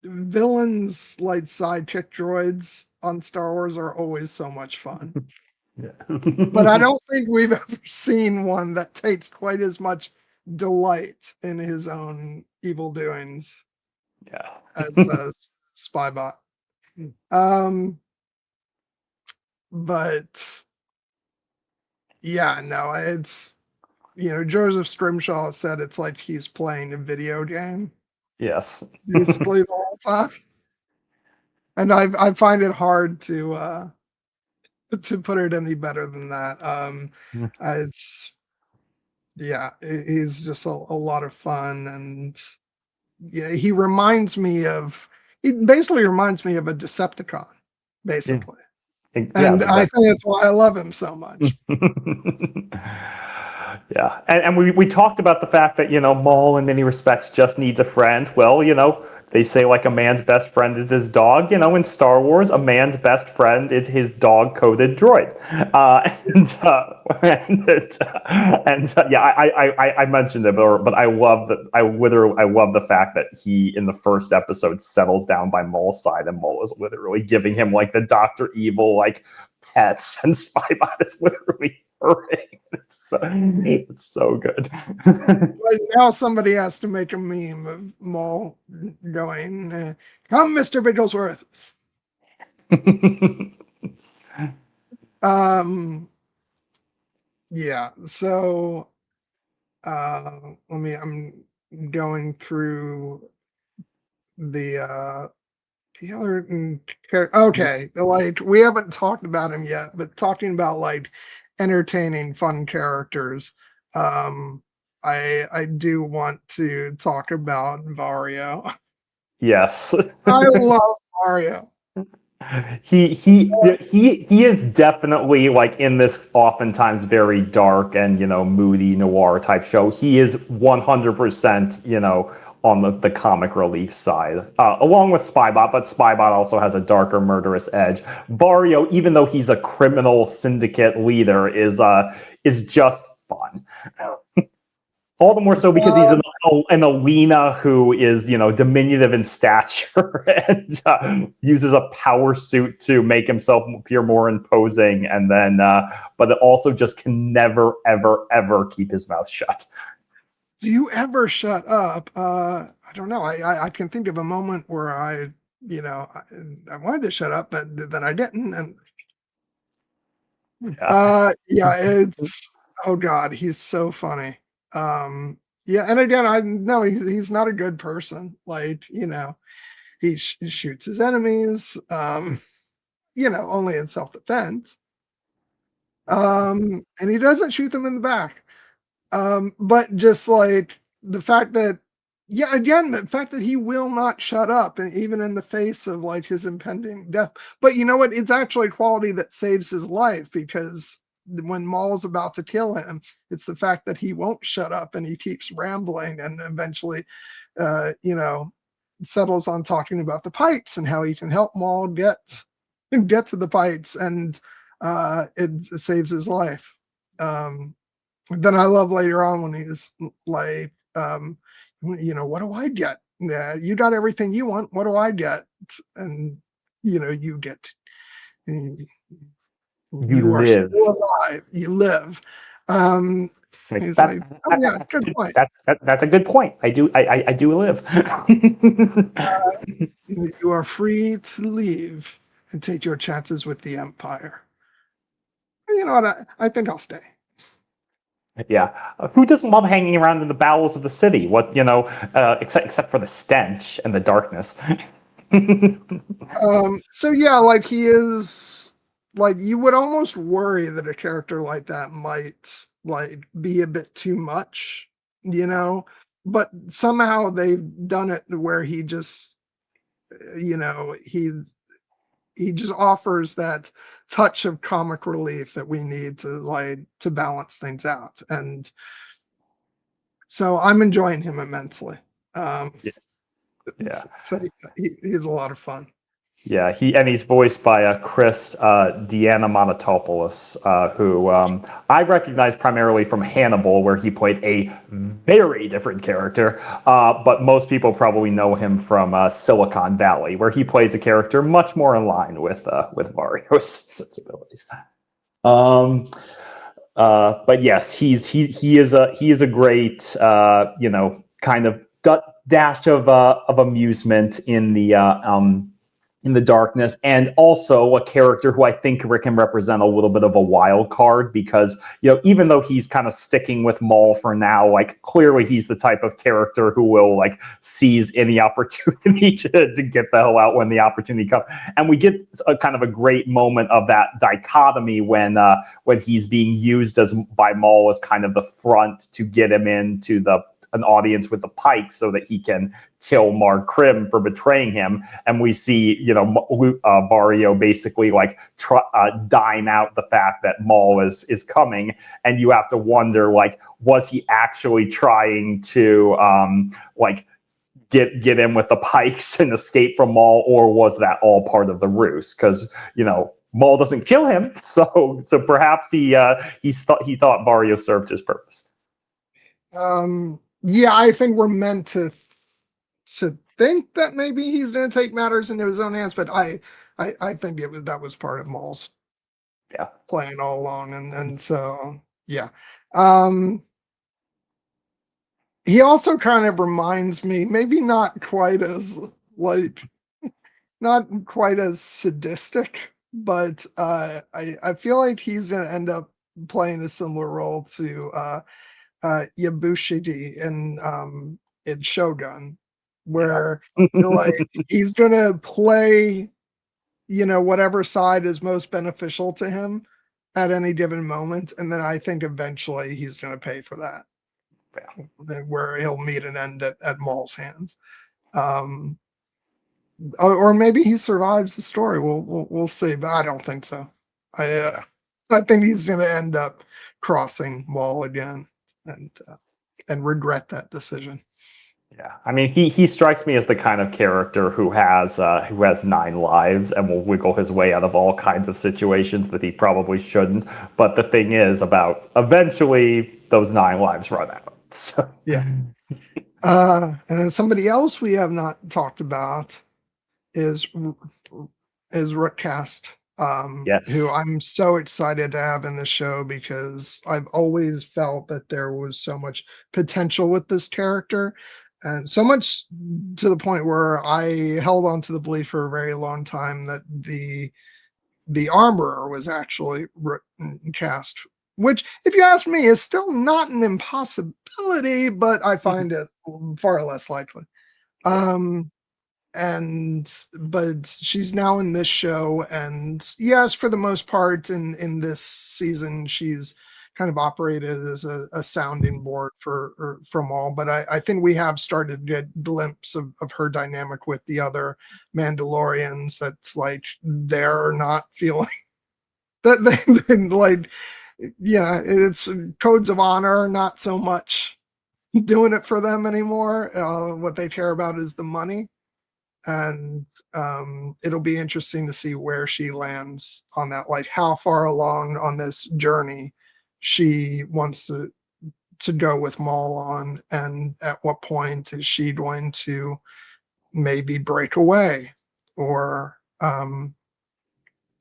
villains, like sidekick droids on Star Wars are always so much fun. Yeah. But I don't think we've ever seen one that takes quite as much delight in his own evil doings Yeah. as Spybot. Um, but yeah, no, it's Joseph Scrimshaw said it's like he's playing a video game Yes. basically the whole time, and I find it hard to put it any better than that. It's yeah, he's just a lot of fun, and yeah, he basically reminds me of a Decepticon, Yeah. basically. Yeah. And I think that's why I love him so much. Yeah, and we talked about the fact that Maul in many respects just needs a friend. Well, they say like a man's best friend is his dog. In Star Wars, a man's best friend is his dog-coded droid. Yeah, I mentioned it, but I love that. I love the fact that he in the first episode settles down by Maul's side, and Maul is literally giving him like the Doctor Evil like pets, and Spybot is literally purring. It's so good. But now somebody has to make a meme of Maul going, "Come, Mr. Bigglesworth." Um, yeah. So, I'm going through the the other okay, like we haven't talked about him yet, but talking about like entertaining, fun characters. Um, I do want to talk about Vario. Yes. I love Vario. He is definitely like in this oftentimes very dark and moody noir type show. He is 100% on the comic relief side, along with Spybot, but Spybot also has a darker murderous edge. Vario, even though he's a criminal syndicate leader, is just fun. All the more so because he's Uh, an Alina who is, diminutive in stature and uses a power suit to make himself appear more imposing, and then, but it also just can never, ever, ever keep his mouth shut. do you ever shut up? I don't know. I can think of a moment where I wanted to shut up, but then I didn't. And Yeah. yeah, it's oh god, he's so funny. Yeah, and again, I know he's not a good person. Like, he shoots his enemies, only in self-defense. And he doesn't shoot them in the back. But just like the fact that, yeah, again, the fact that he will not shut up, and even in the face of like his impending death. But you know what? It's actually a quality that saves his life, because when Maul's about to kill him, it's the fact that he won't shut up and he keeps rambling, and eventually, uh, you know, settles on talking about the pipes and how he can help Maul get to the pipes, and it saves his life. Um, then I love later on when he's like, what do I get? Yeah, you got everything you want. What do I get? And you get, You you are live. still alive. You live. Um, Like he's like, oh yeah, that's good good. point. That's a good point. I do live. You are free to leave and take your chances with the Empire. You know what? I think I'll stay. Yeah. Who doesn't love hanging around in the bowels of the city? Except for the stench and the darkness. So yeah, like he is like, you would almost worry that a character like that might like be a bit too much, you know, but somehow they've done it where he just, you know, he just offers that touch of comic relief that we need to balance things out. And so I'm enjoying him immensely. Um, Yeah. Yeah. so he's a lot of fun. Yeah, he's voiced by Chris Dianamonopoulos, who I recognize primarily from Hannibal, where he played a very different character. But most people probably know him from Silicon Valley, where he plays a character much more in line with Mario's sensibilities. Um, but yes, he is a great kind of dash of amusement in the darkness, and also a character who I think can represent a little bit of a wild card, because even though he's kind of sticking with Maul for now, like clearly he's the type of character who will like seize any opportunity to get the hell out when the opportunity comes. And we get a kind of a great moment of that dichotomy when he's being used as by Maul as kind of the front to get him into an audience with the Pikes so that he can kill Mark Krim for betraying him. And we see, Barrio basically like dime out the fact that Maul is coming. And you have to wonder, like, was he actually trying to get in with the Pikes and escape from Maul, or was that all part of the ruse? Because Maul doesn't kill him, so perhaps he thought Barrio served his purpose. Yeah, I think we're meant to think that maybe he's going to take matters into his own hands, but I think that was part of Maul's Yeah. plan all along, and so yeah. Um, he also kind of reminds me, maybe not quite as like not quite as sadistic, but I feel like he's going to end up playing a similar role to Yabushiki in Shogun, where like he's gonna play, whatever side is most beneficial to him at any given moment, and then I think eventually he's gonna pay for that, where he'll meet an end at Maul's hands. Um, or maybe he survives the story. We'll see, but I don't think so. I think he's going to end up crossing Maul again, and and regret that decision. Yeah, I mean, he strikes me as the kind of character who has 9 lives and will wiggle his way out of all kinds of situations that he probably shouldn't. But the thing is, about eventually those 9 lives run out. So, Yeah. And then somebody else we have not talked about is Rookcast, who yes. I'm so excited to have in the show because I've always felt that there was so much potential with this character, and so much to the point where I held on to the belief for a very long time that the armorer was actually cast, which, if you ask me, is still not an impossibility, but I find it far less likely. Um, and but she's now in this show, and yes, for the most part in this season she's kind of operated as a sounding board for Maul, but I think we have started to get a glimpse of her dynamic with the other Mandalorians, that's like they're not feeling that they like, yeah, it's codes of honor, not so much doing it for them anymore. What they care about is the money, and it'll be interesting to see where she lands on that, like how far along on this journey she wants to go with Maul on, and at what point is she going to maybe break away, or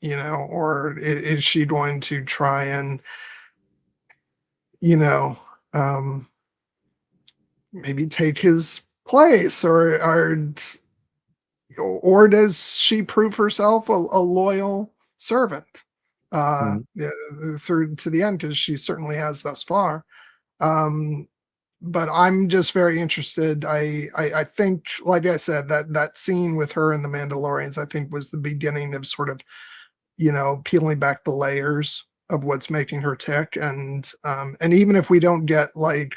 or is she going to try and you know um maybe take his place, or does she prove herself a loyal servant yeah, through to the end, because she certainly has thus far. um but I'm just very interested. I think, like I said, that scene with her and the Mandalorians, I think, was the beginning of sort of peeling back the layers of what's making her tick. And even if we don't get like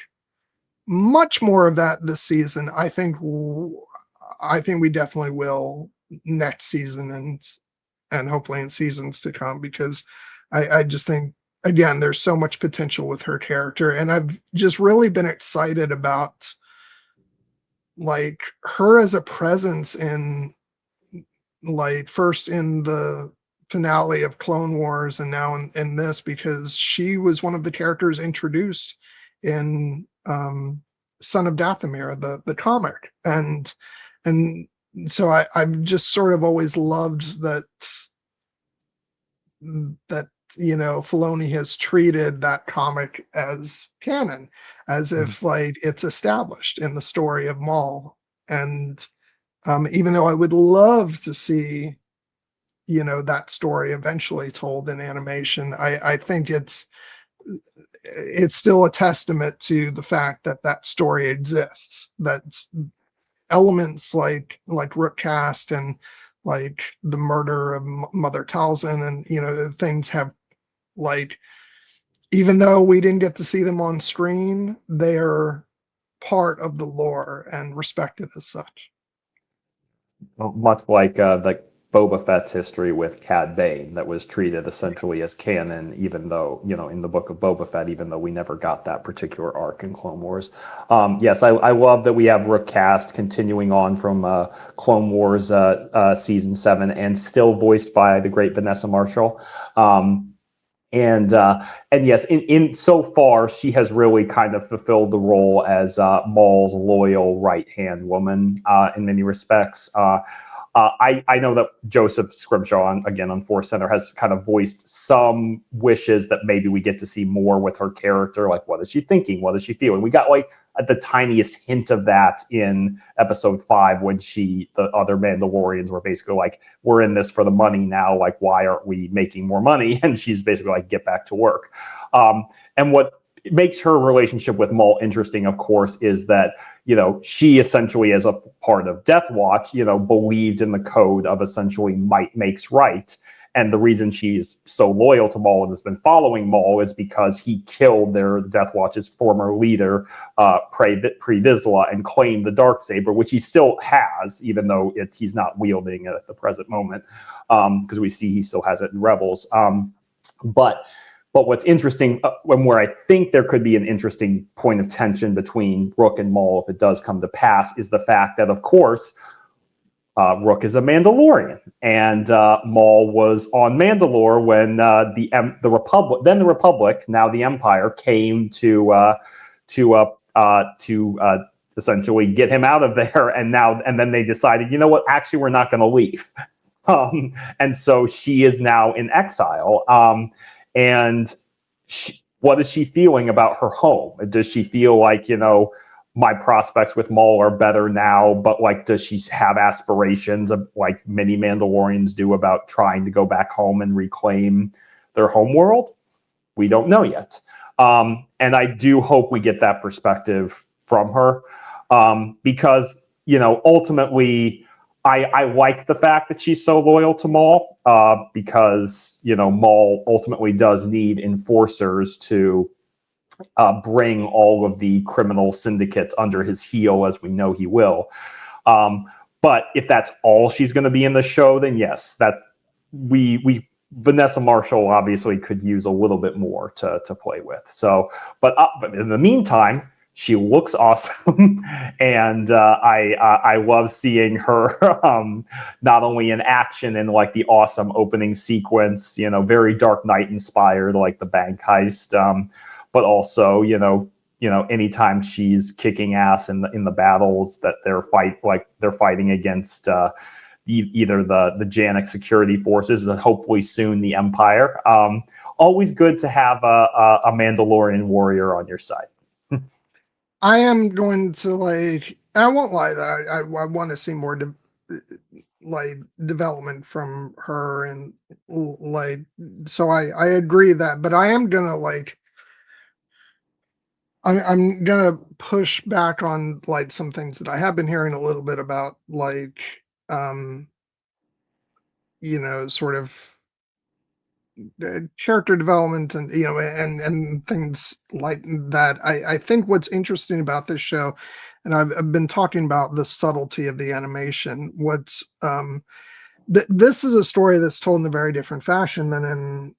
much more of that this season, I think we definitely will next season, and hopefully in seasons to come, because I just think, again, there's so much potential with her character, and I've just really been excited about like her as a presence in, like, first in the finale of Clone Wars and now in this, because she was one of the characters introduced in Son of Dathomir, the comic. And so I've just sort of always loved that Filoni has treated that comic as canon, as if like it's established in the story of Maul. And even though I would love to see that story eventually told in animation, I think it's still a testament to the fact that that story exists, that elements like Rookcast and like the murder of Mother Talzin, and things have, like, even though we didn't get to see them on screen, they're part of the lore and respected as such. Well, much like Boba Fett's history with Cad Bane, that was treated essentially as canon, even though, in the book of Boba Fett, even though we never got that particular arc in Clone Wars. Yes, I love that we have Rookcast continuing on from Clone Wars season 7, and still voiced by the great Vanessa Marshall. And and yes, in so far, she has really kind of fulfilled the role as Maul's loyal right hand woman in many respects. I know that Joseph Scrimshaw, on Force Center, has kind of voiced some wishes that maybe we get to see more with her character. Like, what is she thinking? What is she feeling? We got like the tiniest hint of that in episode 5, when the other Mandalorians were basically like, we're in this for the money now. Like, why aren't we making more money? And she's basically like, get back to work. And what makes her relationship with Maul interesting, of course, is that she essentially, as a part of Death Watch, believed in the code of essentially might makes right. And the reason she's so loyal to Maul and has been following Maul is because he killed their Death Watch's former leader, Pre Vizsla, and claimed the Darksaber, which he still has, even though he's not wielding it at the present moment, because we see he still has it in Rebels. But what's interesting, and where I think there could be an interesting point of tension between Rook and Maul if it does come to pass, is the fact that, of course, Rook is a Mandalorian, and Maul was on Mandalore when the Republic, then the Republic, now the Empire, came to to essentially get him out of there. And then they decided, you know what? Actually, we're not going to leave. And so she is now in exile. And what is she feeling about her home? Does she feel like, my prospects with Maul are better now, but like, does she have aspirations of like many Mandalorians do about trying to go back home and reclaim their home world? We don't know yet. And I do hope we get that perspective from her, because, ultimately, I like the fact that she's so loyal to Maul, because, Maul ultimately does need enforcers to bring all of the criminal syndicates under his heel, as we know he will. But if that's all she's going to be in the show, then yes, that we Vanessa Marshall obviously could use a little bit more to play with. So, but in the meantime, she looks awesome, and I love seeing her not only in action in like the awesome opening sequence, very Dark Knight inspired, like the bank heist, but also anytime she's kicking ass in the battles that they're fighting against. Either the Janek security forces, and hopefully soon the Empire. Always good to have a Mandalorian warrior on your side. I am going to I won't lie that I want to see more development from her, and so I agree that, but I am gonna I'm gonna push back on some things that I have been hearing a little bit about, um sort of character development, and and things like that. I think what's interesting about this show, and I've been talking about the subtlety of the animation. What's this is a story that's told in a very different fashion than in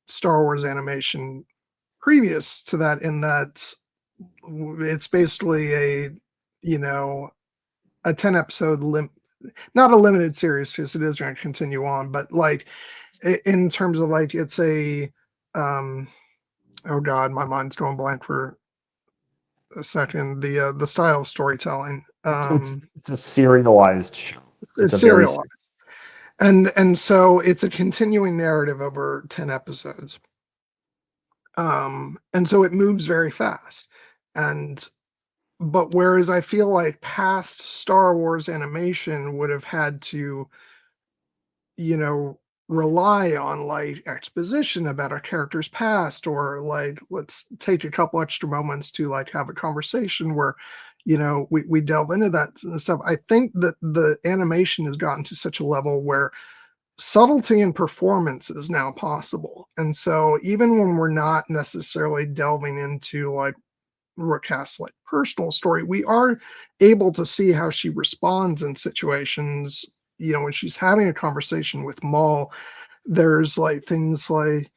Star Wars animation previous to that, in that it's basically you know a 10 episode not a limited series, because it is going to continue on, but in terms of it's a um oh god, my mind's going blank for a second. The style of storytelling, It's a serialized show. It's it's a very serialized, and so it's a continuing narrative over 10 episodes, and so it moves very fast. And but whereas I feel like past Star Wars animation would have had to, you know, rely on exposition about a character's past, or let's take a couple extra moments to have a conversation where, we delve into that stuff. I think that the animation has gotten to such a level where subtlety and performance is now possible. And so even when we're not necessarily delving into Raquel's personal story, we are able to see how she responds in situations. When she's having a conversation with Maul, there's things eye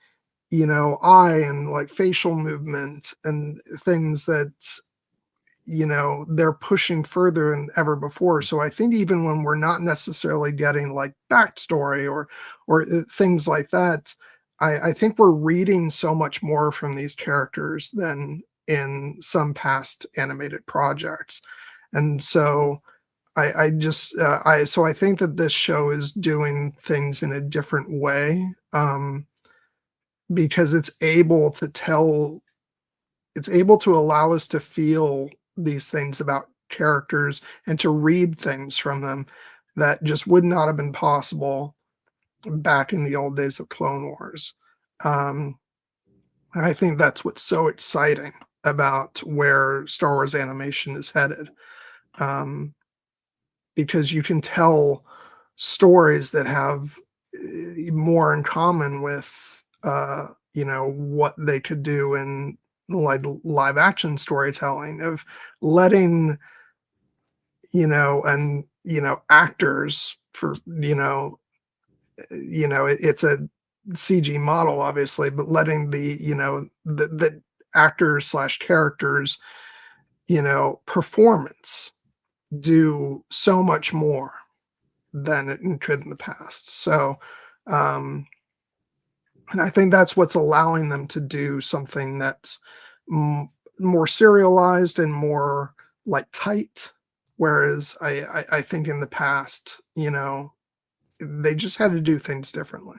and facial movement and things that they're pushing further than ever before. So I think even when we're not necessarily getting backstory or things like that, I think we're reading so much more from these characters than in some past animated projects. And so I just I think that this show is doing things in a different way, because it's able to allow us to feel these things about characters and to read things from them that just would not have been possible back in the old days of Clone Wars. Um, and I think that's what's so exciting about where Star Wars animation is headed, um, because you can tell stories that have more in common with what they could do in live action storytelling, of letting and actors for it's a CG model obviously, but letting the actors slash characters performance do so much more than it could in the past. So um and I think that's what's allowing them to do something that's more serialized and more like tight. Whereas I think in the past, they just had to do things differently.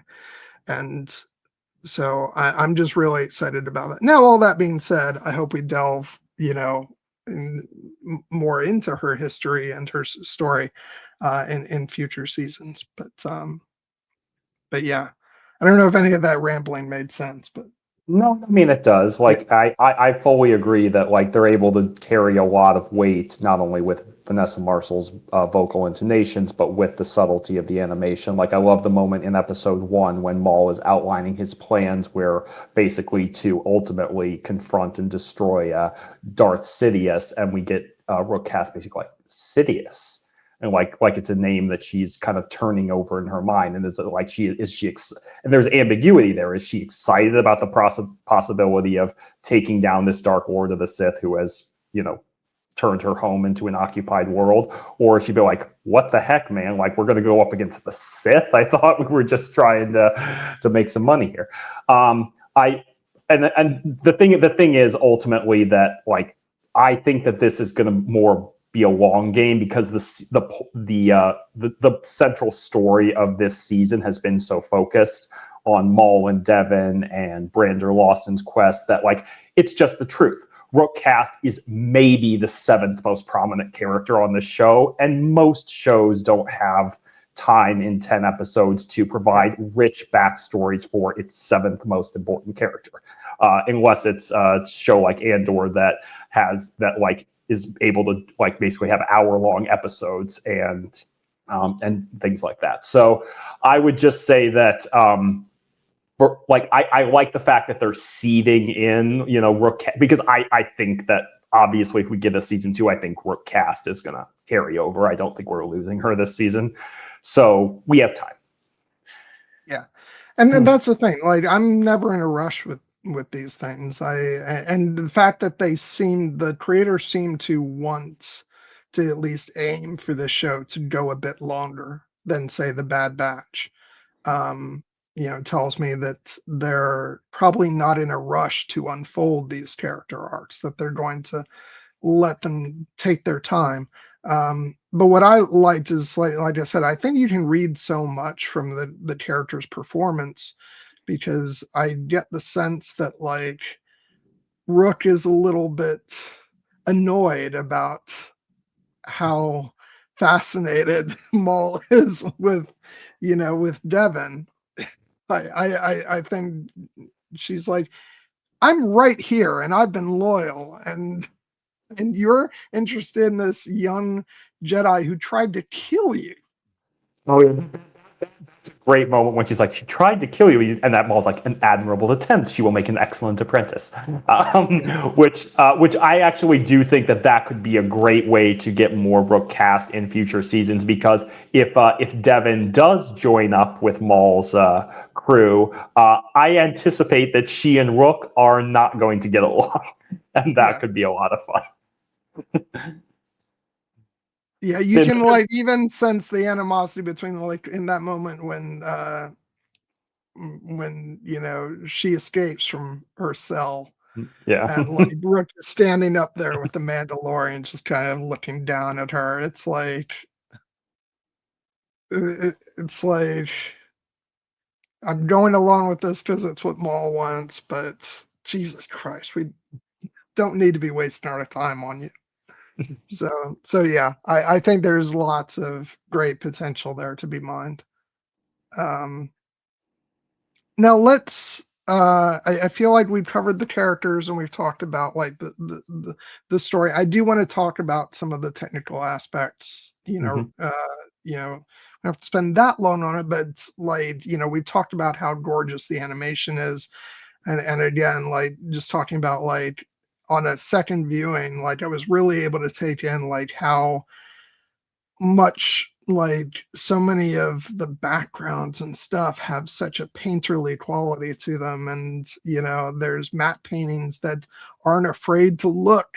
And so I'm just really excited about it. Now, all that being said, I hope we delve, more into her history and her story in future seasons. But yeah, I don't know if any of that rambling made sense, but No, I mean it does. yeah, Like I fully agree that like they're able to carry a lot of weight, not only with Vanessa Marshall's vocal intonations, but with the subtlety of the animation. Like I love the moment in episode 1 when Maul is outlining his plans, where basically to ultimately confront and destroy Darth Sidious, and we get Rook Cast basically like Sidious. And like it's a name that she's kind of turning over in her mind, and is it like and there's ambiguity there. Is she excited about the possibility of taking down this Dark Lord of the Sith who has, turned her home into an occupied world? Or she'd be like, what the heck, man? Like, we're going to go up against the Sith? I thought we were just trying to make some money here. I and the thing is ultimately that like I think that this is going to more be a long game because the central story of this season has been so focused on Maul and Devin and Brander Lawson's quest that like it's just the truth. Rook Cast is maybe the 7th most prominent character on the show, and most shows don't have time in 10 episodes to provide rich backstories for its 7th most important character, unless it's a show like Andor that like is able to like basically have hour-long episodes and things like that. So I would just say that like I like the fact that they're seeding in, Rook, because I think that obviously if we get a season 2, I think Rook Cast is going to carry over. I don't think we're losing her this season, so we have time. yeah, and then that's the thing. Like, I'm never in a rush with these things. And the fact that the creators seem to want to at least aim for this show to go a bit longer than say the Bad Batch. Um, tells me that they're probably not in a rush to unfold these character arcs, that they're going to let them take their time. But what I liked is, like I said, I think you can read so much from the character's performance, because I get the sense that like Rook is a little bit annoyed about how fascinated Maul is with Devin. I think she's like, I'm right here and I've been loyal, and you're interested in this young Jedi who tried to kill you. Oh yeah, that's a great moment when she's like, she tried to kill you, and that Maul's like, an admirable attempt. She will make an excellent apprentice. Yeah, Which I actually do think that could be a great way to get more Rook Cast in future seasons, because if Devin does join up with Maul's crew, I anticipate that she and Rook are not going to get along, and that yeah, could be a lot of fun. yeah. You can like even sense the animosity between, like, in that moment when she escapes from her cell, Yeah. and like Rook is standing up there with the Mandalorian just kind of looking down at her. It's like, I'm going along with this because it's what Maul wants, but Jesus Christ, we don't need to be wasting our time on you. So yeah, I think there's lots of great potential there to be mined. Um, Now I feel like we've covered the characters and we've talked about like the story. I do want to talk about some of the technical aspects. Mhm. We don't have to spend that long on it, but it's like, we've talked about how gorgeous the animation is, and again, like, just talking about like on a second viewing, like I was really able to take in like how much, like, so many of the backgrounds and stuff have such a painterly quality to them, and there's matte paintings that aren't afraid to look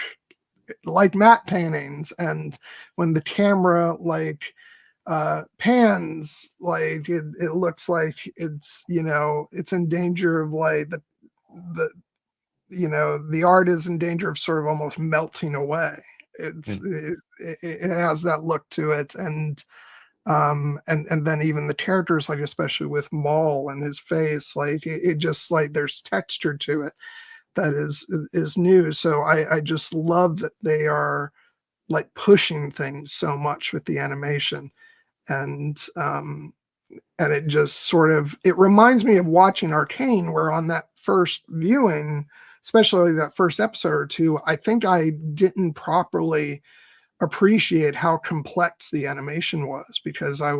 like matte paintings, and when the camera like pans, like it looks like it's in danger of like the the art is in danger of sort of almost melting away. It's Mm. it has that look to it, and then even the characters, like especially with Maul and his face, like it just like there's texture to it that is new. So I just love that they are like pushing things so much with the animation, and it just sort of it reminds me of watching Arcane, where on that first viewing, especially that first episode or two, I think I didn't properly appreciate how complex the animation was, because I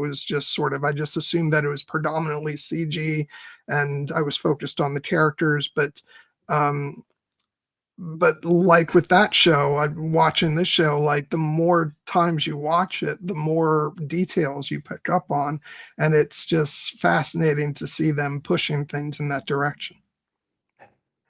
just assumed that it was predominantly CG, and I was focused on the characters. Um, but like with that show, I'm watching this show, like the more times you watch it, the more details you pick up on. And it's just fascinating to see them pushing things in that direction.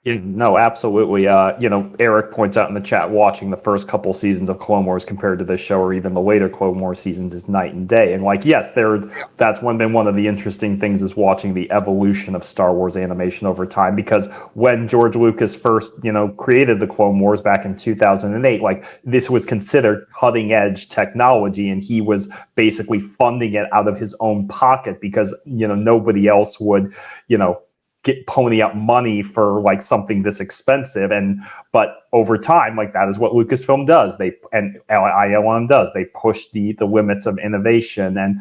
Yeah, no, absolutely. Eric points out in the chat, watching the first couple seasons of Clone Wars compared to this show, or even the later Clone Wars seasons, is night and day. And like, yes, that's been one of the interesting things, is watching the evolution of Star Wars animation over time. Because when George Lucas first, created the Clone Wars back in 2008, like this was considered cutting edge technology, and he was basically funding it out of his own pocket, because nobody else would, you know get pony up money for like something this expensive. And but over time, like, that is what Lucasfilm does. And ILM does. They push the limits of innovation. And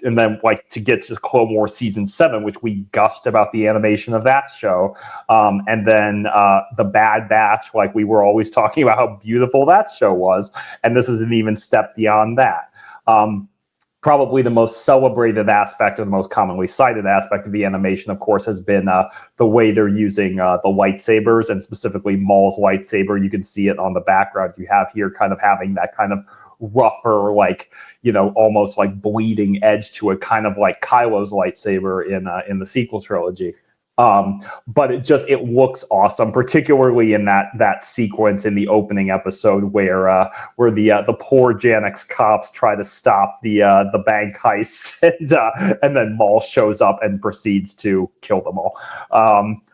then, like, to get to Clone Wars season 7, which we gushed about the animation of that show, and then the Bad Batch, like, we were always talking about how beautiful that show was, and this is an even step beyond that. Probably the most celebrated aspect, or the most commonly cited aspect of the animation, of course, has been the way they're using the lightsabers, and specifically Maul's lightsaber. You can see it on the background you have here, kind of having that kind of rougher, like, almost like bleeding edge to it, kind of like Kylo's lightsaber in the sequel trilogy. But it looks awesome, particularly in that sequence in the opening episode where the poor Janix cops try to stop the bank heist, and then Maul shows up and proceeds to kill them all.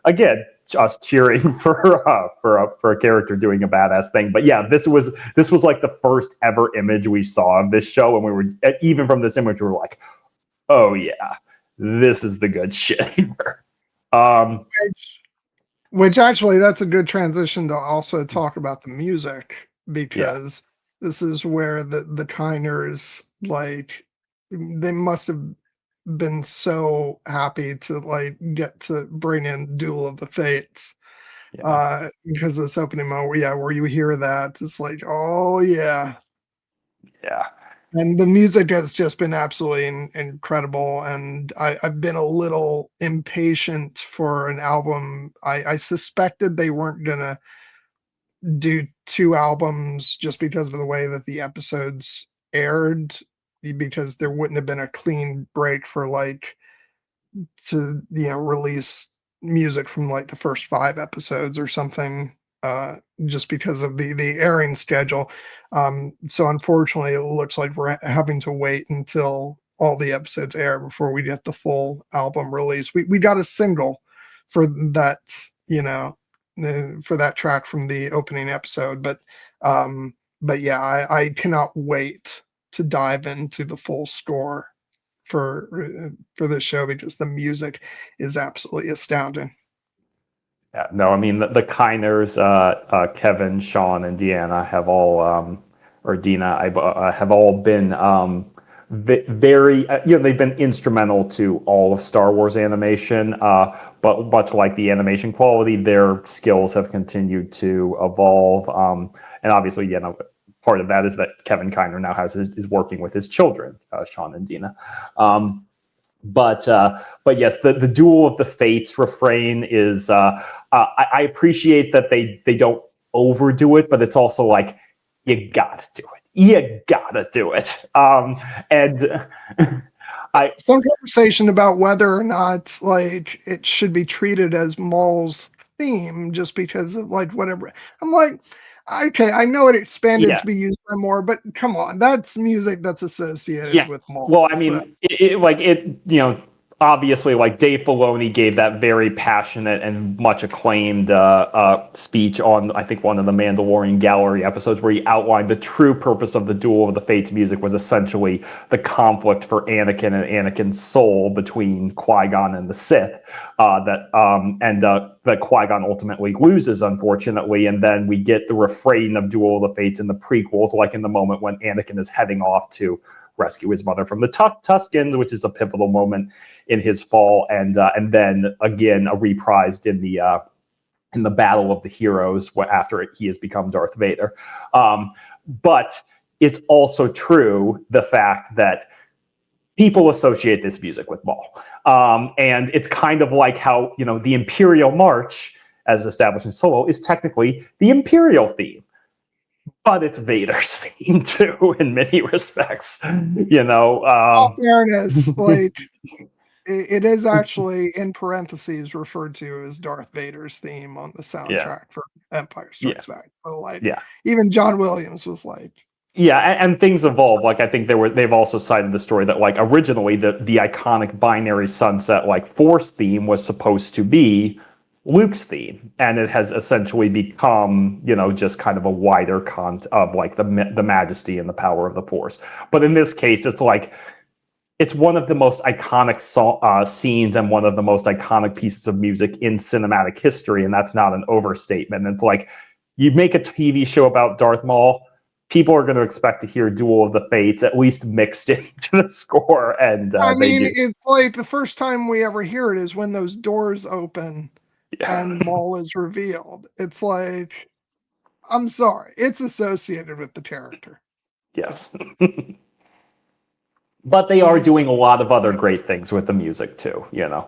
Again, just cheering for a character doing a badass thing. But yeah, this was like the first ever image we saw of this show, and we were, even from this image, we were like, oh yeah, this is the good shit here. Um, Which actually, that's a good transition to also talk about the music, yeah, because this is where the Kiners, like, they must have been so happy to like get to bring in Duel of the Fates, yeah, because this opening moment, where you hear that, it's like, oh yeah. yeah, And the music has just been absolutely incredible, and I've been a little impatient for an album. I suspected they weren't gonna do 2 albums just because of the way that the episodes aired, because there wouldn't have been a clean break for, like, to, release music from, like, the first 5 episodes or something, just because of the airing schedule. So unfortunately, it looks like we're having to wait until all the episodes air before we get the full album release. We got a single for that, you know, for that track from the opening episode, but yeah, I cannot wait to dive into the full score for this show, because the music is absolutely astounding. yeah. No, I mean the Kiners, Kevin, Sean, and Deanna have all, or Dina, have all been very, they've been instrumental to all of Star Wars animation. But much like the animation quality, their skills have continued to evolve. And obviously, part of that is that Kevin Kiner now is working with his children, Sean and Dina. But yes, the Duel of the Fates refrain is, I appreciate that they don't overdo it, but it's also like, you gotta do it. You gotta do it. And I Some conversation about whether or not, like, it should be treated as Maul's theme just because of, like, whatever. I'm like, okay, I know it expanded yeah, to be used by more, but come on, that's music that's associated yeah. with Maul. Well, I So mean, like it, obviously, like Dave Filoni gave that very passionate and much acclaimed speech on, I think, one of the Mandalorian Gallery episodes, where he outlined the true purpose of the Duel of the Fates music was essentially the conflict for Anakin and Anakin's soul between Qui-Gon and the Sith. That Qui-Gon ultimately loses, unfortunately, and then we get the refrain of Duel of the Fates in the prequels, like in the moment when Anakin is heading off to rescue his mother from the Tuskens, which is a pivotal moment in his fall, and then again reprised in the Battle of the Heroes after he has become Darth Vader. But it's also true the fact that people associate this music with Maul, and it's kind of like how the Imperial March, as established in Solo, is technically the Imperial theme. But it's Vader's theme too, in many respects. All fairness, like it is actually in parentheses referred to as Darth Vader's theme on the Yeah, soundtrack for Empire yeah, Strikes Back. So like yeah. even John Williams was like, Yeah, and things evolve. Like I think they've also cited the story that like originally the iconic binary sunset like Force theme was supposed to be Luke's theme, and it has essentially become just kind of a wider of like the majesty and the power of the Force. But in this case, it's like it's one of the most iconic scenes and one of the most iconic pieces of music in cinematic history, and that's not an overstatement. It's like you make a TV show about Darth Maul, people are going to expect to hear Duel of the Fates at least mixed into the score, and I they mean, do. it's like the first time we ever hear it is when those doors open Yeah. and Maul is revealed. It's like, I'm sorry, it's associated with the character. So Yes. But they are yeah, doing a lot of other great things with the music too. yeah.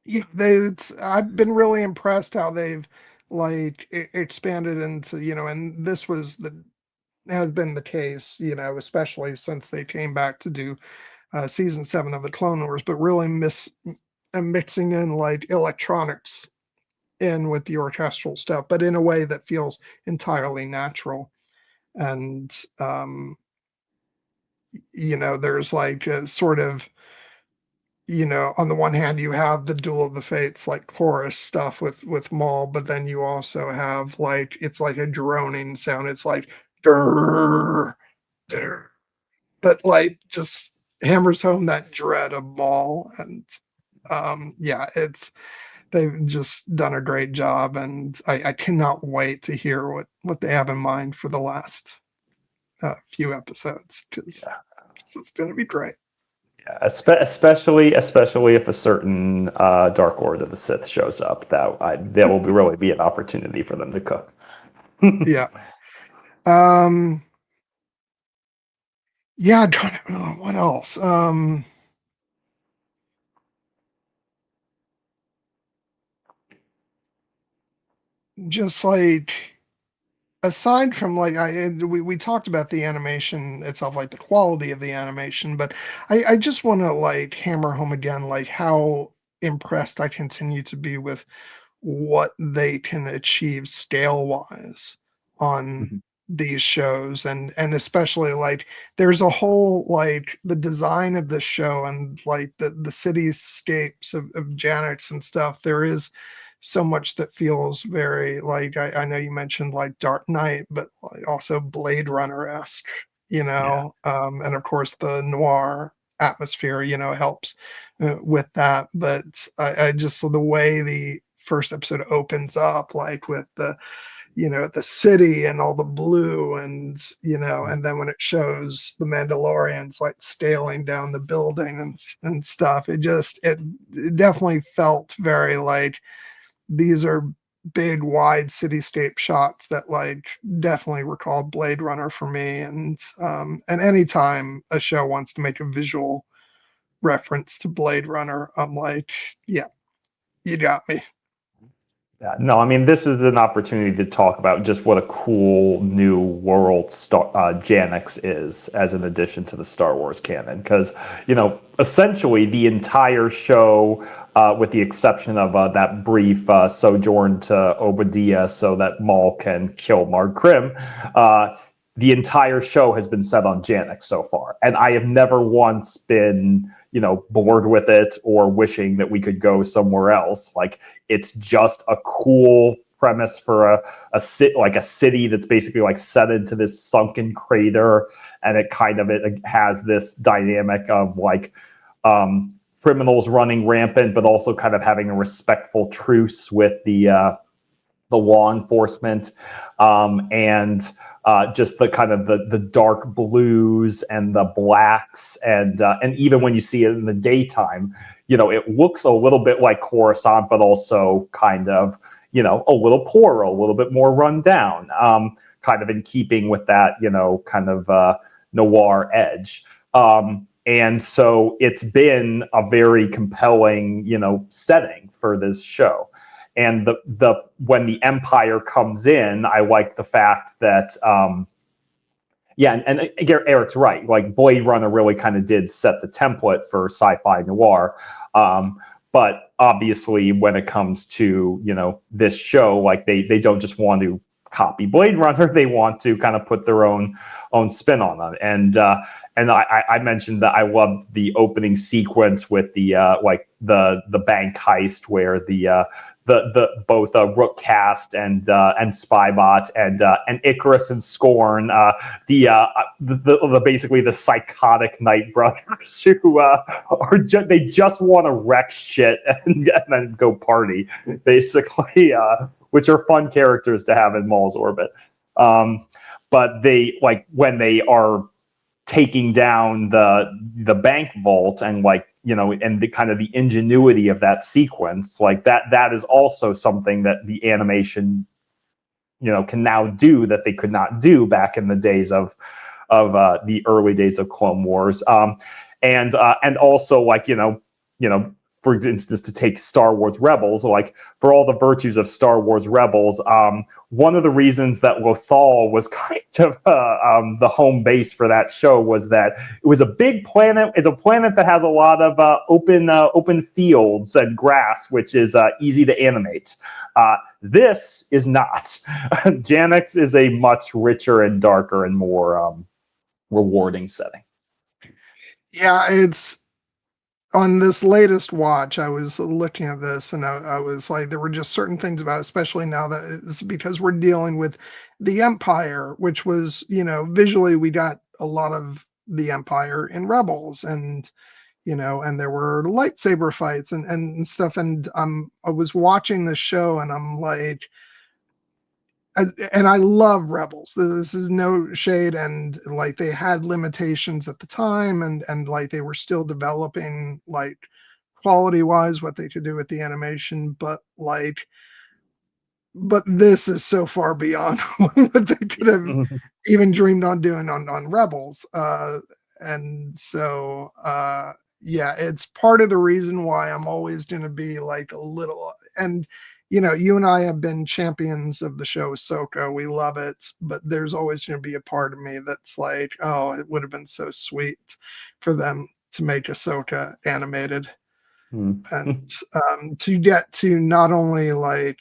Yeah, I've been really impressed how they've like expanded into, and this has been the case, especially since they came back to do season 7 of the Clone Wars, but really mixing in like electronics in with the orchestral stuff, but in a way that feels entirely natural. And there's like a sort of, on the one hand, you have the Duel of the Fates like chorus stuff with Maul, but then you also have like it's like a droning sound. It's like "Durr, durr," but like just hammers home that dread of Maul, and yeah, they've just done a great job, and I cannot wait to hear what they have in mind for the last few episodes because Yeah. it's going to be great. Yeah, especially if a certain Dark Lord of the Sith shows up, there will really be an opportunity for them to cook. Yeah. Um, yeah, I'm trying to, what else? Just like aside from like we talked about the animation itself, like the quality of the animation, but I just want to like hammer home again like how impressed I continue to be with what they can achieve scale wise on Mhm. these shows, and especially like there's a whole like the design of the show and like the cityscapes of Janix and stuff. There is so much that feels very like I know you mentioned like Dark Knight, but like also Blade Runner-esque, Yeah. and of course the noir atmosphere, helps with that. But I just the way the first episode opens up, like with the city and all the blue, and then when it shows the Mandalorians like scaling down the building and stuff, it definitely felt very like these are big wide cityscape shots that like definitely recall Blade Runner for me, and anytime a show wants to make a visual reference to Blade Runner, I'm like, yeah, you got me. Yeah, no, I mean, this is an opportunity to talk about just what a cool new world Janix is as an addition to the Star Wars canon. Because, essentially the entire show, with the exception of that brief sojourn to Obadiah so that Maul can kill Marg Krim, the entire show has been set on Janix so far. And I have never once been bored with it or wishing that we could go somewhere else. Like, it's just a cool premise for a city that's basically like set into this sunken crater, and it has this dynamic of like criminals running rampant, but also kind of having a respectful truce with the law enforcement, and just the kind of the dark blues and the blacks, and even when you see it in the daytime, it looks a little bit like Coruscant, but also kind of a little poorer, a little bit more run down, kind of in keeping with that kind of noir edge. And so it's been a very compelling setting for this show. And the when the Empire comes in, I like the fact that and Eric's right. Like, Blade Runner really kind of did set the template for sci-fi noir. But obviously, when it comes to this show, like they don't just want to copy Blade Runner; they want to kind of put their own spin on it. And I mentioned that I loved the opening sequence with the the bank heist, where the both Rookcast and Spybot and Icarus and Scorn, the basically the psychotic Night Brothers who they just want to wreck shit and then go party, basically, which are fun characters to have in Maul's orbit. But they, like, when they are taking down the bank vault, and and the kind of the ingenuity of that sequence, like that is also something that the animation can now do that they could not do back in the days of the early days of Clone Wars. And also, like, for instance, to take Star Wars Rebels, like, for all the virtues of Star Wars Rebels, one of the reasons that Lothal was kind of the home base for that show was that it was a big planet. It's a planet that has a lot of open fields and grass, which is easy to animate. This is not. Janix is a much richer and darker and more rewarding setting. Yeah, it's on this latest watch, I was looking at this, and I was like, there were just certain things about it, especially now that it's because we're dealing with the Empire, which was, visually we got a lot of the Empire in Rebels, and and there were lightsaber fights and stuff. And I was watching this show, and I'm like, and I love Rebels. This is no shade, and like they had limitations at the time, and like they were still developing, like, quality wise, what they could do with the animation, but this is so far beyond what they could have even dreamed on doing on Rebels. And so yeah, it's part of the reason why I'm always going to be like a little. And you and I have been champions of the show Ahsoka. We love it, but there's always going to be a part of me that's like, oh, it would have been so sweet for them to make Ahsoka animated, and to get to not only like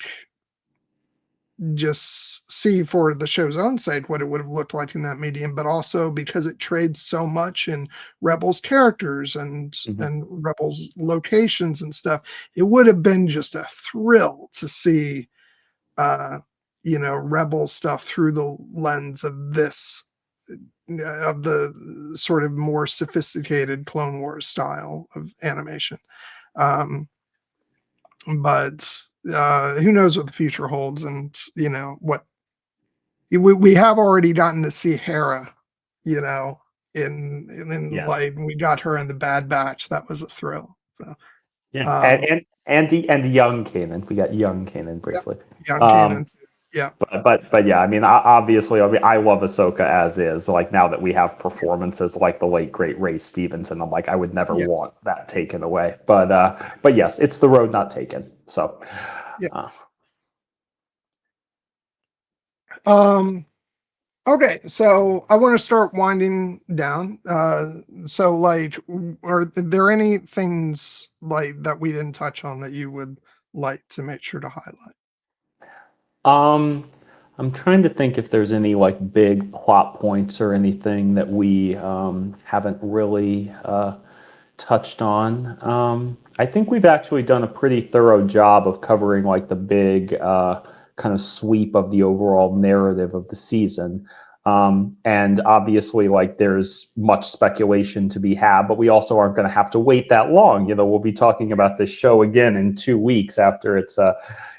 just see for the show's own sake what it would have looked like in that medium, but also because it trades so much in Rebels characters and Rebels locations and stuff. It would have been just a thrill to see Rebel stuff through the lens of this, of the sort of more sophisticated Clone Wars style of animation. But who knows what the future holds, and what we have already gotten to see Hera, in like, we got her in the Bad Batch. That was a thrill. So and young Kanan. We got young Kanan briefly. Young Kanan too. Yeah. But yeah, I mean, obviously, I love Ahsoka as is. Like, now that we have performances like the late great Ray Stevenson, I'm like, I would never want that taken away. But yes, it's the road not taken. So yeah. Okay, so I want to start winding down. So, like, are there any things like that we didn't touch on that you would like to make sure to highlight? I'm trying to think if there's any like big plot points or anything that we haven't really touched on. I think we've actually done a pretty thorough job of covering like the big kind of sweep of the overall narrative of the season. And obviously, like there's much speculation to be had, but we also aren't going to have to wait that long. We'll be talking about this show again in 2 weeks after its first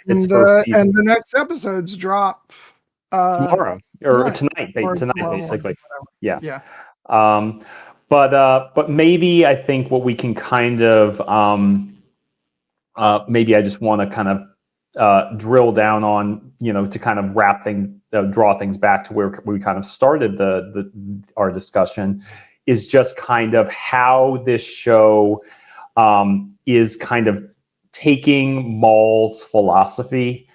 And season the next episodes drop uh tomorrow or tonight tonight, or tonight tomorrow morning, basically. whatever. Yeah. Yeah. Um, but maybe I think what we can kind of maybe I just want to kind of drill down on, to kind of draw things back to where we kind of started our discussion, is just kind of how this show is kind of taking Maul's philosophy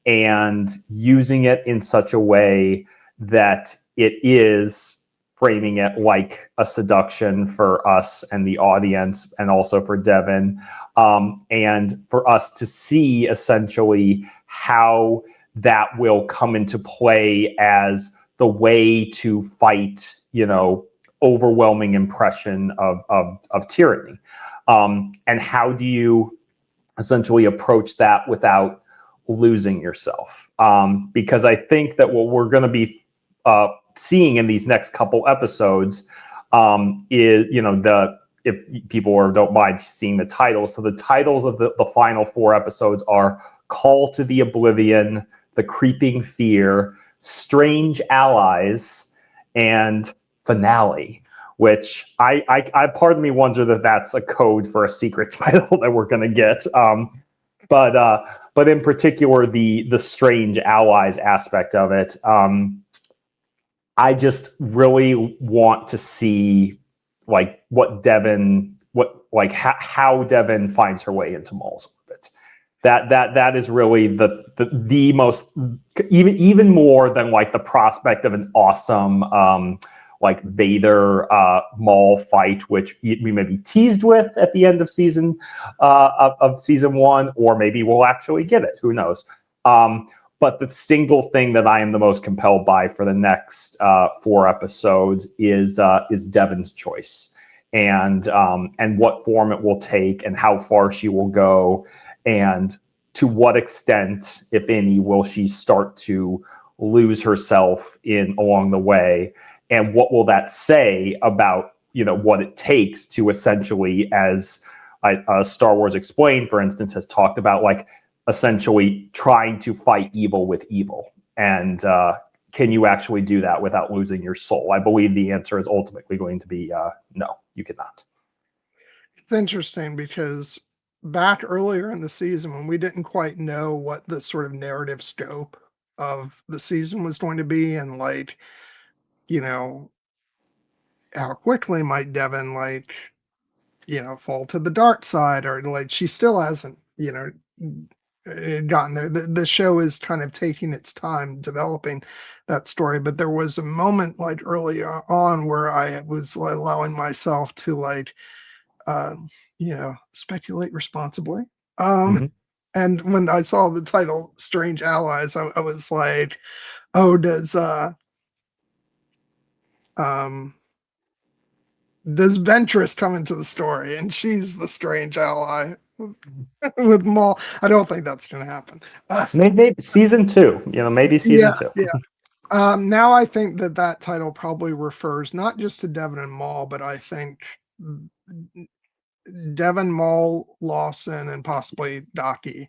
and using it in such a way that it is framing it like a seduction for us and the audience, and also for Devin, and for us to see essentially how that will come into play as the way to fight, overwhelming impression of tyranny. And how do you essentially approach that without losing yourself? Because I think that what we're going to be seeing in these next couple episodes is, if people don't mind seeing the titles. So the titles of the final 4 episodes are Call to the Oblivion, The Creeping Fear, Strange Allies, and Finale. Which I part of me wonder that that's a code for a secret title that we're going to get. But in particular, the Strange Allies aspect of it, I just really want to see like how Devin finds her way into Maul's orbit. That is really the most, even more than like the prospect of an awesome like Vader Maul fight, which we may be teased with at the end of season 1, or maybe we'll actually get it. Who knows? But the single thing that I am the most compelled by for the next 4 episodes is Devin's choice, and what form it will take, and how far she will go, and to what extent, if any, will she start to lose herself along the way, and what will that say about what it takes to essentially, as Star Wars Explained, for instance, has talked about, like essentially trying to fight evil with evil. And can you actually do that without losing your soul? I believe the answer is ultimately going to be no, you cannot. It's interesting because back earlier in the season, when we didn't quite know what the sort of narrative scope of the season was going to be, and like, you know, how quickly might Devin fall to the dark side, or like she still hasn't, gotten there. The show is kind of taking its time developing that story, but there was a moment like early on where I was allowing myself to speculate responsibly. Um, Mm-hmm. and when I saw the title "Strange Allies," I was like, "Oh, um, does Ventress come into the story, and she's the strange ally with Maul?" I don't think that's going to happen. Maybe season 2. Maybe season Yeah, 2. yeah. Now I think that title probably refers not just to Devon and Maul, but I think Devon, Maul, Lawson, and possibly Docky,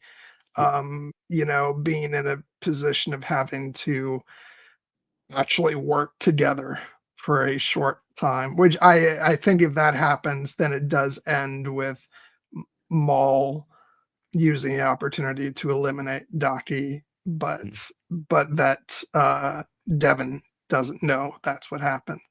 Yeah. being in a position of having to actually work together for a short time, which I think if that happens, then it does end with Maul using the opportunity to eliminate Docky, but that Devon doesn't know that's what happened.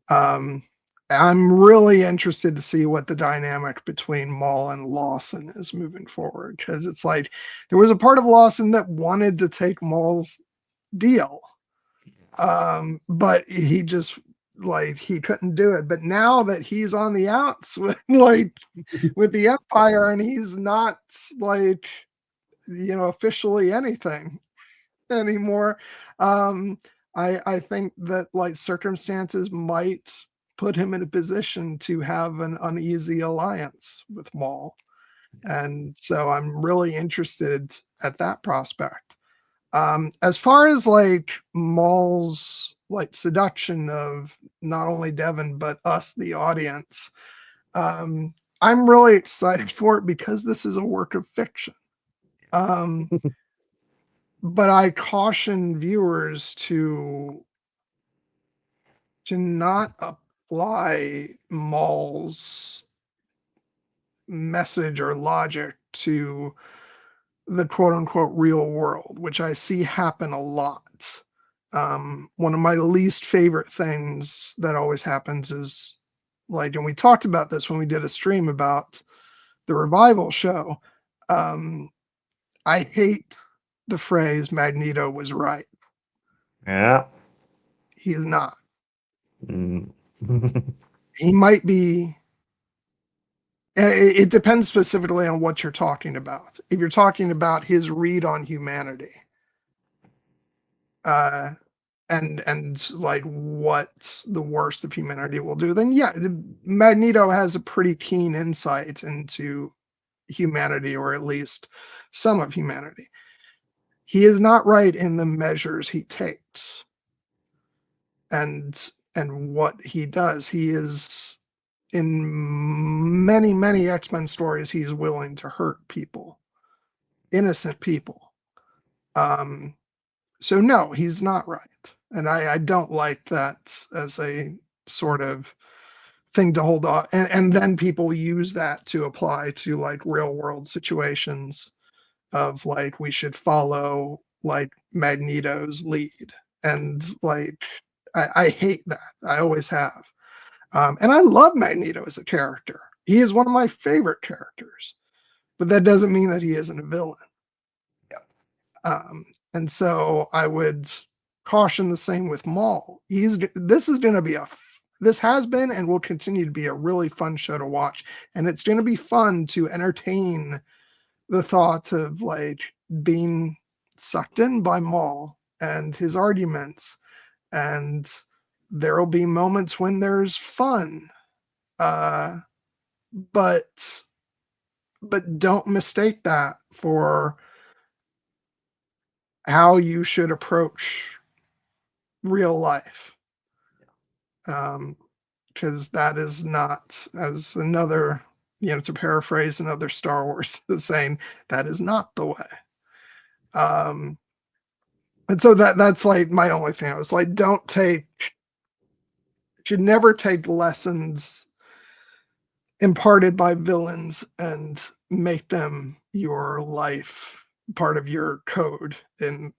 Um, I'm really interested to see what the dynamic between Maul and Lawson is moving forward, because it's like there was a part of Lawson that wanted to take Maul's deal, but he just he couldn't do it. But now that he's on the outs with with the Empire, and he's not like officially anything anymore, um I think that like circumstances might put him in a position to have an uneasy alliance with Maul. And so I'm really interested at that prospect. As far as like Maul's like seduction of not only Devin but us, the audience, I'm really excited for it because this is a work of fiction. Um, but I caution viewers to not apply Maul's message or logic to the quote unquote real world, which I see happen a lot. One of my least favorite things that always happens is like, and we talked about this when we did a stream about the revival show. Um, I hate the phrase Magneto was right. Yeah. He is not. Mm. He might be. It depends specifically on what you're talking about. If you're talking about his read on humanity, uh, and like what the worst of humanity will do, then yeah, Magneto has a pretty keen insight into humanity, or at least some of humanity. He is not right in the measures he takes and what he does. He is in many X-Men stories, he's willing to hurt people, innocent people. Um, so no, he's not right, and I don't like that as a sort of thing to hold on. And then people use that to apply to like real world situations of like we should follow like Magneto's lead, and like I hate that. I always have. And I love Magneto as a character. He is one of my favorite characters, but that doesn't mean that he isn't a villain. Yeah. And so I would caution the same with Maul. This is going to be this has been and will continue to be a really fun show to watch, and it's going to be fun to entertain the thought of like being sucked in by Maul and his arguments, and there will be moments when there's fun, uh, but don't mistake that for how you should approach real life, because that is not, as another, to paraphrase another Star Wars saying, that is not the way. And so that's like my only thing. I was like, should never take lessons imparted by villains and make them your life, part of your code in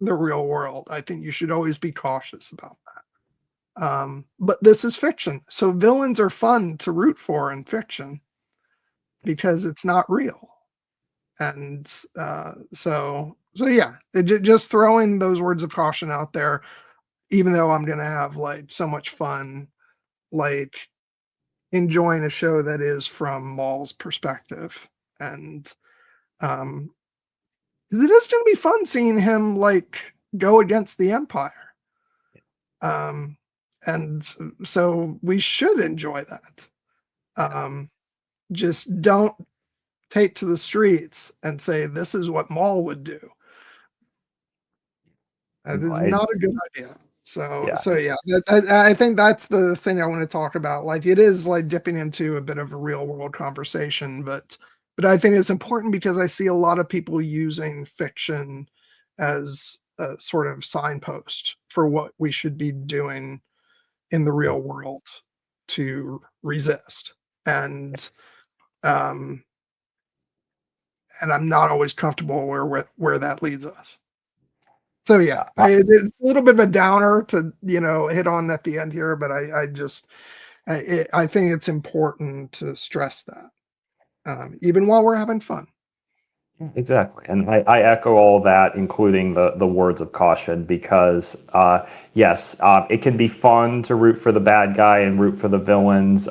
the real world. I think you should always be cautious about that. But this is fiction, so villains are fun to root for in fiction because it's not real. And so yeah, just throwing those words of caution out there, even though I'm gonna have like so much fun, like enjoying a show that is from Maul's perspective. And because it is going to be fun seeing him like go against the Empire. And so we should enjoy that. Just don't take to the streets and say this is what Maul would do. That No, is not a good idea. So yeah, yeah, I think that's the thing I want to talk about. Like it is like dipping into a bit of a real world conversation, but I think it's important because I see a lot of people using fiction as a sort of signpost for what we should be doing in the real world to resist. Um and I'm not always comfortable where that leads us. So yeah, yeah. it's a little bit of a downer to hit on at the end here, but I just I think it's important to stress that, even while we're having fun. Exactly. And I echo all that, including the words of caution, because yes, it can be fun to root for the bad guy and root for the villains,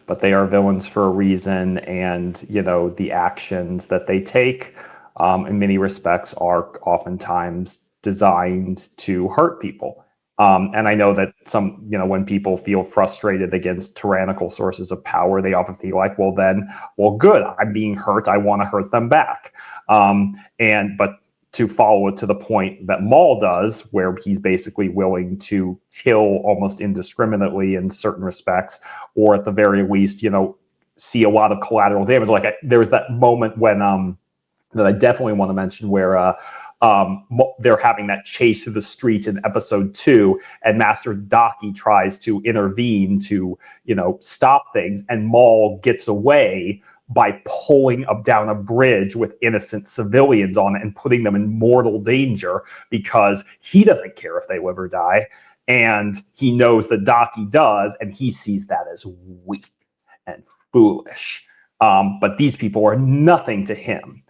but they are villains for a reason. And, the actions that they take, in many respects, are oftentimes designed to hurt people. And I know that some, when people feel frustrated against tyrannical sources of power, they often feel like, well, good, I'm being hurt. I want to hurt them back. But to follow it to the point that Maul does, where he's basically willing to kill almost indiscriminately in certain respects, or at the very least, see a lot of collateral damage. Like there was that moment when that I definitely want to mention where they're having that chase through the streets in episode 2, and Master Daki tries to intervene to, stop things, and Maul gets away by pulling up down a bridge with innocent civilians on it and putting them in mortal danger because he doesn't care if they live or die. And he knows that Daki does, and he sees that as weak and foolish. But these people are nothing to him.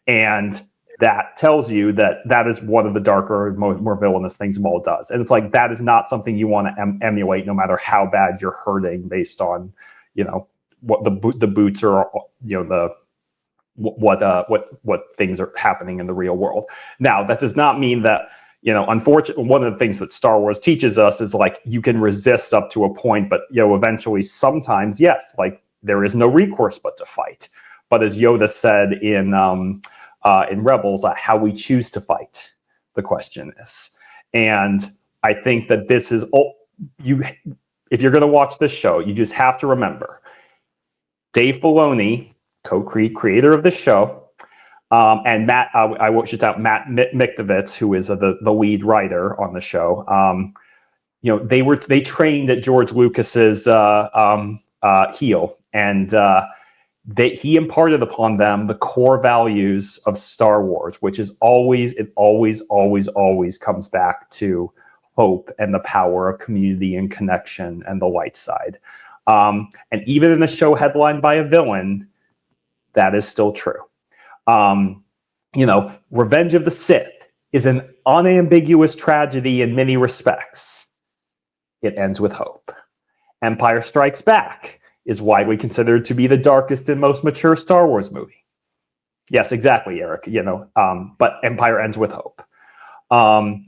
And that tells you that is one of the darker, more villainous things Maul does. And it's like, that is not something you want to emulate, no matter how bad you're hurting based on, what the boots are, what things are happening in the real world. Now, that does not mean that, unfortunately, one of the things that Star Wars teaches us is like, you can resist up to a point, but, eventually, sometimes, yes, like there is no recourse but to fight. But as Yoda said in Rebels, how we choose to fight, the question is. And I think that this is if you're going to watch this show, you just have to remember Dave Filoni, co-creator of the show, and Matt, I will shout out Matt Miktovitz, who is the lead writer on the show. They trained at George Lucas's heel, and he imparted upon them the core values of Star Wars, which is always comes back to hope and the power of community and connection and the light side. And even in a show headlined by a villain, that is still true. Revenge of the Sith is an unambiguous tragedy in many respects. It ends with hope. Empire Strikes Back is widely considered to be the darkest and most mature Star Wars movie. Yes, exactly, Eric. But Empire ends with hope. That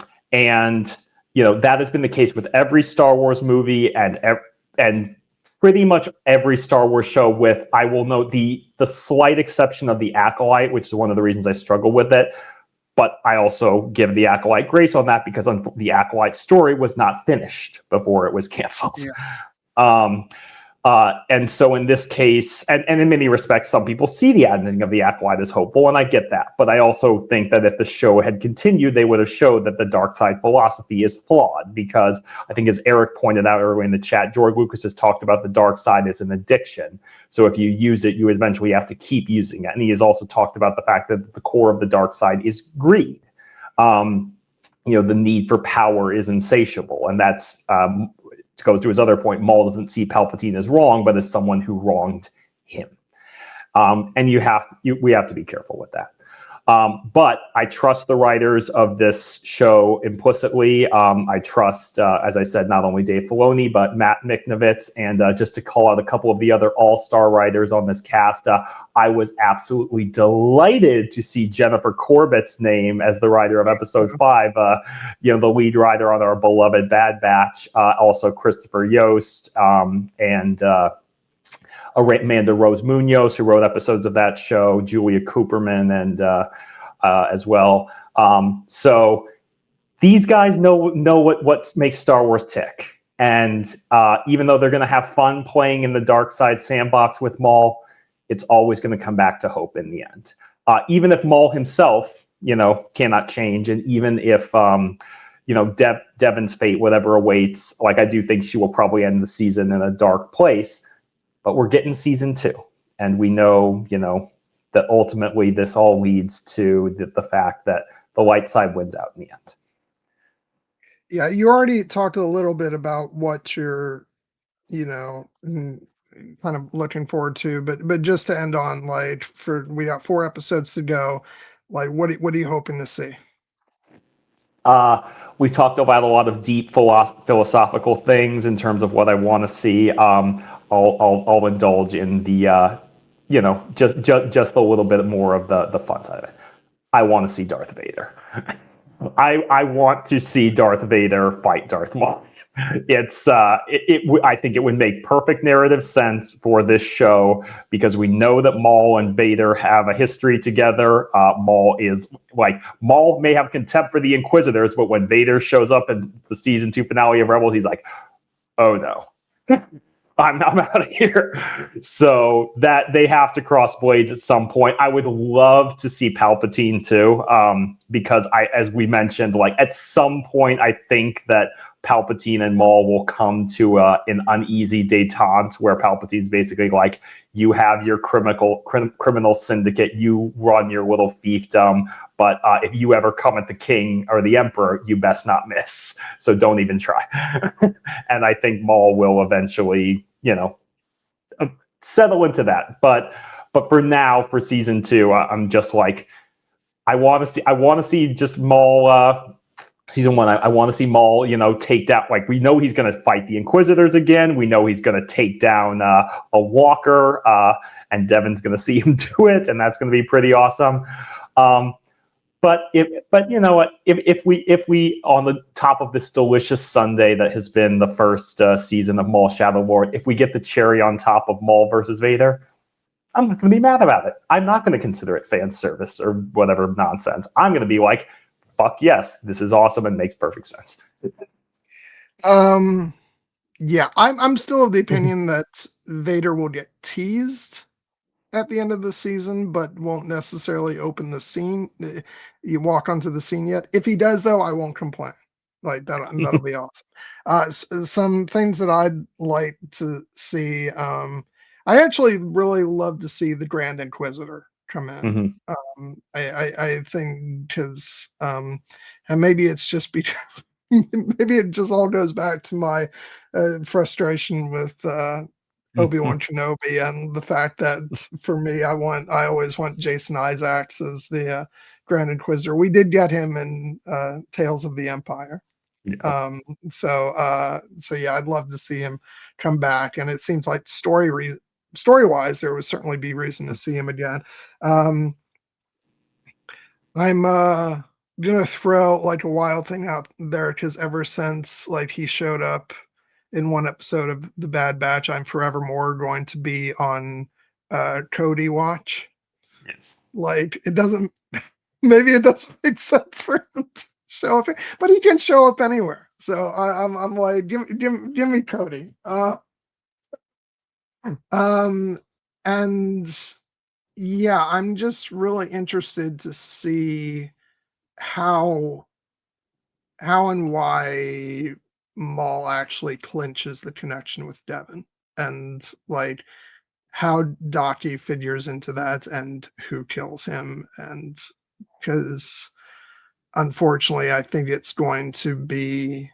has been the case with every Star Wars movie and pretty much every Star Wars show, with, I will note, the slight exception of The Acolyte, which is one of the reasons I struggle with it. But I also give The Acolyte grace on that because The Acolyte story was not finished before it was canceled. Yeah. And so in this case, and in many respects, some people see the ending of The Acolyte as hopeful, and I get that. But I also think that if the show had continued, they would have showed that the dark side philosophy is flawed, because I think, as Eric pointed out earlier in the chat, George Lucas has talked about the dark side as an addiction. So if you use it, you eventually have to keep using it. And he has also talked about the fact that the core of the dark side is greed. The need for power is insatiable, and that's goes to his other point. Maul doesn't see Palpatine as wrong, but as someone who wronged him. And we have to be careful with that. But I trust the writers of this show implicitly. I trust, as I said, not only Dave Filoni, but Matt Miktovitz. And just to call out a couple of the other all-star writers on this cast, I was absolutely delighted to see Jennifer Corbett's name as the writer of episode 5, the lead writer on our beloved Bad Batch. Also Christopher Yost and Amanda Rose Munoz, who wrote episodes of that show, Julia Cooperman, and as well. So these guys know what makes Star Wars tick. And even though they're going to have fun playing in the dark side sandbox with Maul, it's always going to come back to hope in the end. Even if Maul himself, cannot change, and even if Devon's fate, whatever awaits, like, I do think she will probably end the season in a dark place. But we're getting season 2, and we know, that ultimately this all leads to the fact that the light side wins out in the end. Yeah, you already talked a little bit about what you're, kind of looking forward to, but just to end on, like, we got 4 episodes to go. Like, what are you hoping to see? We talked about a lot of deep philosophical things in terms of what I want to see. I'll indulge in the just a little bit more of the fun side of it. I want to see Darth Vader. I want to see Darth Vader fight Darth Maul. I think it would make perfect narrative sense for this show because we know that Maul and Vader have a history together. Maul may have contempt for the Inquisitors, but when Vader shows up in the season 2 finale of Rebels, he's like, "Oh no, I'm out of here." So that they have to cross blades at some point. I would love to see Palpatine too, because as we mentioned, like at some point, I think that Palpatine and Maul will come to an uneasy detente where Palpatine's basically like, "You have your criminal syndicate, you run your little fiefdom, but if you ever come at the king or the emperor, you best not miss. So don't even try." And I think Maul will eventually, settle into that. But for now, for season 2, I'm just like, I want to see just Maul. Season 1, I want to see Maul, take down. Like, we know he's going to fight the Inquisitors again. We know he's going to take down a Walker, and Devin's going to see him do it, and that's going to be pretty awesome. But you know what? If we on the top of this delicious sundae that has been the first season of Maul Shadow Lord, if we get the cherry on top of Maul versus Vader, I'm not going to be mad about it. I'm not going to consider it fan service or whatever nonsense. I'm going to be like, fuck yes, this is awesome and makes perfect sense. Yeah, I'm still of the opinion that Vader will get teased at the end of the season, but won't necessarily open the scene. You walk onto the scene yet. If he does, though, I won't complain. Like that'll be awesome. Some things that I'd like to see. I actually really love to see the Grand Inquisitor come in. I think because, and maybe it's just because maybe it just all goes back to my frustration with Obi-Wan Kenobi and the fact that for me, I always want Jason Isaacs as the Grand Inquisitor. We did get him in Tales of the Empire. Yeah. So yeah, I'd love to see him come back. And it seems like story-wise, there would certainly be reason to see him again. I'm gonna throw like a wild thing out there because ever since like he showed up in one episode of The Bad Batch, I'm forevermore going to be on Cody watch. Yes. Like it doesn't maybe it doesn't make sense for him to show up, but he can show up anywhere. So I'm like, give me Cody. And yeah, I'm just really interested to see how and why Maul actually clinches the connection with Devin, and like how Docky figures into that and who kills him. And because unfortunately I think it's going to be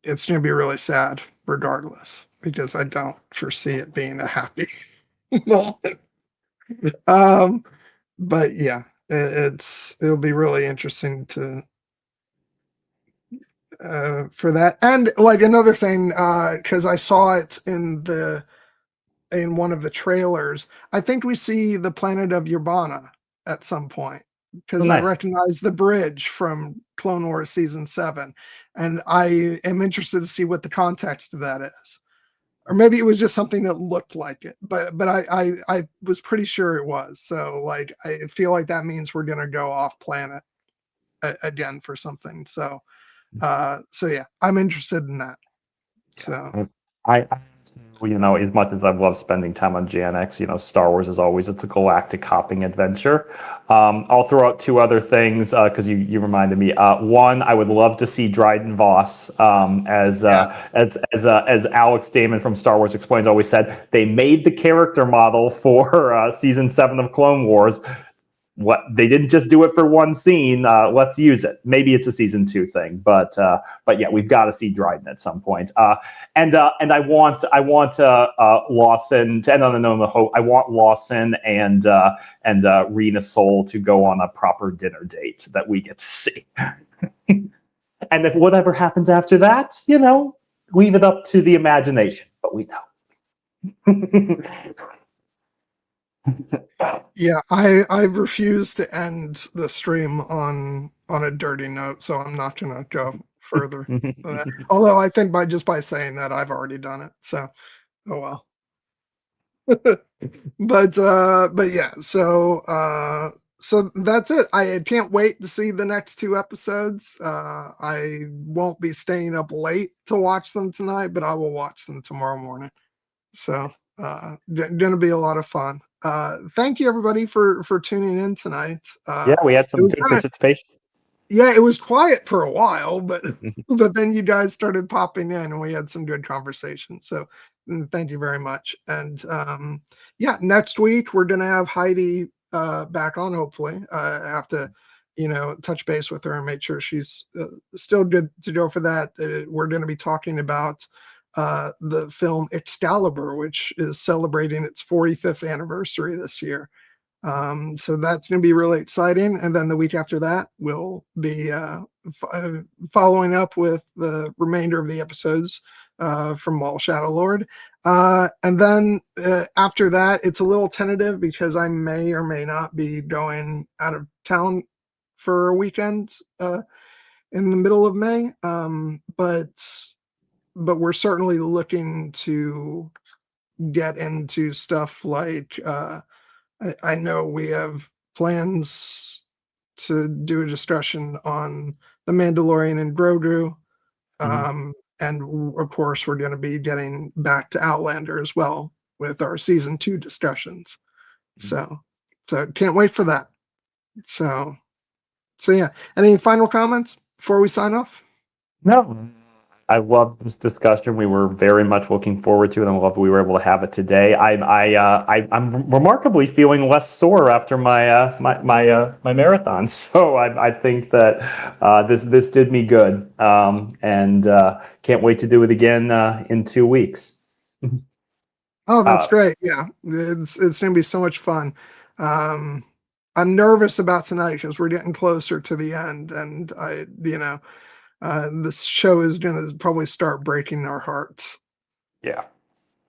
really sad regardless, because I don't foresee it being a happy moment. But yeah, it'll be really interesting to for that. And like another thing, because I saw it in one of the trailers, I think we see the planet of Urbana at some point, Oh, because I nice. recognize the bridge from Clone Wars season 7, and I am interested to see what the context of that is. Or maybe it was just something that looked like it, but I was pretty sure it was. So like I feel like that means we're gonna go off planet again for something. So yeah, I'm interested in that. So I as much as I've loved spending time on JNX, Star Wars is always, it's a galactic hopping adventure. I'll throw out 2 other things because you reminded me. One, I would love to see Dryden Voss, as yeah, Alex Damon from Star Wars Explains always said. They made the character model for season 7 of Clone Wars. What, they didn't just do it for one scene. Let's use it. Maybe it's a season 2 thing, but yeah, we've got to see Dryden at some point. And I want Lawson to end on a note of hope. I want Lawson and Rena Soul to go on a proper dinner date that we get to see. And if whatever happens after that, leave it up to the imagination. But we know. Yeah, I refuse to end the stream on a dirty note, so I'm not gonna go further. Although I think by saying that I've already done it. So oh well. But yeah, so that's it. I can't wait to see the next two episodes. I won't be staying up late to watch them tonight, but I will watch them tomorrow morning. So gonna be a lot of fun. Thank you everybody for tuning in tonight. Yeah, we had It some was good kind of participation. yeah, it was quiet for a while, but but then you guys started popping in and we had some good conversation. So thank you very much. And yeah, next week we're gonna have Heidi back on, hopefully. I have to, touch base with her and make sure she's still good to go for that. We're gonna be talking about the film Excalibur, which is celebrating its 45th anniversary this year. So that's going to be really exciting. And then the week after that, we'll be following up with the remainder of the episodes from Maul Shadow Lord. And then after that, it's a little tentative because I may or may not be going out of town for a weekend in the middle of May. But we're certainly looking to get into stuff like I know we have plans to do a discussion on The Mandalorian and Grogu. Mhm, And of course, we're going to be getting back to Outlander as well with our season 2 discussions. mhm. So can't wait for that. So, so yeah. Any final comments before we sign off? No, I love this discussion. We were very much looking forward to it, and I love we were able to have it today. I'm remarkably feeling less sore after my marathon. So I think that this did me good, and can't wait to do it again in 2 weeks. Oh, that's Uh, great. Yeah, it's going to be so much fun. Um, I'm nervous about tonight because we're getting closer to the end, and this show is going to probably start breaking our hearts. yeah.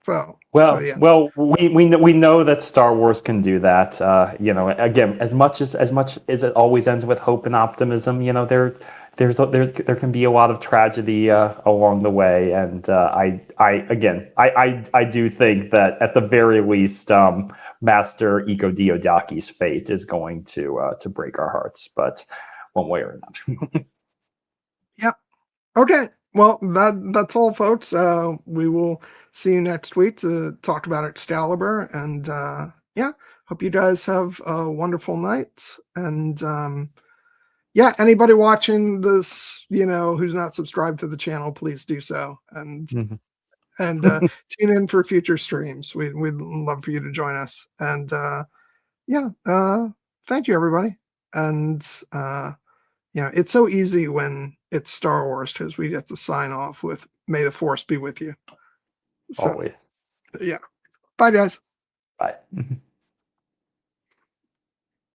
So yeah. We know that Star Wars can do that. Again, as much as it always ends with hope and optimism, there can be a lot of tragedy along the way, and I do think that at the very least, Master Iko Diodaki's fate is going to break our hearts, but one way or another. Yep. Okay. Well, that's all, folks. We will see you next week to talk about Excalibur, and yeah, hope you guys have a wonderful night. And yeah, anybody watching this, who's not subscribed to the channel, please do so. And tune in for future streams. We'd love for you to join us. And yeah, thank you, everybody. And it's so easy when it's Star Wars because we get to sign off with "May the Force be with you." So Always. yeah, bye, guys. Bye.